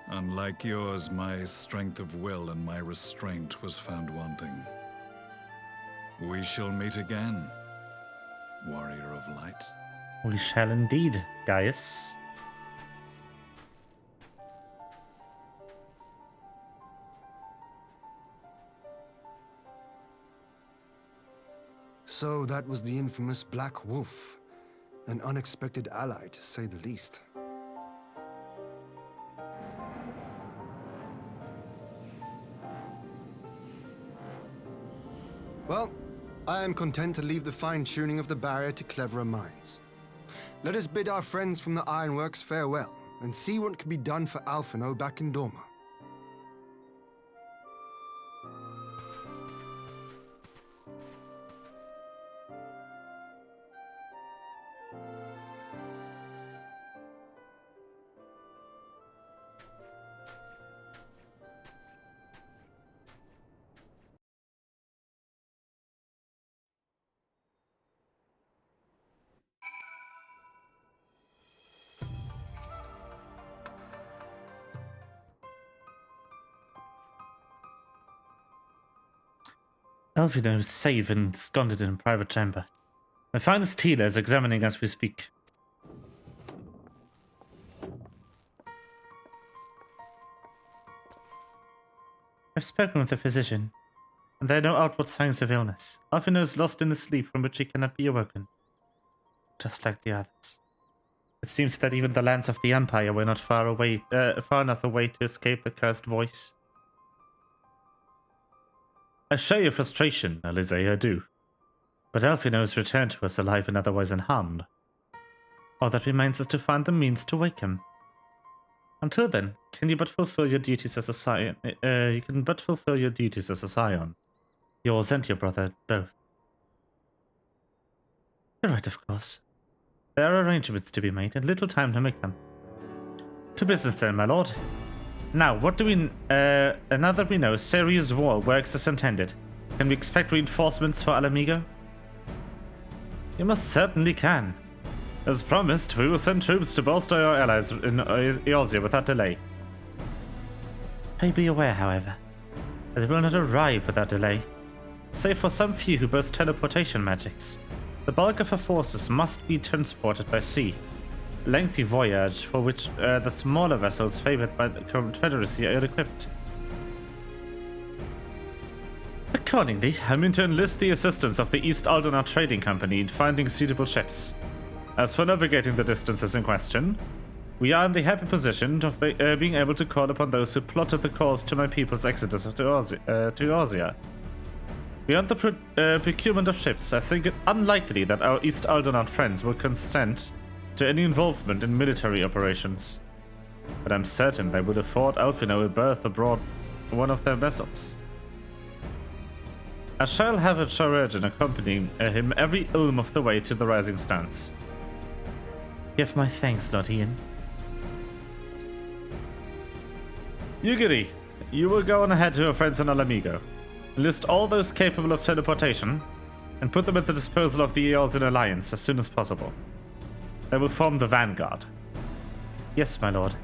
Unlike yours, my strength of will and my restraint was found wanting. We shall meet again, warrior of light. We shall indeed, Gaius. So that was the infamous Black Wolf. An unexpected ally, to say the least. Well, I am content to leave the fine-tuning of the barrier to cleverer minds. Let us bid our friends from the Ironworks farewell, and see what can be done for Alphino back in Dorma. Alphino is safe and ensconced in a private chamber. My finest healer is examining as we speak. I've spoken with the physician, and there are no outward signs of illness. Alphino is lost in a sleep from which he cannot be awoken, just like the others. It seems that even the lands of the Empire were not far enough away to escape the cursed voice. I share your frustration, Alizé, I do. But Alphino has returned to us alive and otherwise unharmed. All that remains is to find the means to wake him. Until then, can you but fulfill your duties as a scion? You can but fulfill your duties as a scion. Yours and your brother both. You're right, of course. There are arrangements to be made, and little time to make them. To business then, my lord. Now, what do we... now that we know Serious war works as intended, can we expect reinforcements for Alamigo? You most certainly can. As promised, we will send troops to bolster our allies in Eorzea without delay. Pray be aware, however, that they will not arrive without delay. Save for some few who boast teleportation magics, the bulk of our forces must be transported by sea. A lengthy voyage for which the smaller vessels favored by the Confederacy are equipped. Accordingly, I mean to enlist the assistance of the East Aldona Trading Company in finding suitable ships. As for navigating the distances in question, we are in the happy position of being able to call upon those who plotted the cause to my people's exodus to Eorzea. Beyond the procurement of ships, I think it unlikely that our East Aldonat friends will consent to any involvement in military operations. But I'm certain they would afford Alphino a berth aboard one of their vessels. I shall have a chirurgeon accompanying him every ilm of the way to the rising stance. Give my thanks, Lord Ian. Yugiri, you will go on ahead to your friends in Alamigo. Enlist all those capable of teleportation, and put them at the disposal of the Eorzean Alliance as soon as possible. They will form the vanguard. Yes, my lord.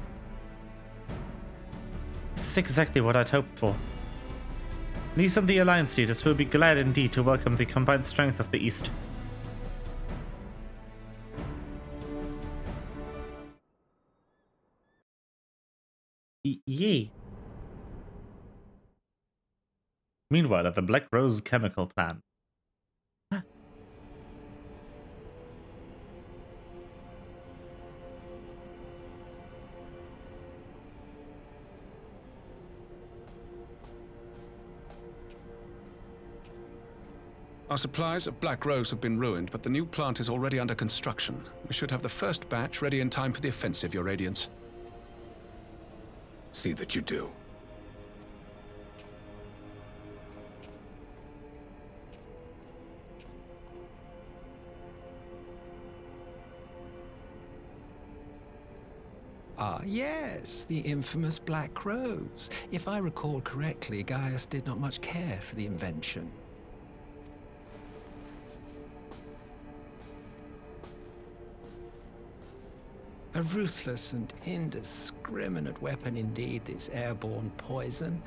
This is exactly what I'd hoped for. These and the Alliance leaders will be glad indeed to welcome the combined strength of the East. Yee. Meanwhile, at the Black Rose chemical plant. Our supplies of Black Rose have been ruined, but the new plant is already under construction. We should have the first batch ready in time for the offensive, Your Radiance. See that you do. Ah, yes, the infamous Black Rose. If I recall correctly, Gaius did not much care for the invention. A ruthless and indiscriminate weapon indeed, this airborne poison.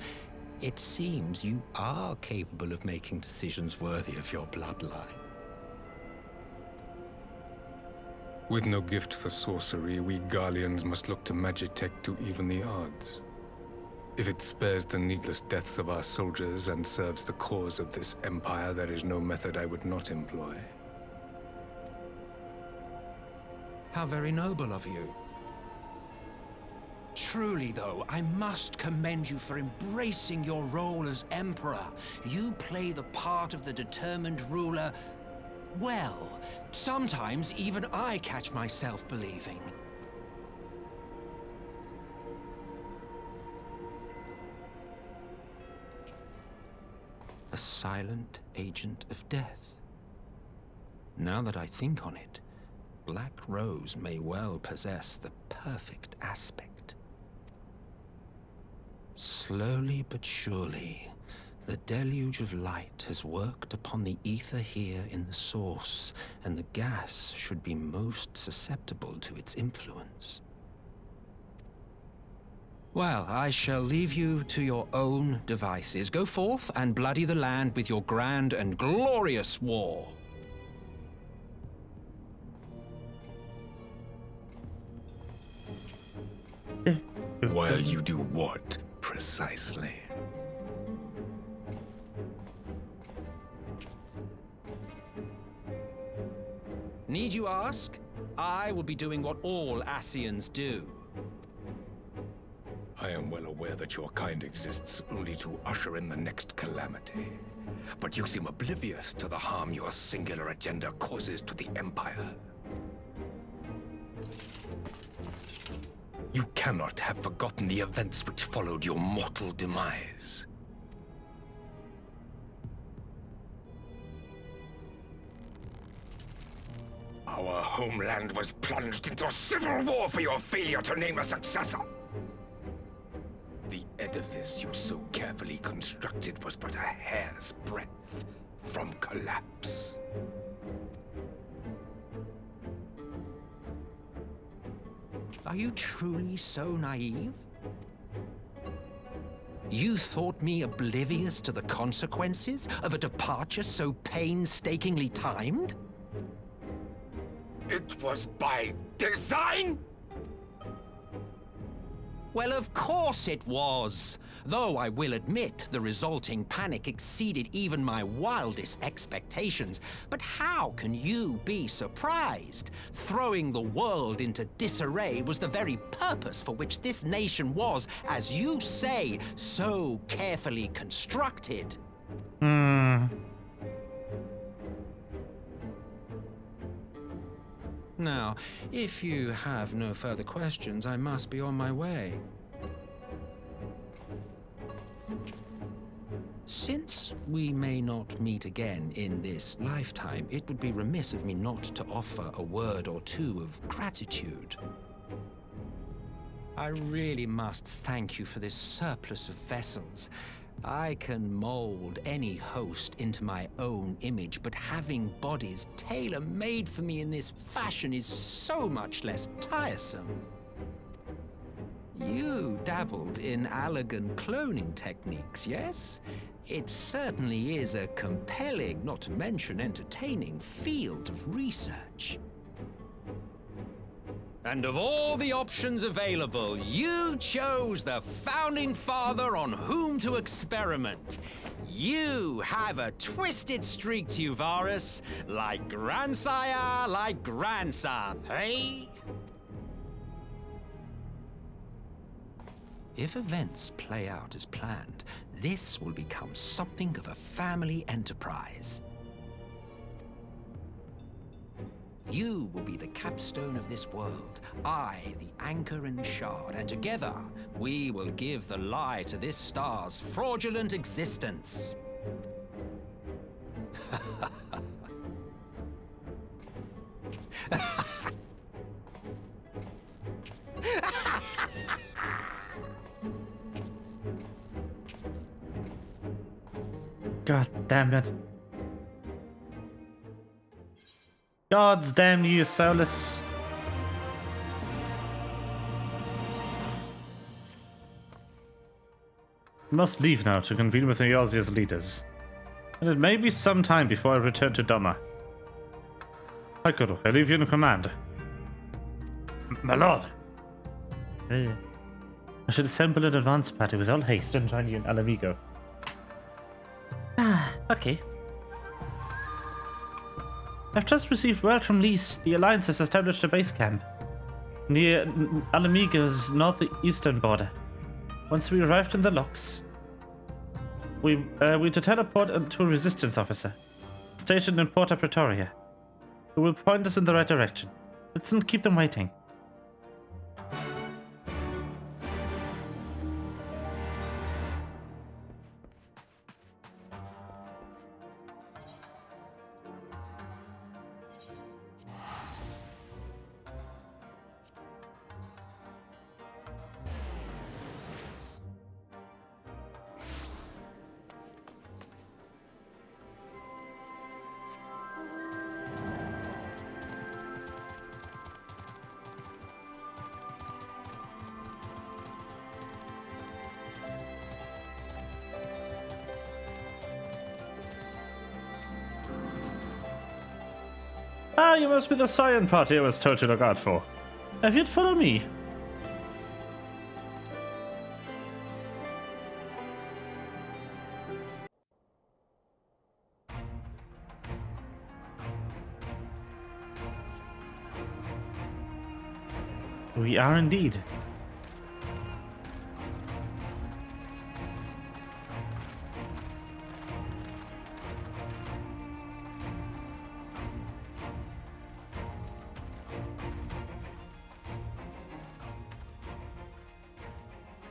It seems you are capable of making decisions worthy of your bloodline. With no gift for sorcery, we Garleans must look to Magitech to even the odds. If it spares the needless deaths of our soldiers and serves the cause of this empire, there is no method I would not employ. How very noble of you. Truly, though, I must commend you for embracing your role as Emperor. You play the part of the determined ruler Well, sometimes even I catch myself believing. A silent agent of death. Now that I think on it, Black Rose may well possess the perfect aspect. Slowly but surely, the deluge of light has worked upon the ether here in the source, and the gas should be most susceptible to its influence. Well, I shall leave you to your own devices. Go forth and bloody the land with your grand and glorious war. While you do what, precisely? Need you ask? I will be doing what all Ascians do. I am well aware that your kind exists only to usher in the next calamity. But you seem oblivious to the harm your singular agenda causes to the Empire. You cannot have forgotten the events which followed your mortal demise. Our homeland was plunged into civil war for your failure to name a successor. The edifice you so carefully constructed was but a hair's breadth from collapse. Are you truly so naive? You thought me oblivious to the consequences of a departure so painstakingly timed? It was by design? Well, of course it was. Though I will admit the resulting panic exceeded even my wildest expectations. But how can you be surprised? Throwing the world into disarray was the very purpose for which this nation was, as you say, so carefully constructed. Now, if you have no further questions, I must be on my way. Since we may not meet again in this lifetime, it would be remiss of me not to offer a word or two of gratitude. I really must thank you for this surplus of vessels. I can mold any host into my own image, but having bodies tailor-made for me in this fashion is so much less tiresome. You dabbled in Allagan cloning techniques, yes? It certainly is a compelling, not to mention entertaining, field of research. And of all the options available, you chose the Founding Father on whom to experiment. You have a twisted streak to you, Varus, like grandsire, like grandson, hey? If events play out as planned, this will become something of a family enterprise. You will be the capstone of this world, I the anchor and shard, and together we will give the lie to this star's fraudulent existence. God damn it. Gods damn you, Solus. I must leave now to convene with Eosia's leaders. And it may be some time before I return to Doma. Hakuru, I leave you in command. My lord! I should assemble an advance party with all haste and join you in Alamigo. Okay. I've just received word from Lys. The Alliance has established a base camp near Alamigo's northeastern border. Once we arrived in the locks, we to teleport to a resistance officer stationed in Porta Pretoria. who will point us in the right direction. Let's not keep them waiting. Ah, you must be the Scion party I was told to look out for. If you'd follow me. We are indeed.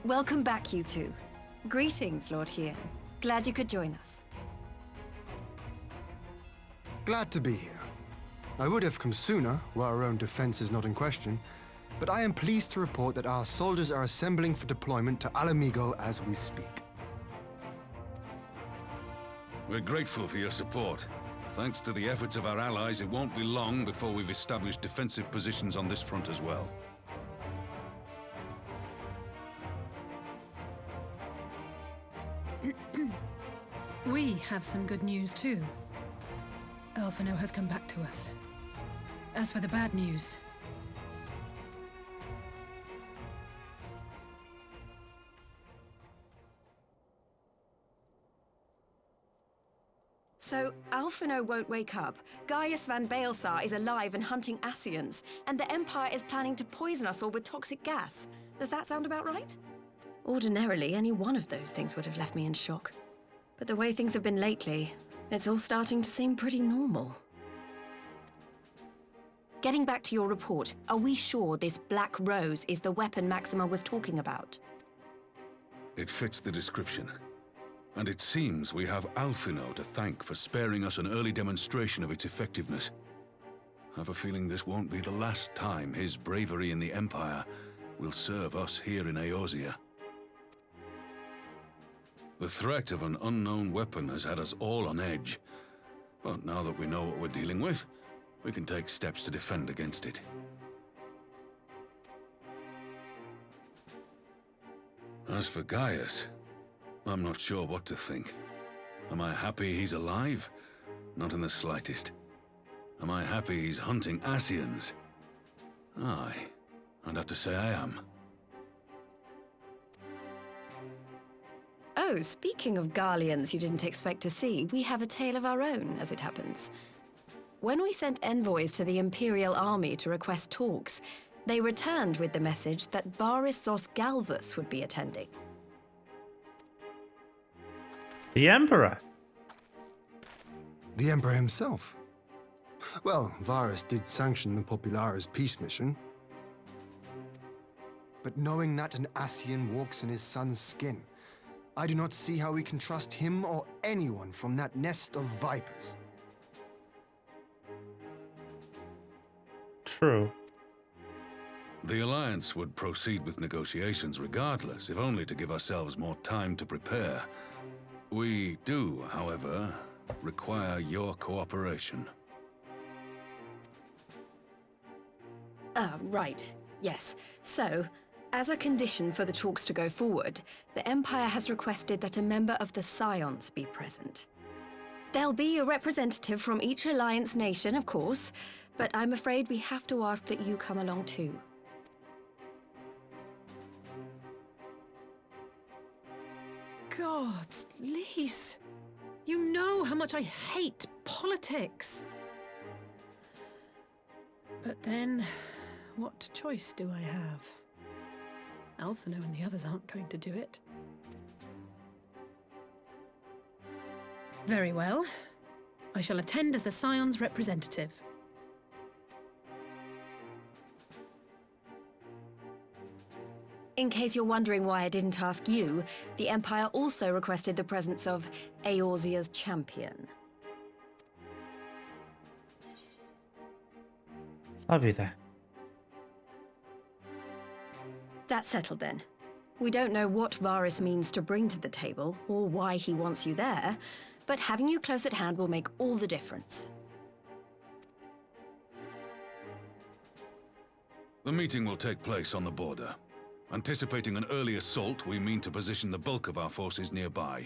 Welcome back, you two. Greetings, Lord Hien. Glad you could join us. Glad to be here. I would have come sooner, were our own defense is not in question, but I am pleased to report that our soldiers are assembling for deployment to Alamigo as we speak. We're grateful for your support. Thanks to the efforts of our allies, it won't be long before we've established defensive positions on this front as well. We have some good news too. Alphino has come back to us. As for the bad news... So, Alphino won't wake up, Gaius van Baelsar is alive and hunting Ascians, and the Empire is planning to poison us all with toxic gas. Does that sound about right? Ordinarily, any one of those things would have left me in shock. But the way things have been lately, it's all starting to seem pretty normal. Getting back to your report, are we sure this Black Rose is the weapon Maxima was talking about? It fits the description. And it seems we have Alphino to thank for sparing us an early demonstration of its effectiveness. I have a feeling this won't be the last time his bravery in the Empire will serve us here in Eorzea. The threat of an unknown weapon has had us all on edge. But now that we know what we're dealing with, we can take steps to defend against it. As for Gaius, I'm not sure what to think. Am I happy he's alive? Not in the slightest. Am I happy he's hunting Ascians? Aye, I'd have to say I am. Oh, speaking of Garleans you didn't expect to see, we have a tale of our own, as it happens. When we sent envoys to the Imperial Army to request talks, they returned with the message that Varissos Galvus would be attending. The Emperor? The Emperor himself. Well, Varus did sanction the Popularis peace mission. But knowing that an Ascian walks in his son's skin, I do not see how we can trust him or anyone from that nest of vipers. True. The Alliance would proceed with negotiations regardless, if only to give ourselves more time to prepare. We do, however, require your cooperation. Right. Yes. So, as a condition for the talks to go forward, the Empire has requested that a member of the Scions be present. There'll be a representative from each Alliance nation, of course, but I'm afraid we have to ask that you come along too. Gods, Lise, you know how much I hate politics. But then, what choice do I have? Alphino and the others aren't going to do it. Very well. I shall attend as the Scion's representative. In case you're wondering why I didn't ask you, the Empire also requested the presence of Eorzea's champion. I'll be there. That's settled then. We don't know what Varys means to bring to the table, or why he wants you there, but having you close at hand will make all the difference. The meeting will take place on the border. Anticipating an early assault, we mean to position the bulk of our forces nearby.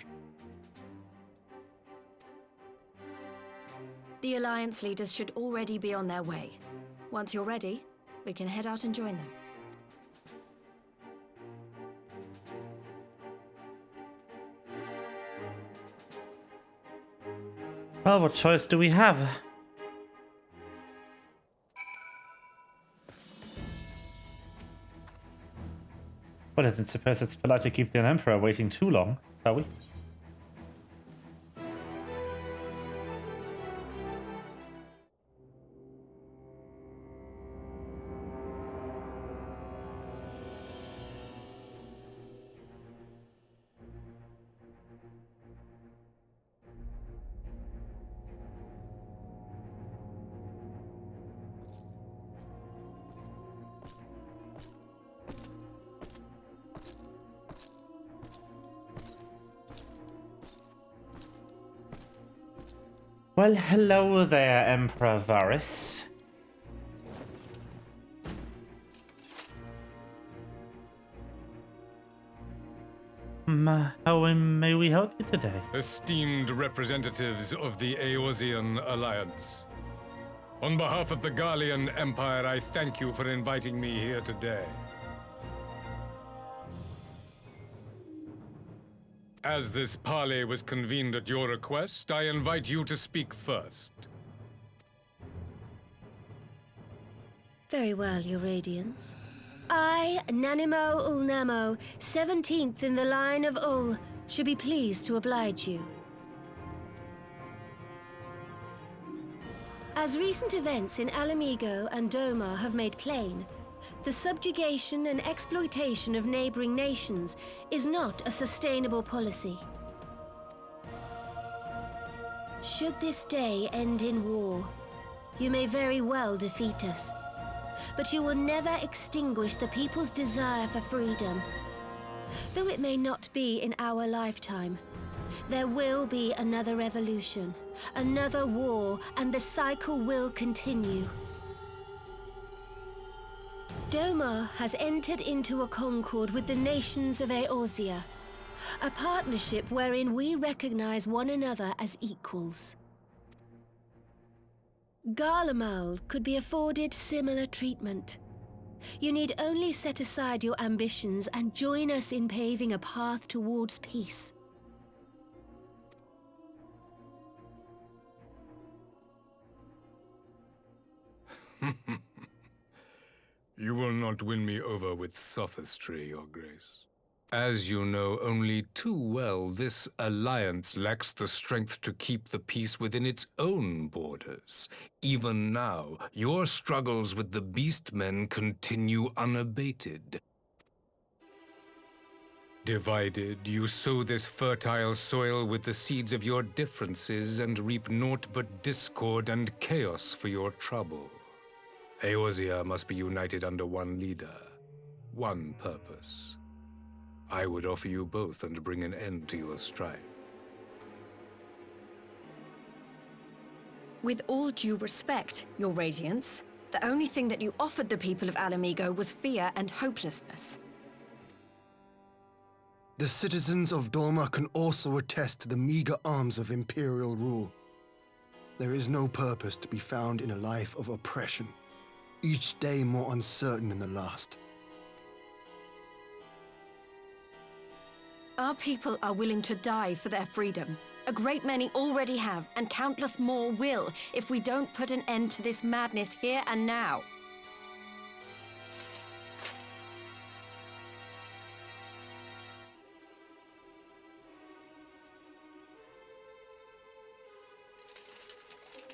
The Alliance leaders should already be on their way. Once you're ready, we can head out and join them. Well, what choice do we have? Well, I don't suppose it's polite to keep the Emperor waiting too long, shall we? Well, hello there, Emperor Varys. How may we help you today? Esteemed representatives of the Eorzean Alliance, on behalf of the Gallian Empire, I thank you for inviting me here today. As this parley was convened at your request, I invite you to speak first. Very well, Your Radiance. I, Nanimo Ulnamo, 17th in the line of Ul, should be pleased to oblige you. As recent events in Alamigo and Doma have made plain, the subjugation and exploitation of neighboring nations is not a sustainable policy. Should this day end in war, you may very well defeat us, but you will never extinguish the people's desire for freedom. Though it may not be in our lifetime, there will be another revolution, another war, and the cycle will continue. Doma has entered into a concord with the nations of Eorzea, a partnership wherein we recognize one another as equals. Garlemald could be afforded similar treatment. You need only set aside your ambitions and join us in paving a path towards peace. You will not win me over with sophistry, Your Grace. As you know only too well, this alliance lacks the strength to keep the peace within its own borders. Even now, your struggles with the Beastmen continue unabated. Divided, you sow this fertile soil with the seeds of your differences and reap naught but discord and chaos for your trouble. Eorzea must be united under one leader, one purpose. I would offer you both and bring an end to your strife. With all due respect, Your Radiance, the only thing that you offered the people of Alamigo was fear and hopelessness. The citizens of Doma can also attest to the meager arms of Imperial rule. There is no purpose to be found in a life of oppression, each day more uncertain than the last. Our people are willing to die for their freedom. A great many already have, and countless more will, if we don't put an end to this madness here and now.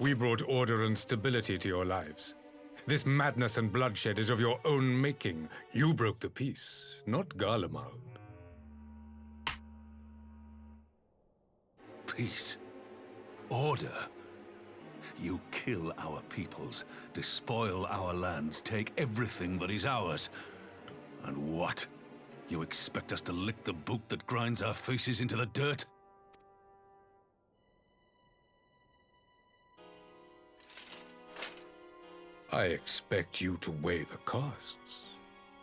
We brought order and stability to your lives. This madness and bloodshed is of your own making. You broke the peace, not Garlemald. Peace. Order. You kill our peoples, despoil our lands, take everything that is ours. And what? You expect us to lick the boot that grinds our faces into the dirt? I expect you to weigh the costs.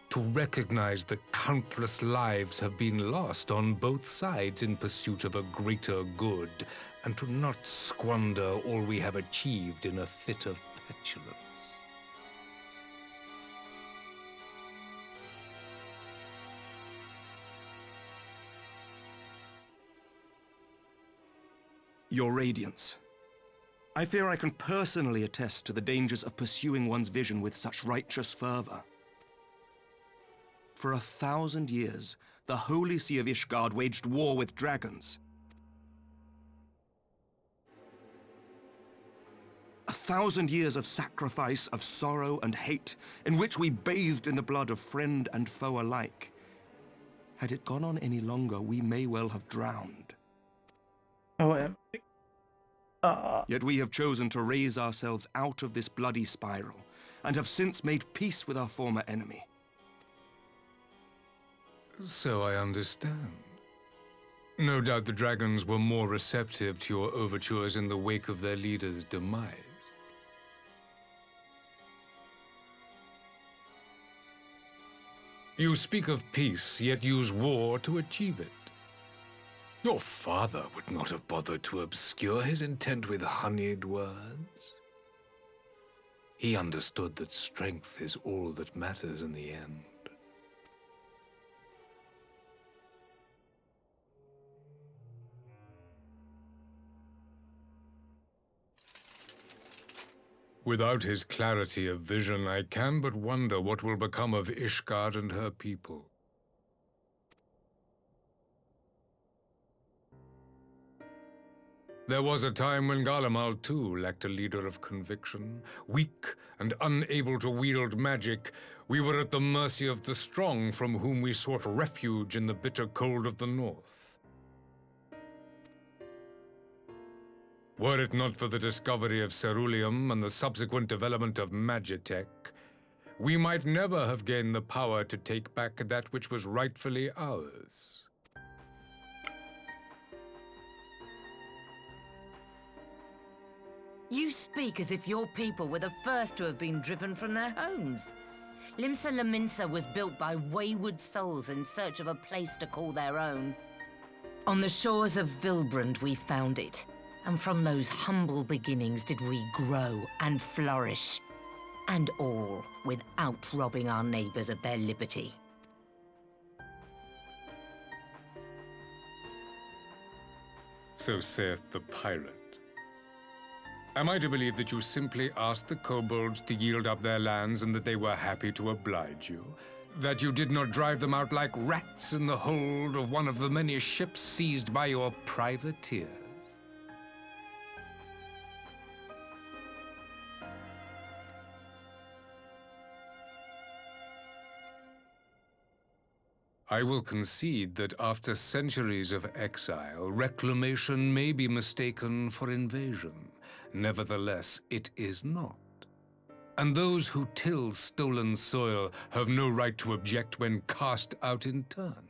To recognize that countless lives have been lost on both sides in pursuit of a greater good, and to not squander all we have achieved in a fit of petulance. Your Radiance. I fear I can personally attest to the dangers of pursuing one's vision with such righteous fervor. For 1,000 years, the Holy See of Ishgard waged war with dragons. 1,000 years of sacrifice, of sorrow and hate, in which we bathed in the blood of friend and foe alike. Had it gone on any longer, we may well have drowned. Yet we have chosen to raise ourselves out of this bloody spiral, and have since made peace with our former enemy. So I understand. No doubt the dragons were more receptive to your overtures in the wake of their leader's demise. You speak of peace, yet use war to achieve it. Your father would not have bothered to obscure his intent with honeyed words. He understood that strength is all that matters in the end. Without his clarity of vision, I can but wonder what will become of Ishgard and her people. There was a time when Garlemald, too, lacked a leader of conviction. Weak and unable to wield magic, we were at the mercy of the strong, from whom we sought refuge in the bitter cold of the north. Were it not for the discovery of ceruleum and the subsequent development of magitech, we might never have gained the power to take back that which was rightfully ours. You speak as if your people were the first to have been driven from their homes. Limsa Lominsa was built by wayward souls in search of a place to call their own. On the shores of Vilbrand we found it, and from those humble beginnings did we grow and flourish. And all without robbing our neighbors of their liberty. So saith the pirate. Am I to believe that you simply asked the kobolds to yield up their lands and that they were happy to oblige you? That you did not drive them out like rats in the hold of one of the many ships seized by your privateers? I will concede that after centuries of exile, reclamation may be mistaken for invasion. Nevertheless, it is not. And those who till stolen soil have no right to object when cast out in turn.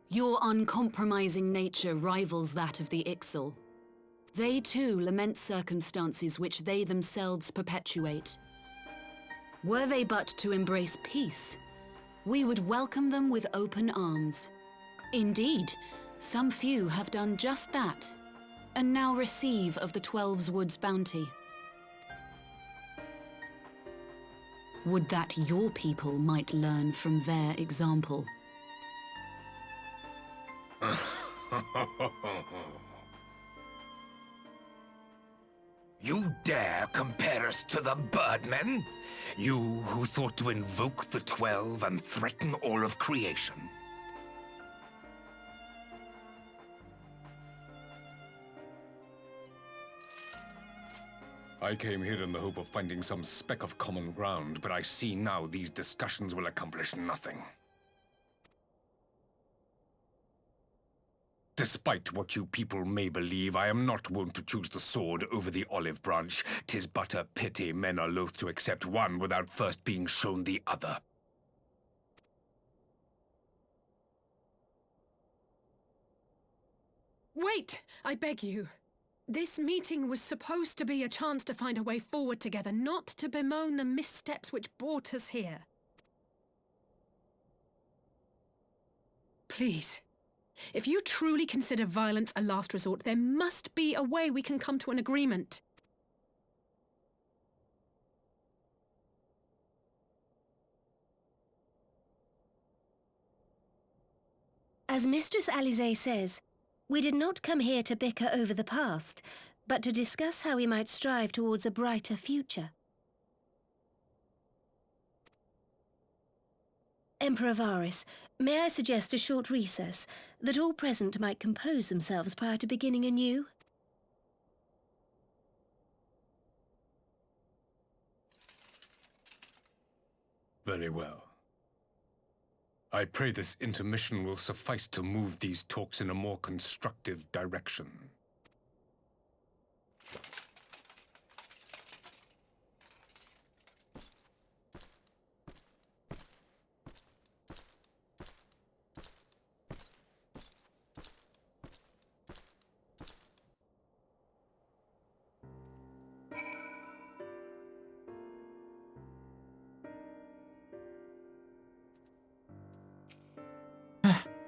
Your uncompromising nature rivals that of the Ixal. They too lament circumstances which they themselves perpetuate. Were they but to embrace peace, we would welcome them with open arms. Indeed, some few have done just that, and now receive of the 12's Wood's bounty. Would that your people might learn from their example. You dare compare us to the Birdmen? You who thought to invoke the 12 and threaten all of creation? I came here in the hope of finding some speck of common ground, but I see now these discussions will accomplish nothing. Despite what you people may believe, I am not wont to choose the sword over the olive branch. 'Tis but a pity men are loath to accept one without first being shown the other. Wait! I beg you. This meeting was supposed to be a chance to find a way forward together, not to bemoan the missteps which brought us here. Please. If you truly consider violence a last resort, there must be a way we can come to an agreement. As Mistress Alize says, we did not come here to bicker over the past, but to discuss how we might strive towards a brighter future. Emperor Varys, may I suggest a short recess, that all present might compose themselves prior to beginning anew? Very well. I pray this intermission will suffice to move these talks in a more constructive direction.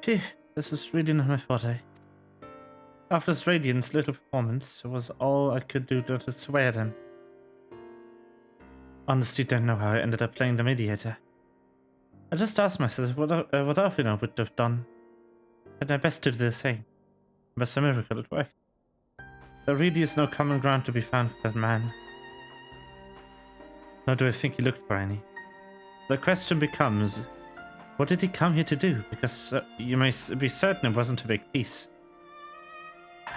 Phew, this is really not my forte. After Radiant's little performance, it was all I could do to swear at him. Honestly, don't know how I ended up playing the mediator. I just asked myself what Alfina would have done. Did my best to do the same. By some miracle, it worked. There really is no common ground to be found with that man. Nor do I think he looked for any. The question becomes, what did he come here to do? Because you may be certain it wasn't to make peace.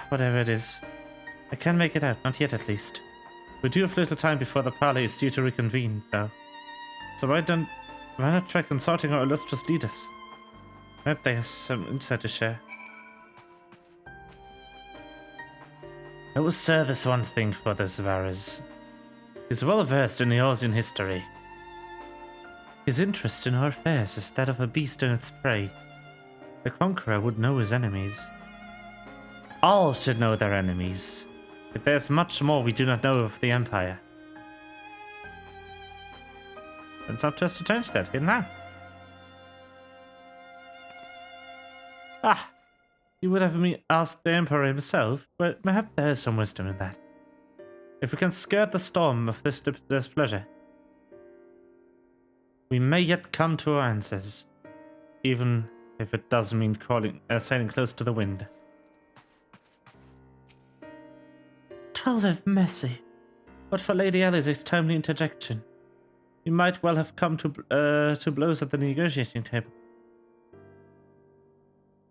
Whatever it is, I can't make it out, not yet at least. We do have little time before the parley is due to reconvene, though. So why not try consulting our illustrious leaders? I hope they have some insight to share. I will say this one thing for this Varys. He's well versed in Eorzean history. His interest in our affairs is that of a beast and its prey. The Conqueror would know his enemies. All should know their enemies. But there's much more we do not know of the Empire. It's up to us to change that here now. Ah! You would have me ask the Emperor himself, but mayhap there is some wisdom in that. If we can skirt the storm of this displeasure, we may yet come to our answers, even if it does mean sailing close to the wind. 12 have mercy. But for Lady Alice's timely interjection, we might well have come to blows at the negotiating table.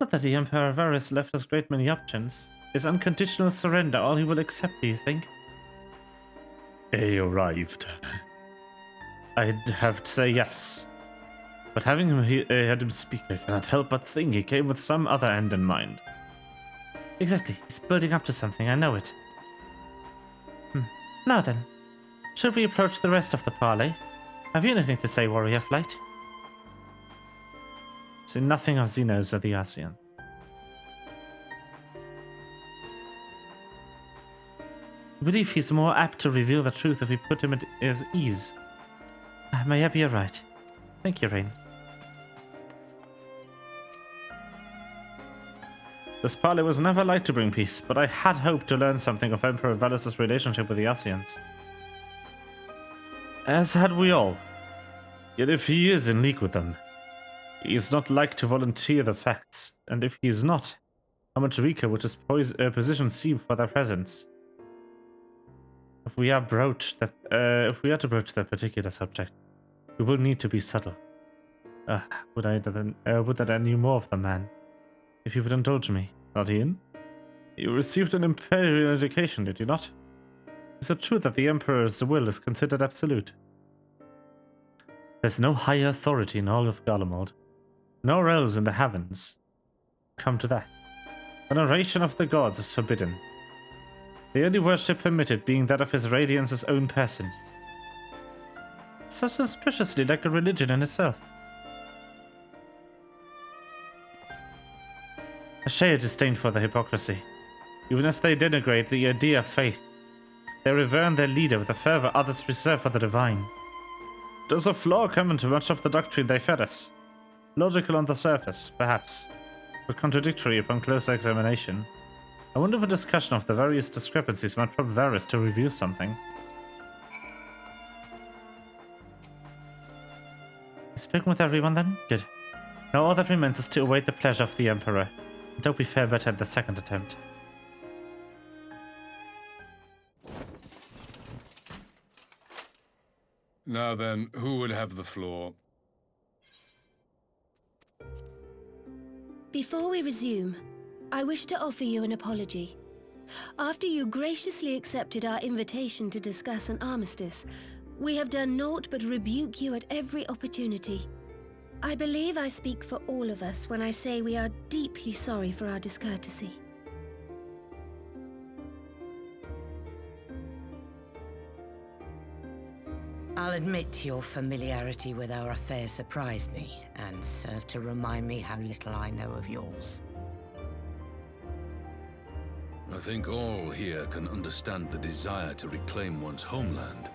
Not that the Emperor Varys left us great many options. Is unconditional surrender all he will accept, do you think? He arrived. I'd have to say yes. But having heard him speak, I cannot help but think he came with some other end in mind. Exactly. He's building up to something, I know it. Now then, should we approach the rest of the parley? Have you anything to say, Warrior Flight? Say nothing of Xenos or the ASEAN. I believe he's more apt to reveal the truth if we put him at his ease. May I be right? Thank you, Rain. This parley was never light to bring peace, but I had hoped to learn something of Emperor Varys' relationship with the ASEANs. As had we all. Yet if he is in league with them, he is not like to volunteer the facts, and if he is not, how much weaker would his position seem for their presence? If we are to broach that particular subject, we will need to be subtle. Would that I knew more of the man? If you would indulge me, not Ian? You received an imperial education, did you not? Is it true that the Emperor's will is considered absolute? There's no higher authority in all of Garlemald. Nor else in the heavens. Come to that. Veneration of the gods is forbidden. The only worship permitted being that of His Radiance's own person. It's so suspiciously like a religion in itself. I share a disdain for the hypocrisy. Even as they denigrate the idea of faith, they revere their leader with a fervor others reserve for the divine. Does a flaw come into much of the doctrine they fed us? Logical on the surface, perhaps, but contradictory upon closer examination. I wonder if a discussion of the various discrepancies might prompt Varys to review something. You spoken with everyone then? Good. Now all that remains is to await the pleasure of the Emperor. And hope we fare better at the second attempt. Now then, who would have the floor? Before we resume, I wish to offer you an apology. After you graciously accepted our invitation to discuss an armistice, we have done naught but rebuke you at every opportunity. I believe I speak for all of us when I say we are deeply sorry for our discourtesy. I'll admit your familiarity with our affair surprised me, and served to remind me how little I know of yours. I think all here can understand the desire to reclaim one's homeland.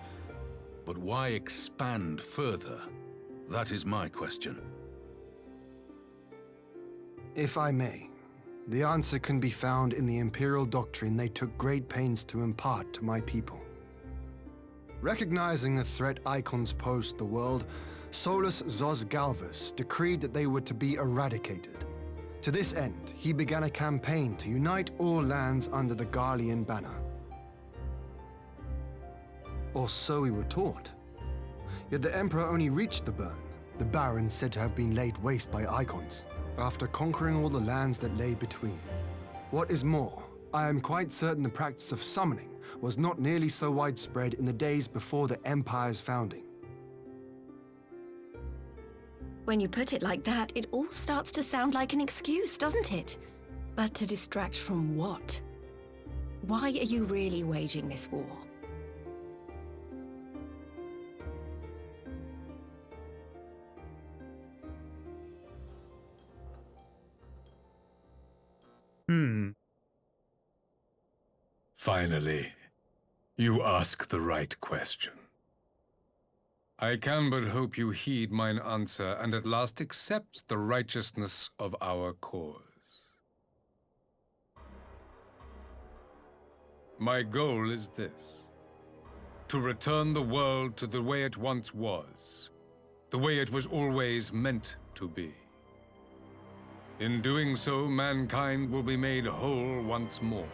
But why expand further? That is my question. If I may, the answer can be found in the Imperial doctrine they took great pains to impart to my people. Recognizing the threat icons pose to the world, Solus Zos Galvus decreed that they were to be eradicated. To this end, he began a campaign to unite all lands under the Garlean banner. Or so we were taught. Yet the Emperor only reached the burn, the Baron said to have been laid waste by icons, after conquering all the lands that lay between. What is more, I am quite certain the practice of summoning was not nearly so widespread in the days before the Empire's founding. When you put it like that, it all starts to sound like an excuse, doesn't it? But to distract from what? Why are you really waging this war? Finally, you ask the right question. I can but hope you heed mine answer and at last accept the righteousness of our cause. My goal is this: to return the world to the way it once was, the way it was always meant to be. In doing so, mankind will be made whole once more.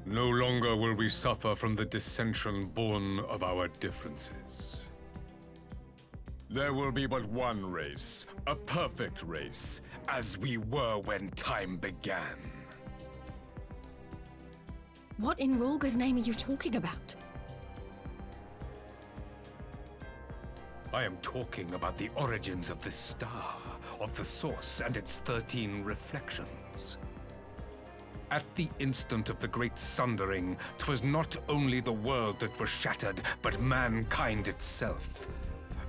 No longer will we suffer from the dissension born of our differences. There will be but one race, a perfect race, as we were when time began. What in Rhalgr's name are you talking about? I am talking about the origins of this star, of the source and its 13 reflections. At the instant of the great sundering, 'twas not only the world that was shattered, but mankind itself.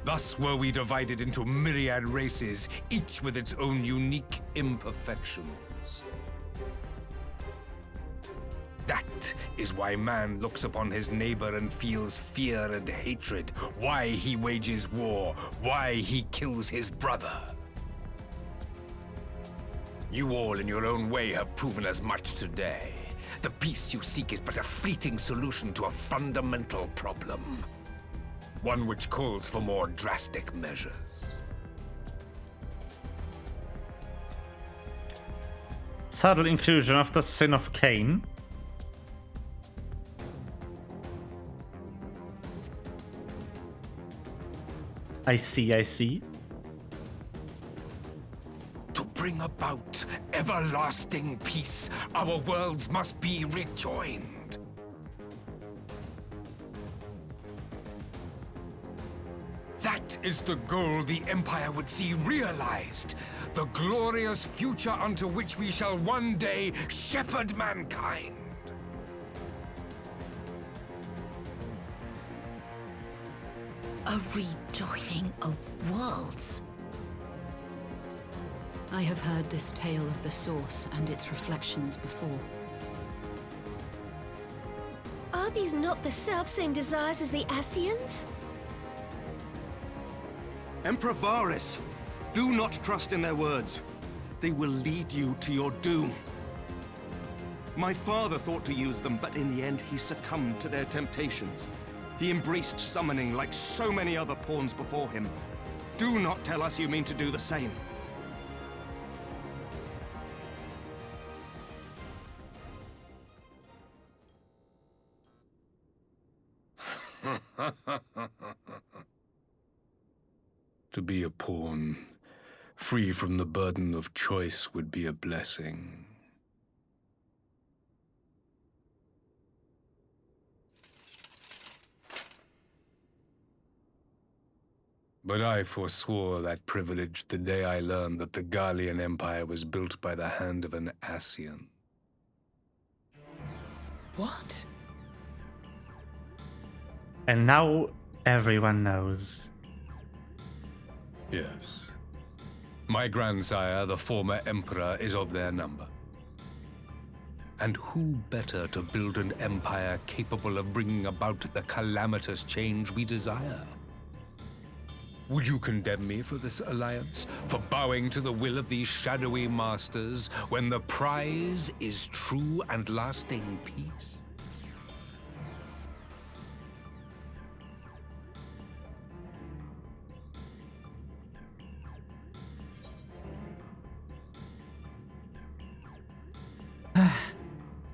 Thus were we divided into myriad races, each with its own unique imperfections. That is why man looks upon his neighbor and feels fear and hatred, why he wages war, why he kills his brother. You all in your own way have proven as much today. The peace you seek is but a fleeting solution to a fundamental problem. One which calls for more drastic measures. Subtle inclusion of the sin of Cain. I see, I see. To bring about everlasting peace, our worlds must be rejoined. That is the goal the Empire would see realized. The glorious future unto which we shall one day shepherd mankind. A rejoining of worlds. I have heard this tale of the Source and its reflections before. Are these not the self-same desires as the Ascians? Emperor Varys, do not trust in their words. They will lead you to your doom. My father thought to use them, but in the end he succumbed to their temptations. He embraced summoning like so many other pawns before him. Do not tell us you mean to do the same. To be a pawn, free from the burden of choice, would be a blessing. But I forswore that privilege the day I learned that the Garlean Empire was built by the hand of an Ascian. What? And now everyone knows. Yes. My grandsire, the former emperor, is of their number. And who better to build an empire capable of bringing about the calamitous change we desire? Would you condemn me for this alliance? For bowing to the will of these shadowy masters, when the prize is true and lasting peace?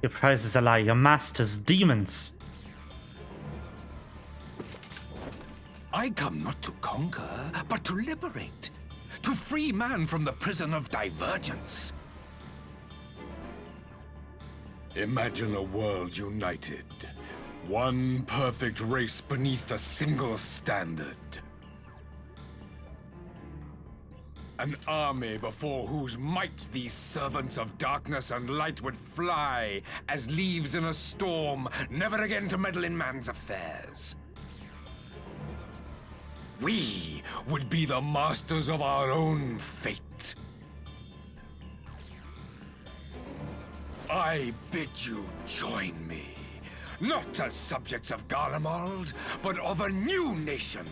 Your prize is a lie. Your master's demons. I come not to conquer, but to liberate. To free man from the prison of divergence. Imagine a world united. One perfect race beneath a single standard. An army before whose might these servants of darkness and light would fly as leaves in a storm, never again to meddle in man's affairs. We would be the masters of our own fate. I bid you join me, not as subjects of Garlemald, but of a new nation.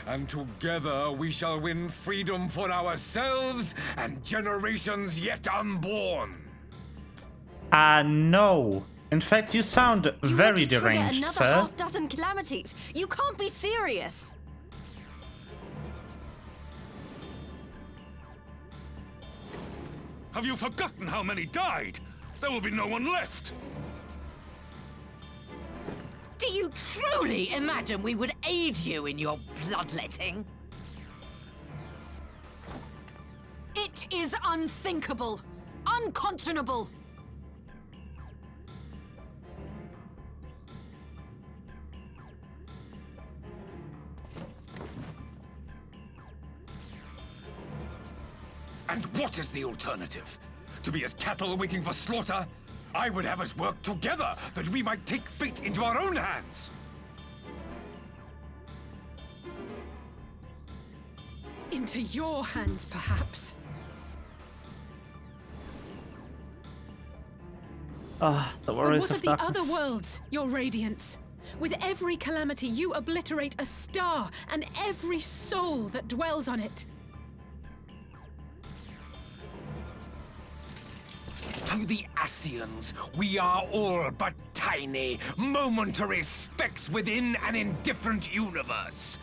And together we shall win freedom for ourselves and generations yet unborn. No. In fact, you sound very deranged, another sir. half-dozen calamities. You can't be serious. Have you forgotten how many died? There will be no one left. Do you truly imagine we would aid you in your bloodletting? It is unthinkable, unconscionable. And what is the alternative? To be as cattle waiting for slaughter? I would have us work together, that we might take fate into our own hands. Into your hands, perhaps. The But worries what of of the darkness. other worlds, your radiance? With every calamity, you obliterate a star and every soul that dwells on it. To the Ascians, we are all but tiny, momentary specks within an indifferent universe.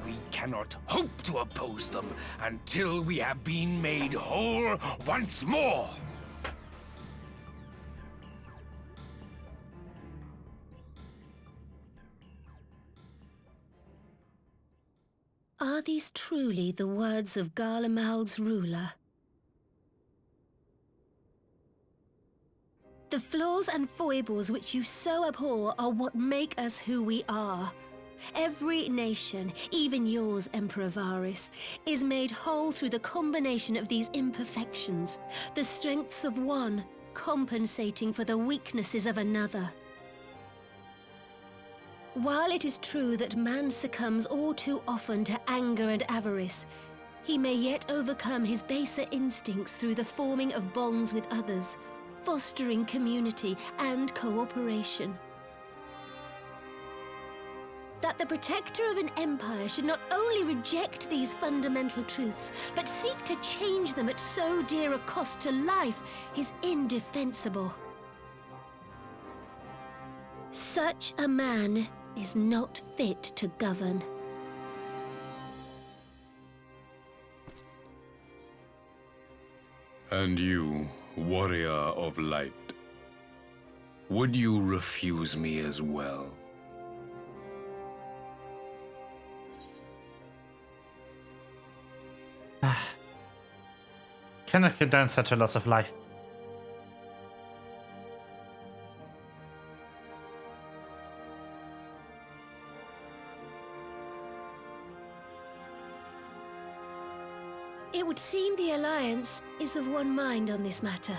We cannot hope to oppose them until we have been made whole once more. Are these truly the words of Garlemald's ruler? The flaws and foibles which you so abhor are what make us who we are. Every nation, even yours, Emperor Varys, is made whole through the combination of these imperfections, the strengths of one compensating for the weaknesses of another. While it is true that man succumbs all too often to anger and avarice, he may yet overcome his baser instincts through the forming of bonds with others, fostering community and cooperation. That the protector of an empire should not only reject these fundamental truths, but seek to change them at so dear a cost to life is indefensible. Such a man is not fit to govern. And you, warrior of light, would you refuse me as well? Cannot condone such a loss of life. It would seem the Alliance is of one mind on this matter.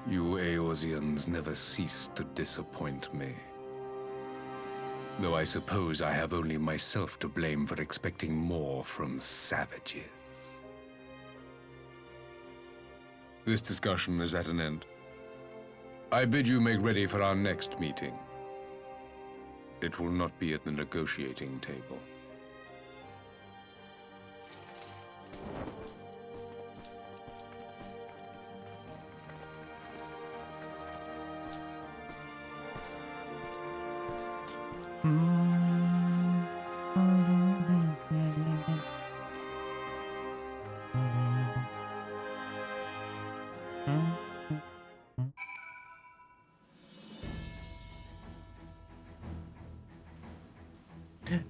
You Eorzeans never cease to disappoint me. Though I suppose I have only myself to blame for expecting more from savages. This discussion is at an end. I bid you make ready for our next meeting. It will not be at the negotiating table.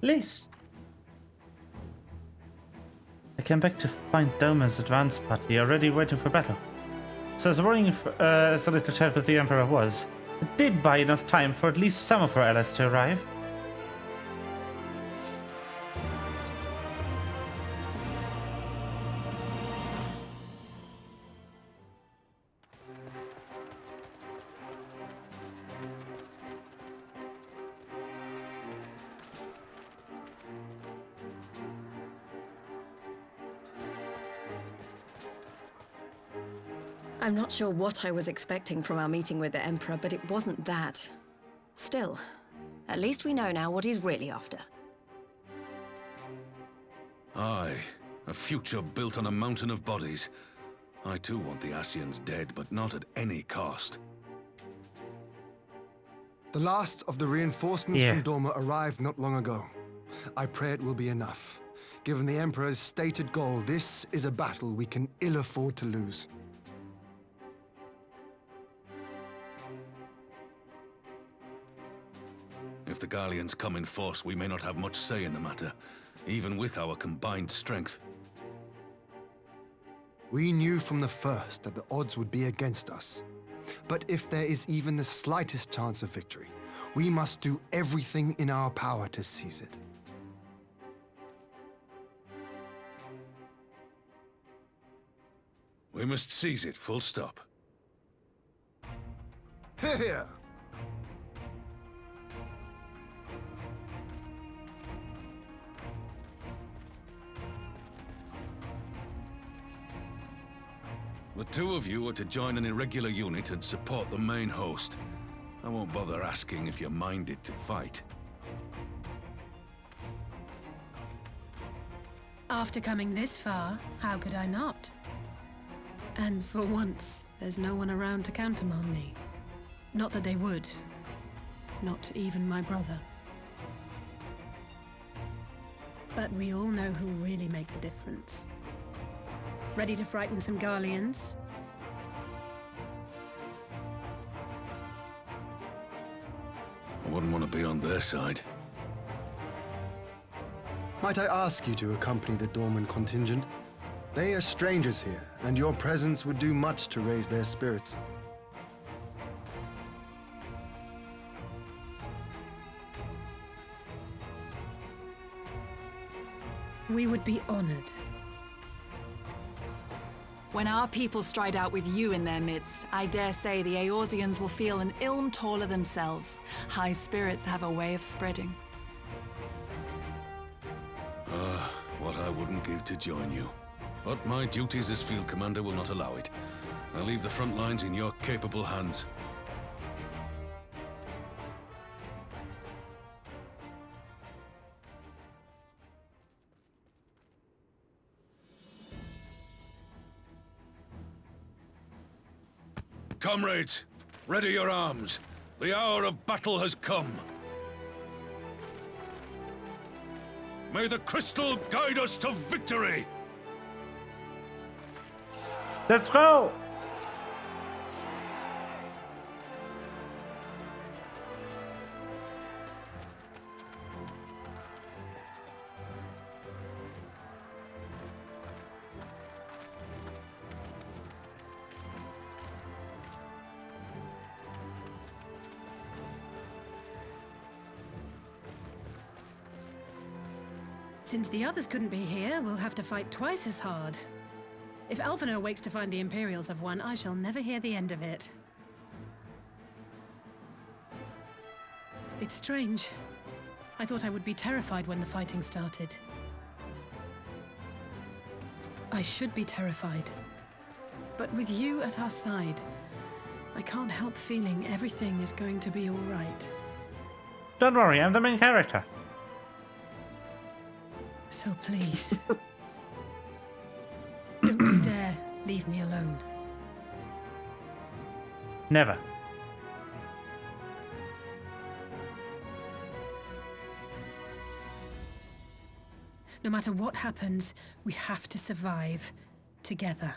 Least. I came back to find Doma's advance party already waiting for battle. So as worrying as a little child with the Emperor was, it did buy enough time for at least some of her allies to arrive. I'm not sure what I was expecting from our meeting with the Emperor, but it wasn't that. Still, at least we know now what he's really after. Aye, a future built on a mountain of bodies. I too want the Ascians dead, but not at any cost. The last of the reinforcements from Dorma arrived not long ago. I pray it will be enough. Given the Emperor's stated goal, this is a battle we can ill afford to lose. If the Garleans come in force, we may not have much say in the matter, even with our combined strength. We knew from the first that the odds would be against us. But if there is even the slightest chance of victory, we must do everything in our power to seize it. We must seize it, full stop. Here! The two of you are to join an irregular unit and support the main host. I won't bother asking if you're minded to fight. After coming this far, how could I not? And for once, there's no one around to countermand me. Not that they would. Not even my brother. But we all know who'll really make the difference. Ready to frighten some Garleans? I wouldn't want to be on their side. Might I ask you to accompany the Dorman contingent? They are strangers here, and your presence would do much to raise their spirits. We would be honored. When our people stride out with you in their midst, I dare say the Eorzeans will feel an ilm taller themselves. High spirits have a way of spreading. What I wouldn't give to join you. But my duties as field commander will not allow it. I'll leave the front lines in your capable hands. Comrades, ready your arms. The hour of battle has come. May the crystal guide us to victory! Let's go! Since the others couldn't be here, we'll have to fight twice as hard. If Alphinaud wakes to find the Imperials have won, I shall never hear the end of it. It's strange. I thought I would be terrified when the fighting started. I should be terrified. But with you at our side, I can't help feeling everything is going to be all right. Don't worry, I'm the main character. So please, don't you dare leave me alone. Never. No matter what happens, we have to survive together.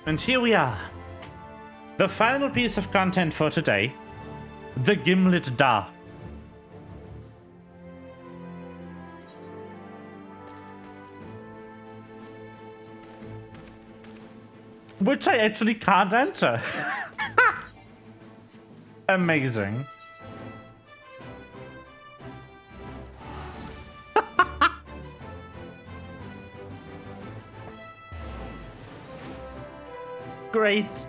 And here we are. The final piece of content for today. The Gimlet Dark. Which I actually can't enter. Amazing. Great.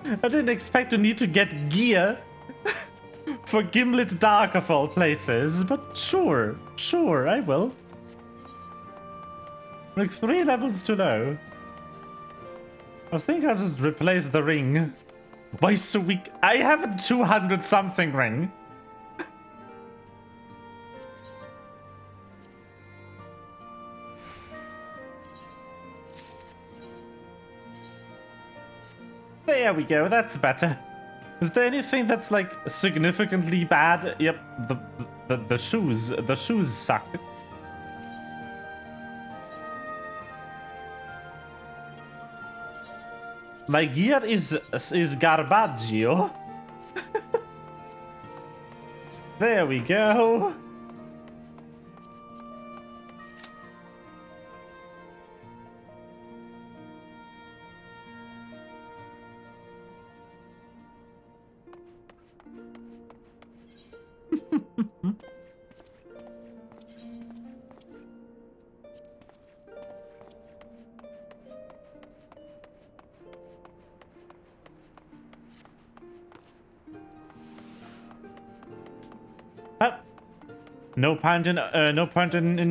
I didn't expect to need to get gear for Gimlet Dark of all places, but sure, I will. Like 3 levels too low. I think I'll just replace the ring. Why so weak? I have a 200 something ring. There we go, that's better. Is there anything that's like significantly bad? Yep, the shoes. The shoes suck. My gear is garbaggio. There we go. No point in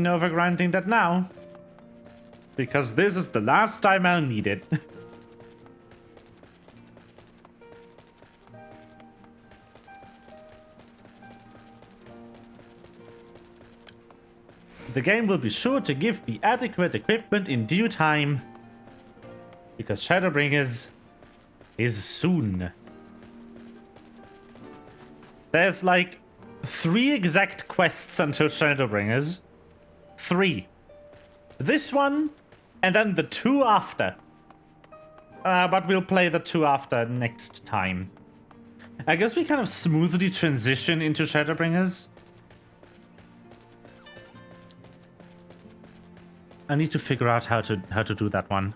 overgrinding that now, because this is the last time I'll need it. The game will be sure to give the adequate equipment in due time, because Shadowbringers is soon. There's like 3 exact quests until Shadowbringers. 3. This one, and then the 2 after. But we'll play the 2 after next time. I guess we kind of smoothly transition into Shadowbringers. I need to figure out how to do that one.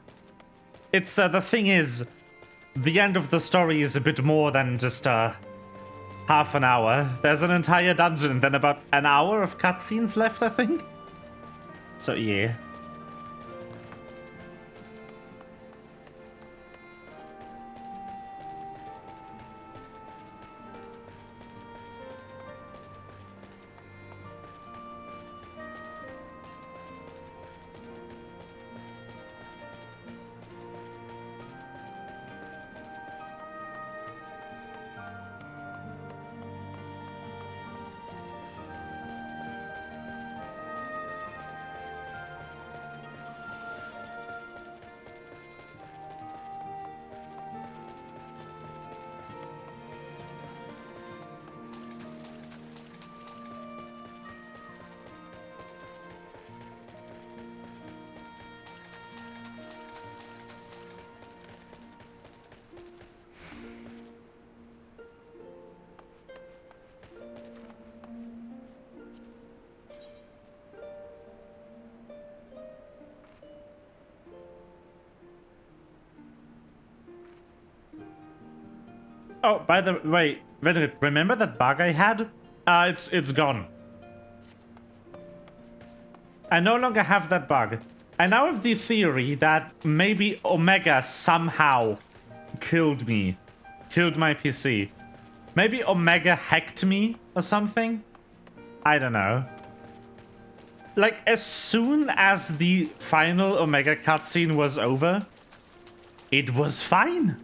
It's the thing is, the end of the story is a bit more than just half an hour. There's an entire dungeon and then about an hour of cutscenes left, I think. So yeah. Oh, by the way, remember that bug I had? It's gone. I no longer have that bug. I now have the theory that maybe Omega somehow killed me. Killed my PC. Maybe Omega hacked me or something? I don't know. Like, as soon as the final Omega cutscene was over, it was fine.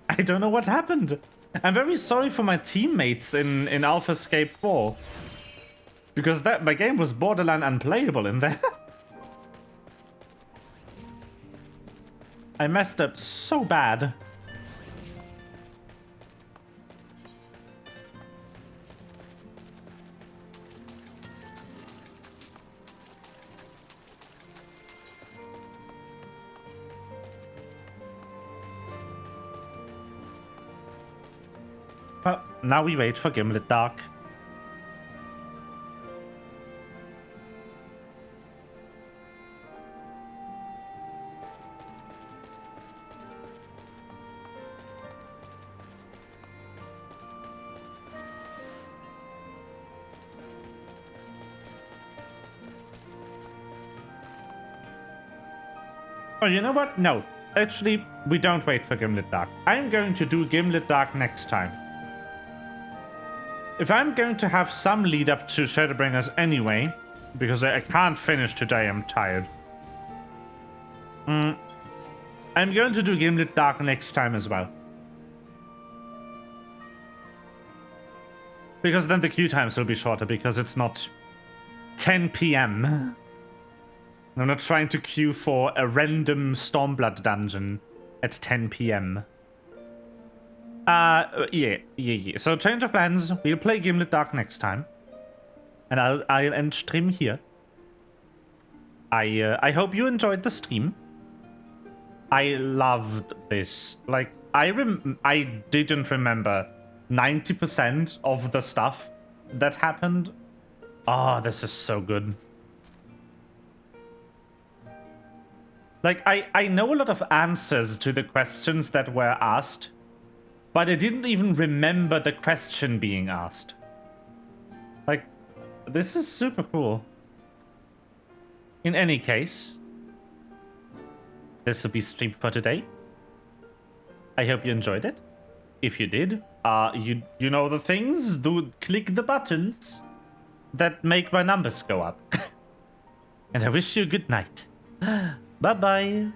I don't know what happened. I'm very sorry for my teammates in AlphaScape 4. Because my game was borderline unplayable in there. I messed up so bad. Well, now we wait for Gimlet Dark. Oh, you know what? No. Actually, we don't wait for Gimlet Dark. I'm going to do Gimlet Dark next time. If I'm going to have some lead up to Shadowbringers anyway, because I can't finish today, I'm tired. I'm going to do Gimlet Dark next time as well. Because then the queue times will be shorter, because it's not 10 PM. I'm not trying to queue for a random Stormblood dungeon at 10 PM. Yeah. So change of plans. We'll play Gimlet Dark next time, and I'll end stream here. I hope you enjoyed the stream. I loved this. Like I didn't remember 90% of the stuff that happened. Oh, this is so good. Like I know a lot of answers to the questions that were asked. But I didn't even remember the question being asked. Like, this is super cool. In any case, this will be streamed for today. I hope you enjoyed it. If you did, you know the things. Do click the buttons that make my numbers go up. And I wish you a good night. Bye-bye.